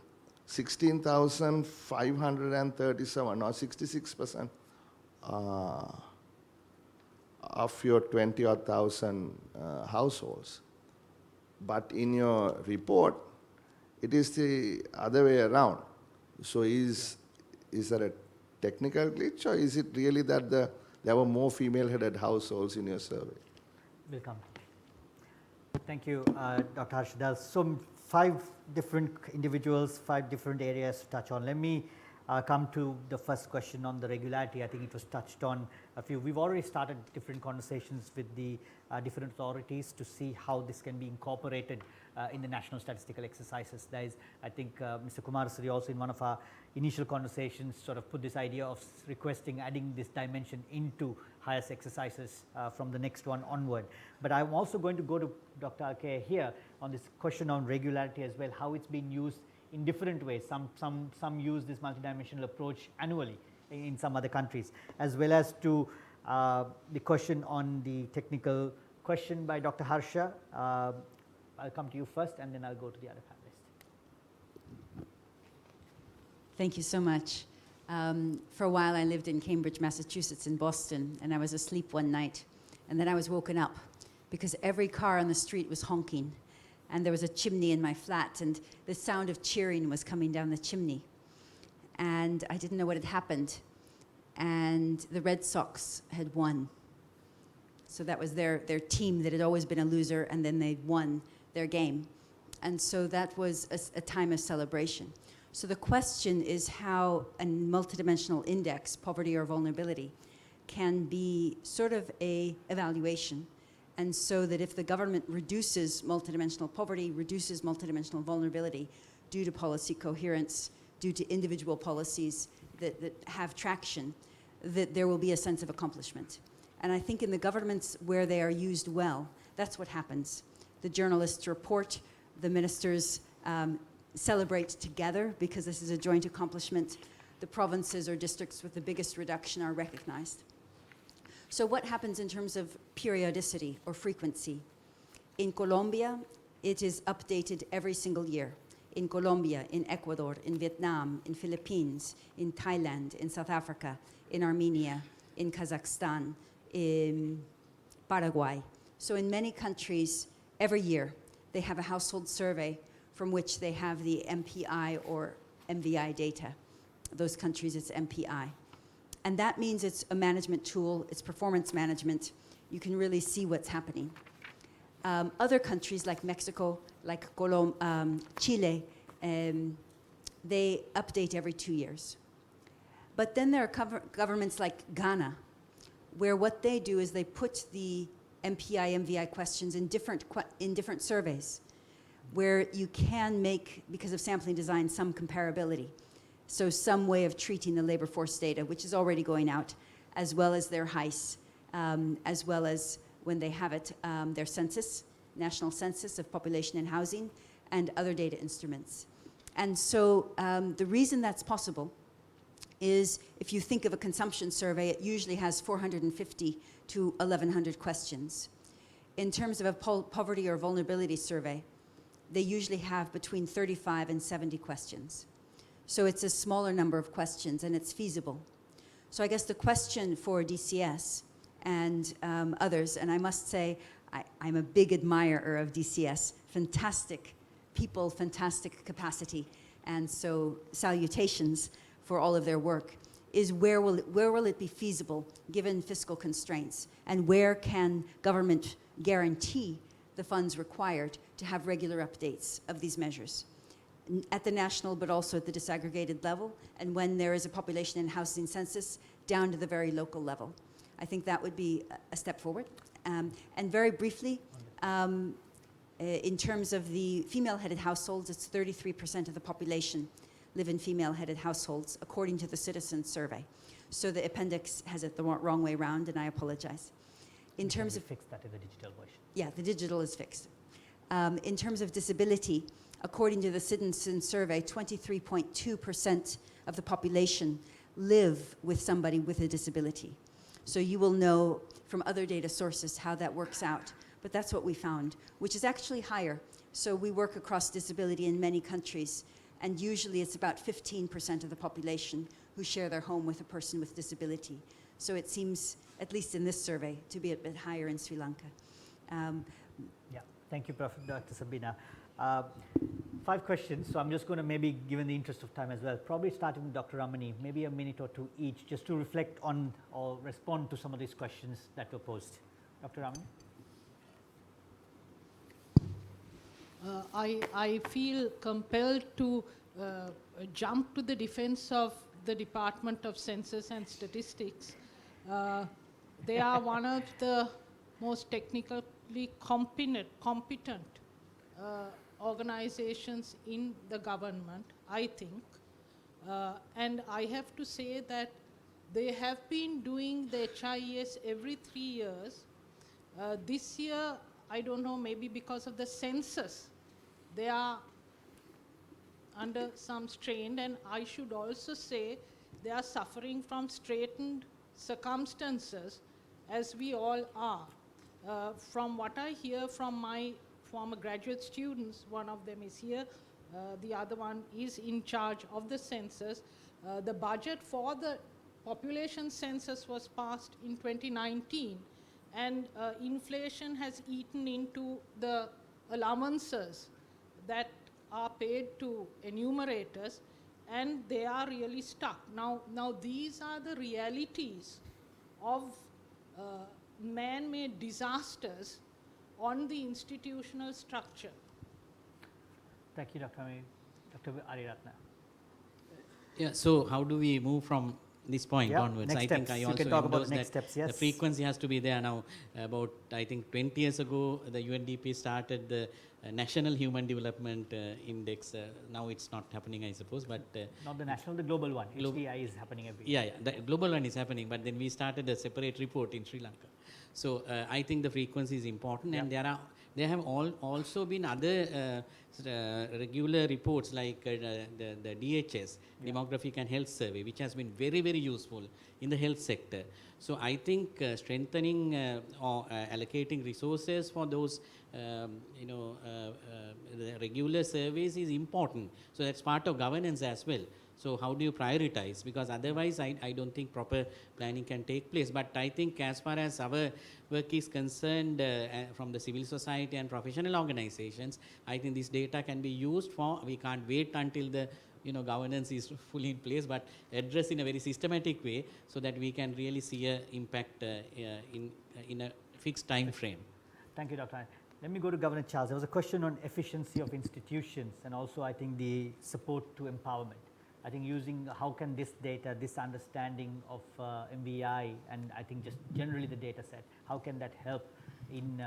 16,537, or 66% of your 20-odd thousand households. But in your report, it is the other way around. So is there a technical glitch, or is it really that there were more female-headed households in your survey? Welcome. Thank you, Dr. Harsh. There's 5 different individuals, 5 different areas to touch on. Let me come to the first question on the regularity. I think it was touched on a few. We've already started different conversations with the different authorities to see how this can be incorporated in the national statistical exercises. There is, I think, Mr. Kumarasri also in one of our initial conversations sort of put this idea of requesting adding this dimension into highest exercises from the next one onward. But I'm also going to go to Dr. Alkaya here on this question on regularity as well, how it's been used in different ways. Some use this multidimensional approach annually in some other countries, as well as to the question on the technical question by Dr. Harsha. I'll come to you first, and then I'll go to the other panelists. Thank you so much. For a while, I lived in Cambridge, Massachusetts, and Boston, and I was asleep one night, and then I was woken up because every car on the street was honking. And there was a chimney in my flat, and the sound of cheering was coming down the chimney. And I didn't know what had happened. And the Red Sox had won. So that was their team that had always been a loser, and then they won their game. And so that was a time of celebration. So the question is how a multidimensional index, poverty or vulnerability, can be sort of a evaluation. And so that if the government reduces multidimensional poverty, reduces multidimensional vulnerability due to policy coherence, due to individual policies that have traction, that there will be a sense of accomplishment. And I think in the governments where they are used well, that's what happens. The journalists report, the ministers celebrate together because this is a joint accomplishment. The provinces or districts with the biggest reduction are recognized. So what happens in terms of periodicity or frequency? In Colombia, it is updated every single year. In Colombia, in Ecuador, in Vietnam, in Philippines, in Thailand, in South Africa, in Armenia, in Kazakhstan, in Paraguay. So in many countries, every year, they have a household survey from which they have the MPI or MVI data. Those countries, it's MPI. And that means it's a management tool, it's performance management. You can really see what's happening. Other countries like Mexico, like Chile, they update every 2 years. But then there are governments like Ghana, where what they do is they put the MPI, MVI questions in different surveys, where you can make, because of sampling design, some comparability. So some way of treating the labor force data, which is already going out, as well as their HICE, as well as when they have it, their census, national census of population and housing, and other data instruments. And so the reason that's possible is if you think of a consumption survey, it usually has 450 to 1,100 questions. In terms of a poverty or vulnerability survey, they usually have between 35 and 70 questions. So it's a smaller number of questions, and it's feasible. So I guess the question for DCS and others, and I must say, I'm a big admirer of DCS, fantastic people, fantastic capacity, and so salutations for all of their work, is where will it be feasible given fiscal constraints, and where can government guarantee the funds required to have regular updates of these measures at the national but also at the disaggregated level, and when there is a population and housing census down to the very local level. I think that would be a step forward. And very briefly, in terms of the female-headed households, it's 33% of the population live in female-headed households, according to the Citizen Survey. So the appendix has it the wrong way around, and I apologize. In terms of fix that in the digital version. Yeah, the digital is fixed. In terms of disability, according to the Citizen Survey, 23.2% of the population live with somebody with a disability. So you will know from other data sources how that works out. But that's what we found, which is actually higher. So we work across disability in many countries, and usually it's about 15% of the population who share their home with a person with disability. So it seems, at least in this survey, to be a bit higher in Sri Lanka. Yeah, thank you, Dr. Sabina. 5 questions, so I'm just going to maybe, given the interest of time as well, probably starting with Dr. Ramani, maybe a minute or two each, just to reflect on or respond to some of these questions that were posed. Dr. Ramani? I feel compelled to jump to the defense of the Department of Census and Statistics. They are one of the most technically competent organizations in the government, I think. And I have to say that they have been doing the HIES every 3 years. This year, I don't know, maybe because of the census, they are under some strain, and I should also say they are suffering from straitened circumstances, as we all are. From what I hear from my former graduate students, one of them is here, the other one is in charge of the census. The budget for the population census was passed in 2019, and inflation has eaten into the allowances that are paid to enumerators, and they are really stuck. Now these are the realities of man-made disasters on the institutional structure. Thank you, Dr. Ami. Dr. Ariratna. Yeah, so how do we move from this point onwards? Next I steps. think I You also can talk about endorse the next that steps, yes. the frequency has to be there now. About, I think, 20 years ago, the UNDP started the National Human Development Index. Now it's not happening, I suppose, but... not the national, the global one. HDI is happening every year. Yeah, the global one is happening, but then we started a separate report in Sri Lanka. So I think the frequency is important, and there have also been other regular reports like the DHS, Demographic and Health Survey, which has been very, very useful in the health sector. So I think strengthening or allocating resources for those, the regular surveys is important. So that's part of governance as well. So how do you prioritize? Because otherwise, I don't think proper planning can take place. But I think as far as our work is concerned from the civil society and professional organizations, I think this data can be used for, we can't wait until the governance is fully in place, but address in a very systematic way so that we can really see an impact in a fixed time frame. Thank you, Dr. Anand. Let me go to Governor Charles. There was a question on efficiency of institutions and also I think the support to empowerment. I think using how can this data, this understanding of MVI and I think just generally the data set, how can that help in,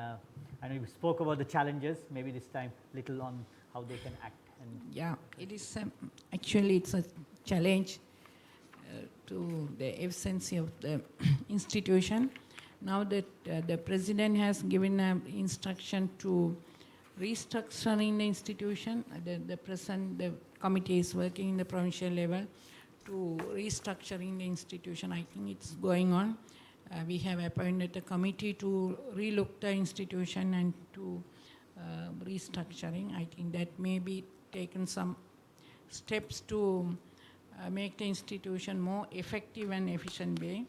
I know you spoke about the challenges, maybe this time little on how they can act. And yeah, it is actually it's a challenge to the efficiency of the institution. Now that the president has given an instruction to restructuring the institution, the committee is working in the provincial level to restructuring the institution. I think it's going on. We have appointed a committee to relook the institution and to restructuring. I think that may be taken some steps to make the institution more effective and efficient way.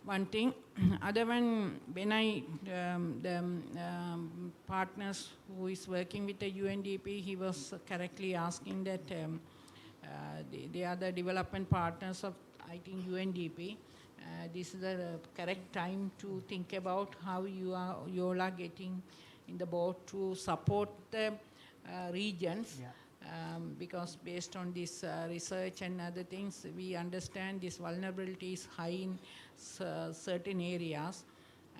One thing. Other one, when the partners who is working with the UNDP, he was correctly asking that they are the development partners of, I think, UNDP. This is the correct time to think about how you all are getting in the board to support the regions. Because based on this research and other things, we understand this vulnerability is high in certain areas.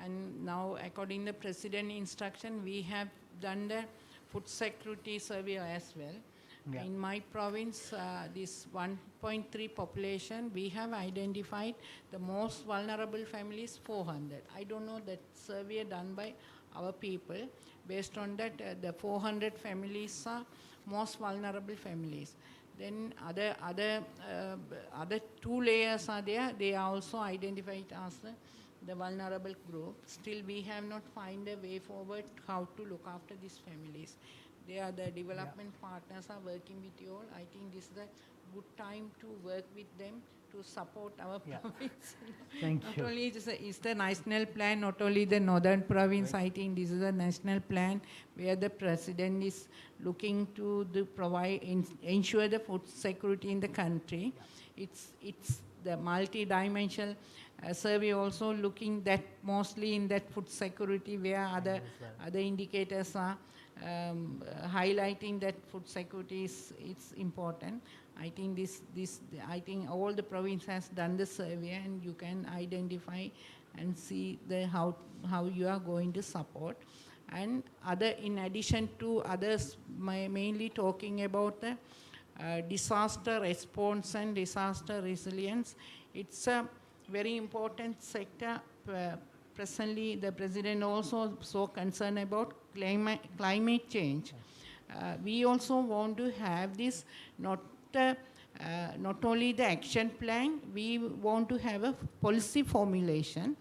And now, according to the President's instruction, we have done the food security survey as well. Yeah. In my province, this 1.3 population, we have identified the most vulnerable families, 400. I don't know that survey done by our people. Based on that, the 400 families are most vulnerable families. Then other two layers are there. They are also identified as the vulnerable group. Still, we have not found a way forward how to look after these families. They are the development partners are working with you all. I think this is a good time to work with them to support our province. Thank not you. Only it's the national plan, not only the northern province. Right. I think this is a national plan where the president is looking to ensure the food security in the country. Yeah. It's the multi-dimensional survey also looking that mostly in that food security where other indicators are highlighting that food security is important. I think I think all the province has done the survey and you can identify and see how you are going to support. And in addition to others, mainly talking about the disaster response and disaster resilience, it's a very important sector. Presently, the president also so concerned about climate change. We also want to have this not only the action plan, we want to have a policy formulation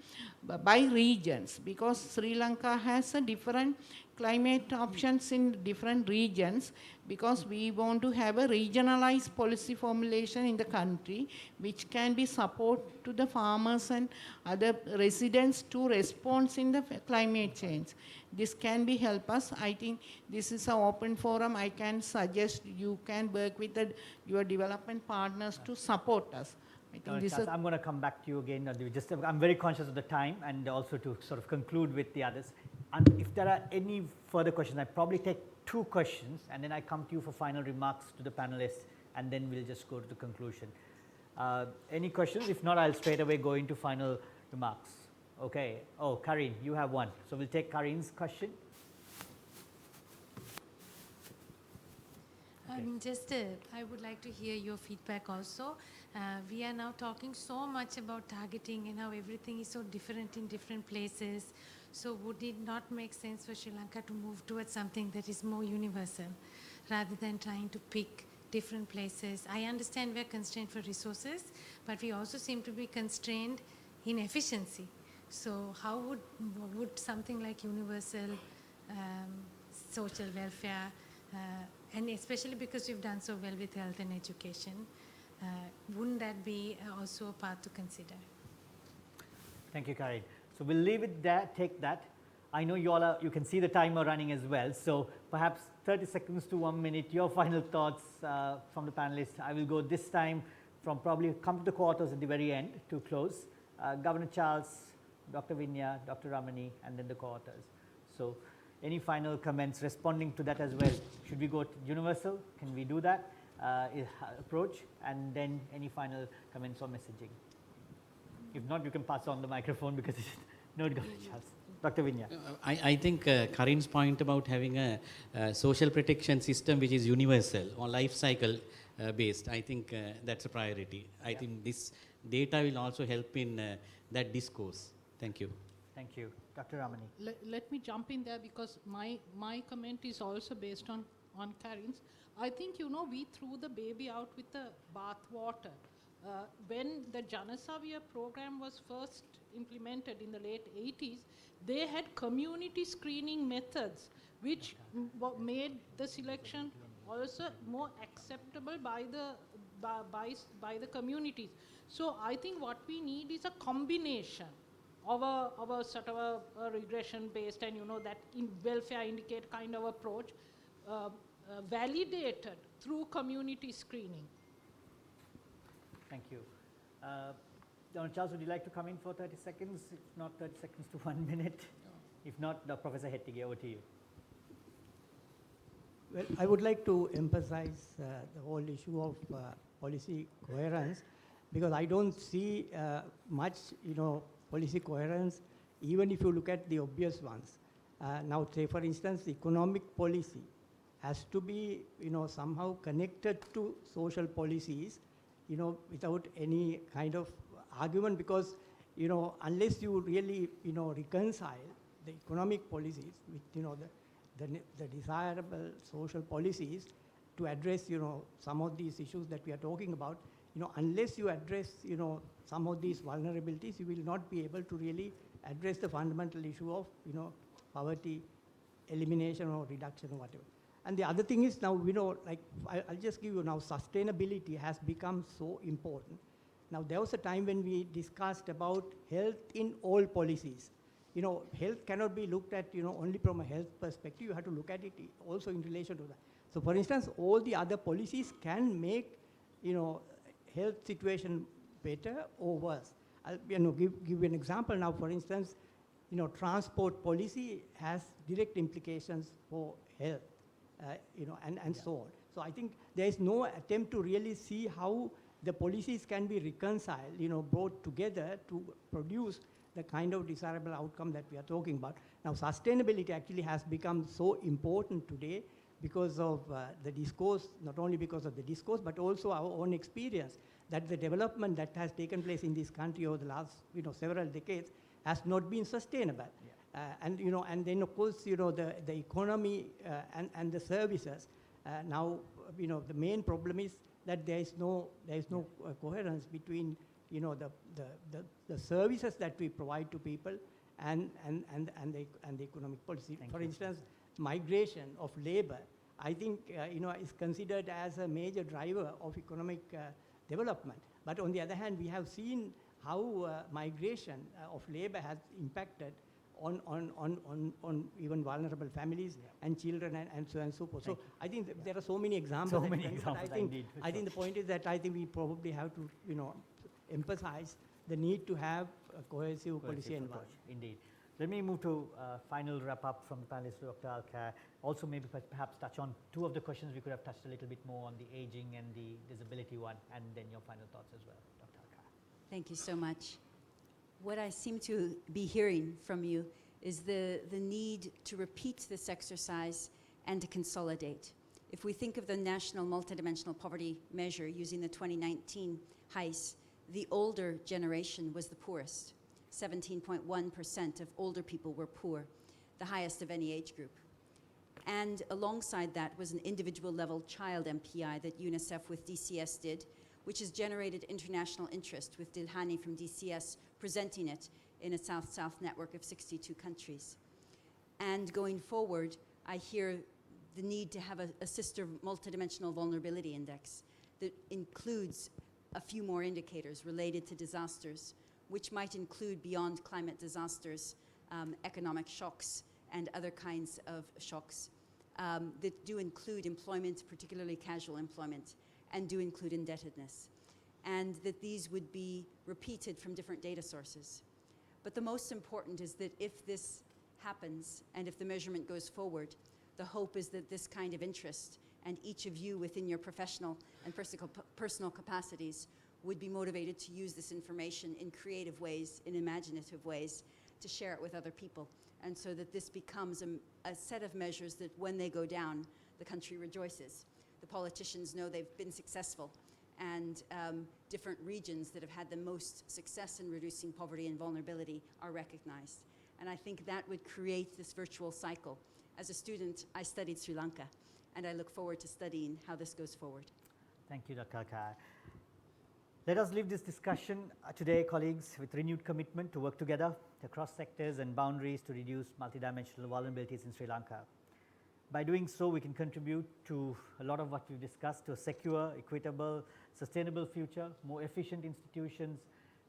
by regions, because Sri Lanka has a different climate options in different regions because we want to have a regionalized policy formulation in the country which can be support to the farmers and other residents to respond in the climate change. This can be help us. I think this is an open forum. I can suggest you can work with your development partners to support us. I think this is I'm going to come back to you again. I'm very conscious of the time and also to sort of conclude with the others. And if there are any further questions, I probably take 2 questions and then I come to you for final remarks to the panelists and then we'll just go to the conclusion. Any questions? If not, I'll straight away go into final remarks. Okay. Oh, Karin, you have one. So we'll take Karin's question. I would like to hear your feedback also. We are now talking so much about targeting and how everything is so different in different places. So would it not make sense for Sri Lanka to move towards something that is more universal rather than trying to pick different places? I understand we're constrained for resources, but we also seem to be constrained in efficiency. So how would something like universal social welfare, and especially because we've done so well with health and education, wouldn't that be also a path to consider? Thank you, Karin. So we'll leave it there, take that. I know you can see the timer running as well. So perhaps 30 seconds to 1 minute, your final thoughts from the panelists. I will go this time from probably come to the quarters at the very end to close. Governor Charles, Dr. Vinya, Dr. Ramani, and then the quarters. So any final comments responding to that as well? Should we go to universal? Can we do that approach? And then any final comments or messaging? If not, you can pass on the microphone because it's not Governor Charles. Dr. Vinya. I think Karin's point about having a social protection system which is universal or life cycle based, I think that's a priority. I think this data will also help in that discourse. Thank you. Thank you. Dr. Ramani. Let me jump in there because my comment is also based on Karin's. I think, we threw the baby out with the bath water. When the Janasavya program was first implemented in the late 80s, they had community screening methods which made the selection also more acceptable by the communities. So I think what we need is a combination of a sort of a regression based and that in welfare indicate kind of approach validated through community screening. Thank you. Dr. Charles, would you like to come in for 30 seconds? If not, 30 seconds to 1 minute. If not, Professor Hettige, over to you. Well, I would like to emphasize the whole issue of policy coherence because I don't see much, policy coherence even if you look at the obvious ones. Now, say for instance, economic policy has to be, somehow connected to social policies, without any kind of argument because, unless you really, reconcile the economic policies with, the desirable social policies to address, some of these issues that we are talking about, unless you address, some of these vulnerabilities, you will not be able to really address the fundamental issue of, poverty, elimination or reduction or whatever. And the other thing is now, I'll just give you now, sustainability has become so important. Now, there was a time when we discussed about health in all policies. Health cannot be looked at, only from a health perspective. You have to look at it also in relation to that. So, for instance, all the other policies can make, health situation better or worse. I'll, give you an example now. For instance, transport policy has direct implications for health. And so on. So I think there is no attempt to really see how the policies can be reconciled, brought together to produce the kind of desirable outcome that we are talking about. Now, sustainability actually has become so important today because of the discourse, not only because of the discourse, but also our own experience that the development that has taken place in this country over the last, several decades has not been sustainable. Yeah. And then of course, the economy and the services. Now, the main problem is that there is no coherence between, the services that we provide to people and the economic policy. For instance, migration of labor, I think, is considered as a major driver of economic development. But on the other hand, we have seen how migration of labor has impacted on even vulnerable families and children and so on and so forth. So I think there are so many examples. So many examples, indeed. I think the point is that I think we probably have to, emphasize the need to have a cohesive policy environment. Indeed. Let me move to final wrap up from the panelists, Dr. Alkar. Also maybe perhaps touch on two of the questions we could have touched a little bit more on, the aging and the disability one, and then your final thoughts as well, Dr. Alkar. Thank you so much. What I seem to be hearing from you is the need to repeat this exercise and to consolidate. If we think of the National Multidimensional Poverty Measure using the 2019 HICE, the older generation was the poorest. 17.1% of older people were poor, the highest of any age group. And alongside that was an individual level child MPI that UNICEF with DCS did, which has generated international interest, with Dilhani from DCS presenting it in a South-South network of 62 countries. And going forward, I hear the need to have a sister multidimensional vulnerability index that includes a few more indicators related to disasters, which might include, beyond climate disasters, economic shocks and other kinds of shocks that do include employment, particularly casual employment, and do include indebtedness, and that these would be repeated from different data sources. But the most important is that if this happens and if the measurement goes forward, the hope is that this kind of interest, and each of you within your professional and personal capacities, would be motivated to use this information in creative ways, in imaginative ways, to share it with other people. And so that this becomes a set of measures that when they go down, the country rejoices. The politicians know they've been successful, and different regions that have had the most success in reducing poverty and vulnerability are recognized. And I think that would create this virtual cycle. As a student, I studied Sri Lanka, and I look forward to studying how this goes forward. Thank you, Dr. Alkar. Let us leave this discussion today, colleagues, with renewed commitment to work together across sectors and boundaries to reduce multidimensional vulnerabilities in Sri Lanka. By doing so, we can contribute to a lot of what we've discussed, to a secure, equitable, sustainable future, more efficient institutions,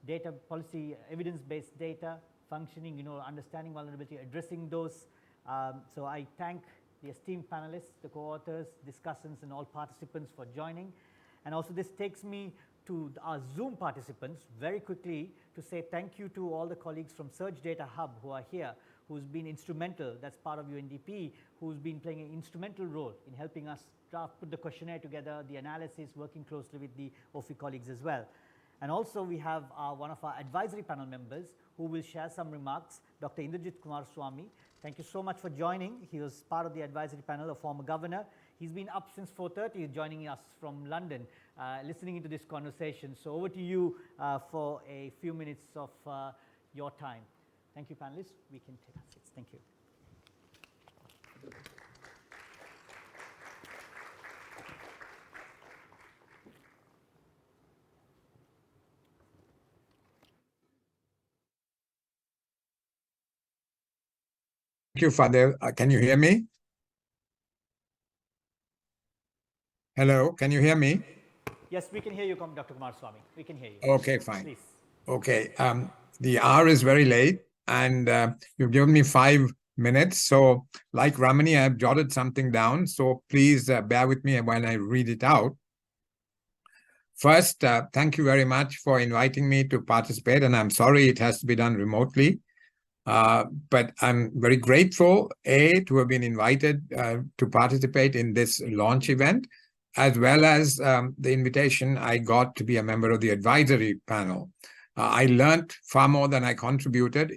data policy, evidence-based data, functioning, understanding vulnerability, addressing those. So I thank the esteemed panelists, the co-authors, discussants, and all participants for joining. And also this takes me to our Zoom participants very quickly to say thank you to all the colleagues from Surge Data Hub who are here, who's been instrumental, that's part of UNDP, who's been playing an instrumental role in helping us put the questionnaire together, the analysis, working closely with the OFI colleagues as well. And also we have one of our advisory panel members who will share some remarks, Dr. Indrajit Kumaraswamy. Thank you so much for joining. He was part of the advisory panel, a former governor. He's been up since 4:30, joining us from London, listening into this conversation. So over to you for a few minutes of your time. Thank you, panelists. We can take our seats. Thank you. Thank you, Fadel. Can you hear me? Hello, can you hear me? Yes, we can hear you, Dr. Kumaraswamy. We can hear you. Okay, fine. Please. Okay, the hour is very late, and you've given me 5 minutes. So like Ramani, I have jotted something down. So please bear with me when I read it out. First, thank you very much for inviting me to participate, and I'm sorry it has to be done remotely. But I'm very grateful, to have been invited to participate in this launch event, as well as the invitation I got to be a member of the advisory panel. I learned far more than I contributed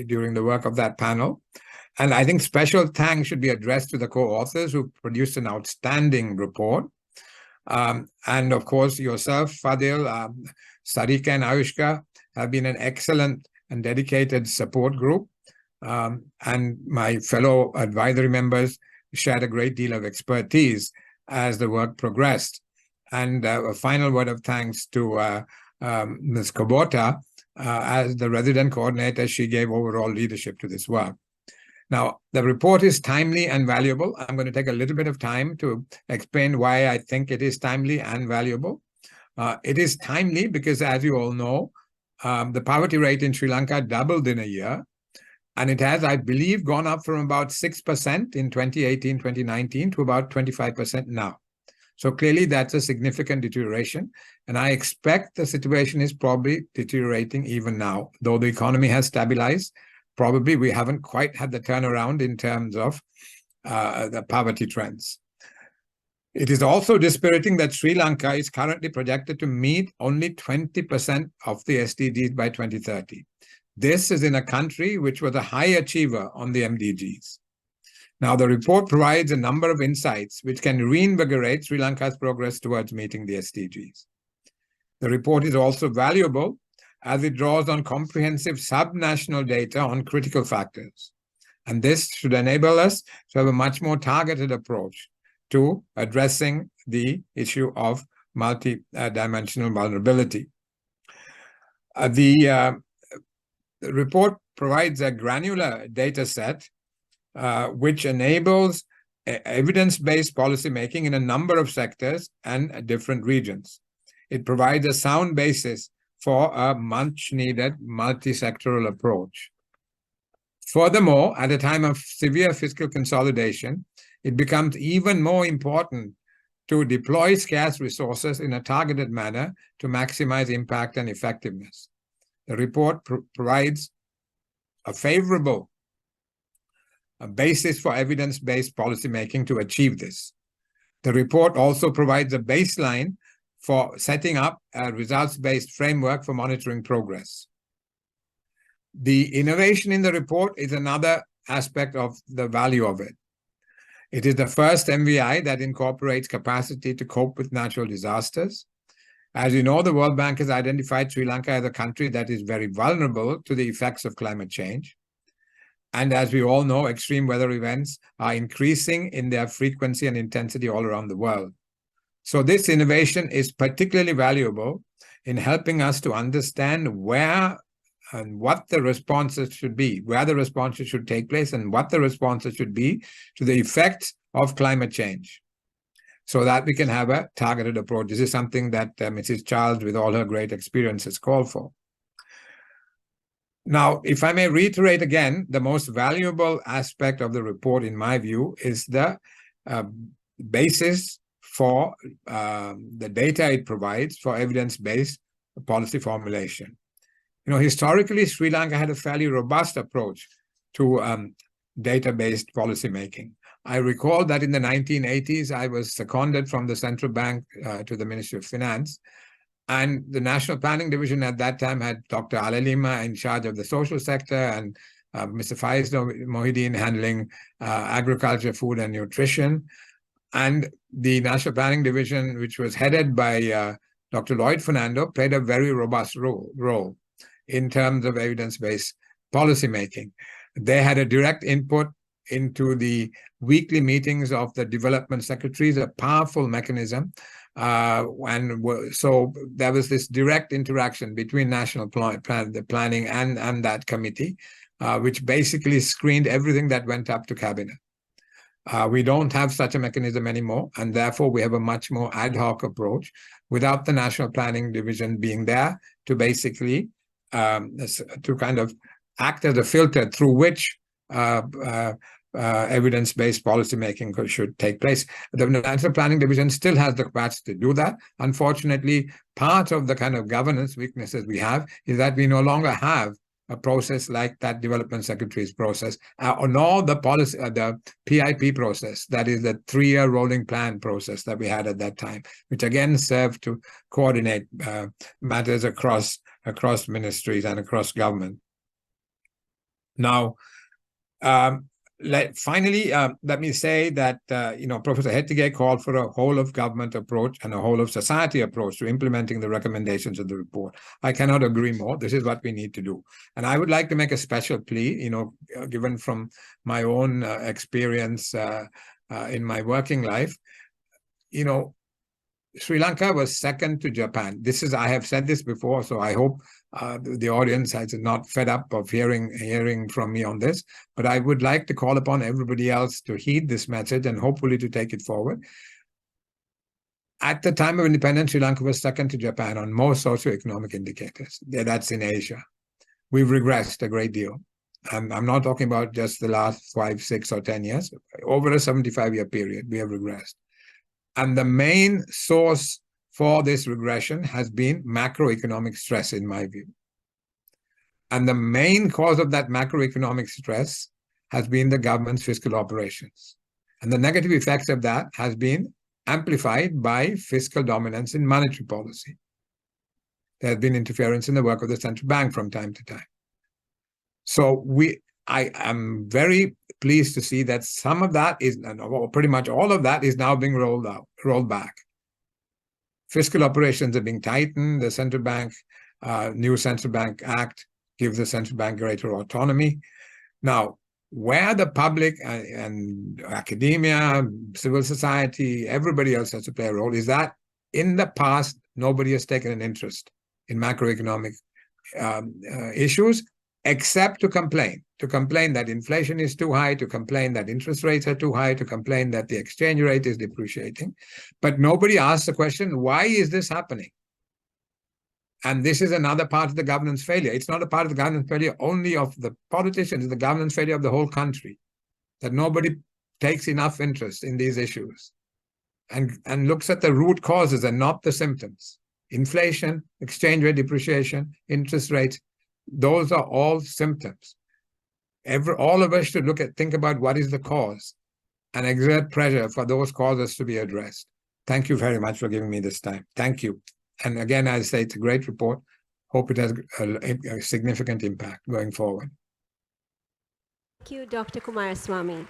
during the work of that panel. And I think special thanks should be addressed to the co-authors who produced an outstanding report. And of course, yourself, Fadil, Sarika and Ayushka have been an excellent and dedicated support group. And my fellow advisory members shared a great deal of expertise as the work progressed. And a final word of thanks to Ms. Kubota. As the resident coordinator, she gave overall leadership to this work. Now, the report is timely and valuable. I'm going to take a little bit of time to explain why I think it is timely and valuable. It is timely because, as you all know, the poverty rate in Sri Lanka doubled in a year. And it has, I believe, gone up from about 6% in 2018, 2019 to about 25% now. So clearly that's a significant deterioration. And I expect the situation is probably deteriorating even now. Though the economy has stabilized, probably we haven't quite had the turnaround in terms of the poverty trends. It is also dispiriting that Sri Lanka is currently projected to meet only 20% of the SDGs by 2030. This is in a country which was a high achiever on the MDGs. Now, the report provides a number of insights which can reinvigorate Sri Lanka's progress towards meeting the SDGs. The report is also valuable as it draws on comprehensive subnational data on critical factors. And this should enable us to have a much more targeted approach to addressing the issue of multidimensional vulnerability. The report provides a granular data set which enables evidence-based policymaking in a number of sectors and different regions. It provides a sound basis for a much-needed multi-sectoral approach. Furthermore, at a time of severe fiscal consolidation, it becomes even more important to deploy scarce resources in a targeted manner to maximize impact and effectiveness. The report provides a favorable basis for evidence-based policymaking to achieve this. The report also provides a baseline for setting up a results-based framework for monitoring progress. The innovation in the report is another aspect of the value of it. It is the first MVI that incorporates capacity to cope with natural disasters. As you know, the World Bank has identified Sri Lanka as a country that is very vulnerable to the effects of climate change. And as we all know, extreme weather events are increasing in their frequency and intensity all around the world. So this innovation is particularly valuable in helping us to understand where and what the responses should be, where the responses should take place, and what the responses should be to the effects of climate change, so that we can have a targeted approach. This is something that Mrs. Charles, with all her great experiences, called for. Now, if I may reiterate again, the most valuable aspect of the report, in my view, is the basis for the data it provides for evidence-based policy formulation. You know, historically, Sri Lanka had a fairly robust approach to data-based policymaking. I recall that in the 1980s, I was seconded from the central bank to the Ministry of Finance. And the National Planning Division at that time had Dr. Alalima in charge of the social sector and Mr. Faiz Mohideen handling agriculture, food, and nutrition. And the National Planning Division, which was headed by Dr. Lloyd Fernando, played a very robust role in terms of evidence-based policymaking. They had a direct input into the weekly meetings of the development secretaries, a powerful mechanism. So there was this direct interaction between national planning and that committee, which basically screened everything that went up to cabinet. We don't have such a mechanism anymore, and therefore we have a much more ad hoc approach without the National Planning Division being there to basically to kind of act as a filter through which evidence-based policymaking should take place. The National Planning Division still has the capacity to do that. Unfortunately, part of the kind of governance weaknesses we have is that we no longer have a process like that development secretary's process, nor the policy, the PIP process, that is the 3-year rolling plan process that we had at that time, which again served to coordinate matters across ministries and across government. Now, finally, let me say that Professor Hettige called for a whole of government approach and a whole of society approach to implementing the recommendations of the report. I cannot agree more. This is what we need to do. And I would like to make a special plea, given from my own experience in my working life. Sri Lanka was second to Japan. I have said this before, so I hope The audience is not fed up of hearing from me on this, but I would like to call upon everybody else to heed this message and hopefully to take it forward. At the time of independence, Sri Lanka was second to Japan on most socioeconomic indicators. That's in Asia. We've regressed a great deal. I'm not talking about just the last 5, 6, or 10 years. Over a 75-year period, we have regressed. And the main source for this regression has been macroeconomic stress, in my view. And the main cause of that macroeconomic stress has been the government's fiscal operations. And the negative effects of that has been amplified by fiscal dominance in monetary policy. There has been interference in the work of the central bank from time to time. So I am very pleased to see that some of that is, or pretty much all of that is now being rolled back. Fiscal operations are being tightened. The central bank, new Central Bank Act gives the central bank greater autonomy. Now, where the public and academia, civil society, everybody else has to play a role is that in the past, nobody has taken an interest in macroeconomic issues, except to complain that inflation is too high, to complain that interest rates are too high, to complain that the exchange rate is depreciating. But nobody asks the question, why is this happening? And this is another part of the governance failure. It's not a part of the governance failure only of the politicians, it's the governance failure of the whole country, that nobody takes enough interest in these issues and looks at the root causes and not the symptoms. Inflation, exchange rate depreciation, interest rates, those are all symptoms. All of us should think about what is the cause and exert pressure for those causes to be addressed. Thank you very much for giving me this time. Thank you. And again, I say it's a great report. Hope it has a significant impact going forward. Thank you, Dr. Kumaraswamy.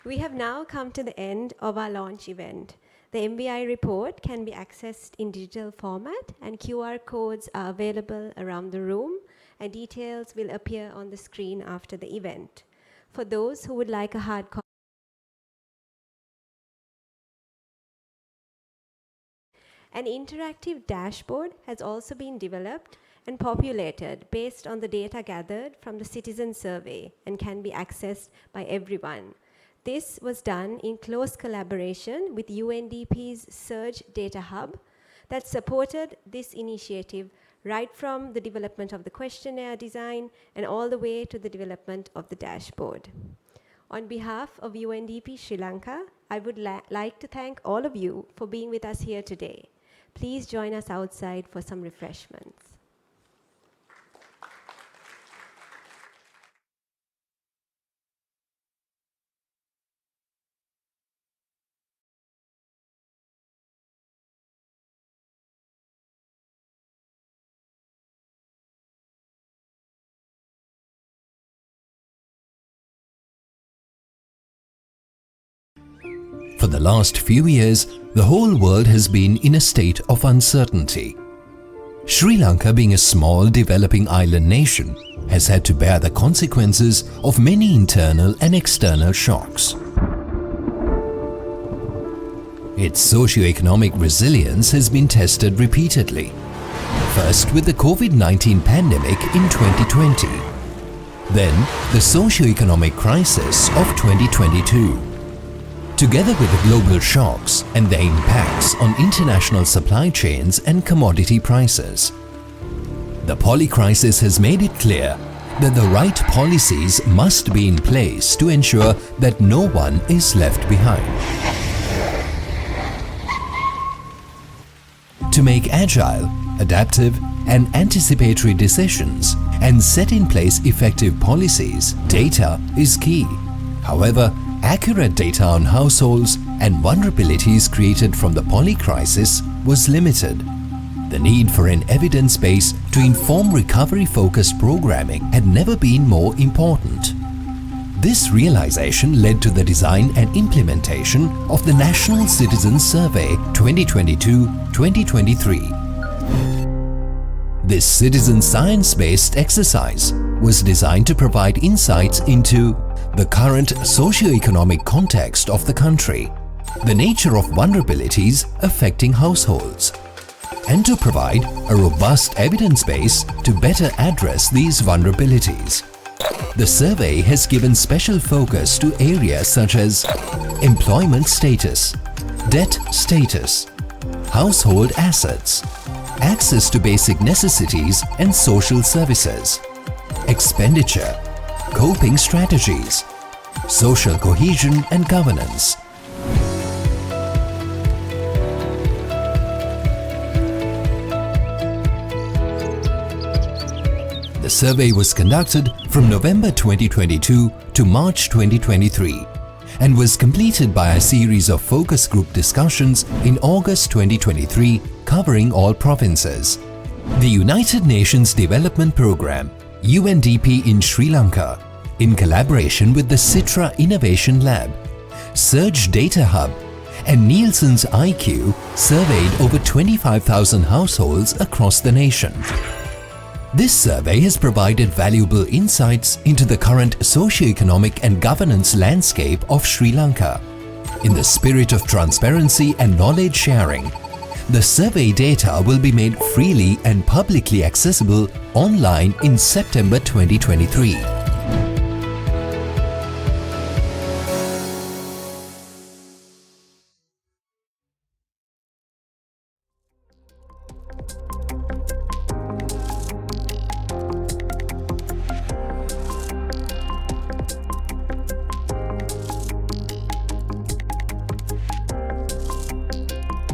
We have now come to the end of our launch event. The MVI report can be accessed in digital format, and QR codes are available around the room, and details will appear on the screen after the event. For those who would like a hard copy, an interactive dashboard has also been developed and populated based on the data gathered from the citizen survey and can be accessed by everyone. This was done in close collaboration with UNDP's Surge Data Hub that supported this initiative right from the development of the questionnaire design and all the way to the development of the dashboard. On behalf of UNDP Sri Lanka, I would like to thank all of you for being with us here today. Please join us outside for some refreshments. For the last few years, the whole world has been in a state of uncertainty. Sri Lanka, being a small developing island nation, has had to bear the consequences of many internal and external shocks. Its socio-economic resilience has been tested repeatedly. First with the COVID-19 pandemic in 2020, then the socio-economic crisis of 2022. Together with the global shocks and their impacts on international supply chains and commodity prices. The polycrisis has made it clear that the right policies must be in place to ensure that no one is left behind. To make agile, adaptive and anticipatory decisions and set in place effective policies, data is key. However, accurate data on households and vulnerabilities created from the polycrisis was limited. The need for an evidence base to inform recovery-focused programming had never been more important. This realization led to the design and implementation of the National Citizen Survey 2022-2023. This citizen science-based exercise was designed to provide insights into the current socio-economic context of the country, the nature of vulnerabilities affecting households, and to provide a robust evidence base to better address these vulnerabilities. The survey has given special focus to areas such as employment status, debt status, household assets, access to basic necessities and social services, expenditure, coping strategies, social cohesion and governance. The survey was conducted from November 2022 to March 2023 and was completed by a series of focus group discussions in August 2023 covering all provinces. The United Nations Development Programme, UNDP in Sri Lanka, in collaboration with the Citra Innovation Lab, Surge Data Hub and Nielsen's IQ surveyed over 25,000 households across the nation. This survey has provided valuable insights into the current socio-economic and governance landscape of Sri Lanka. In the spirit of transparency and knowledge sharing, the survey data will be made freely and publicly accessible online in September 2023.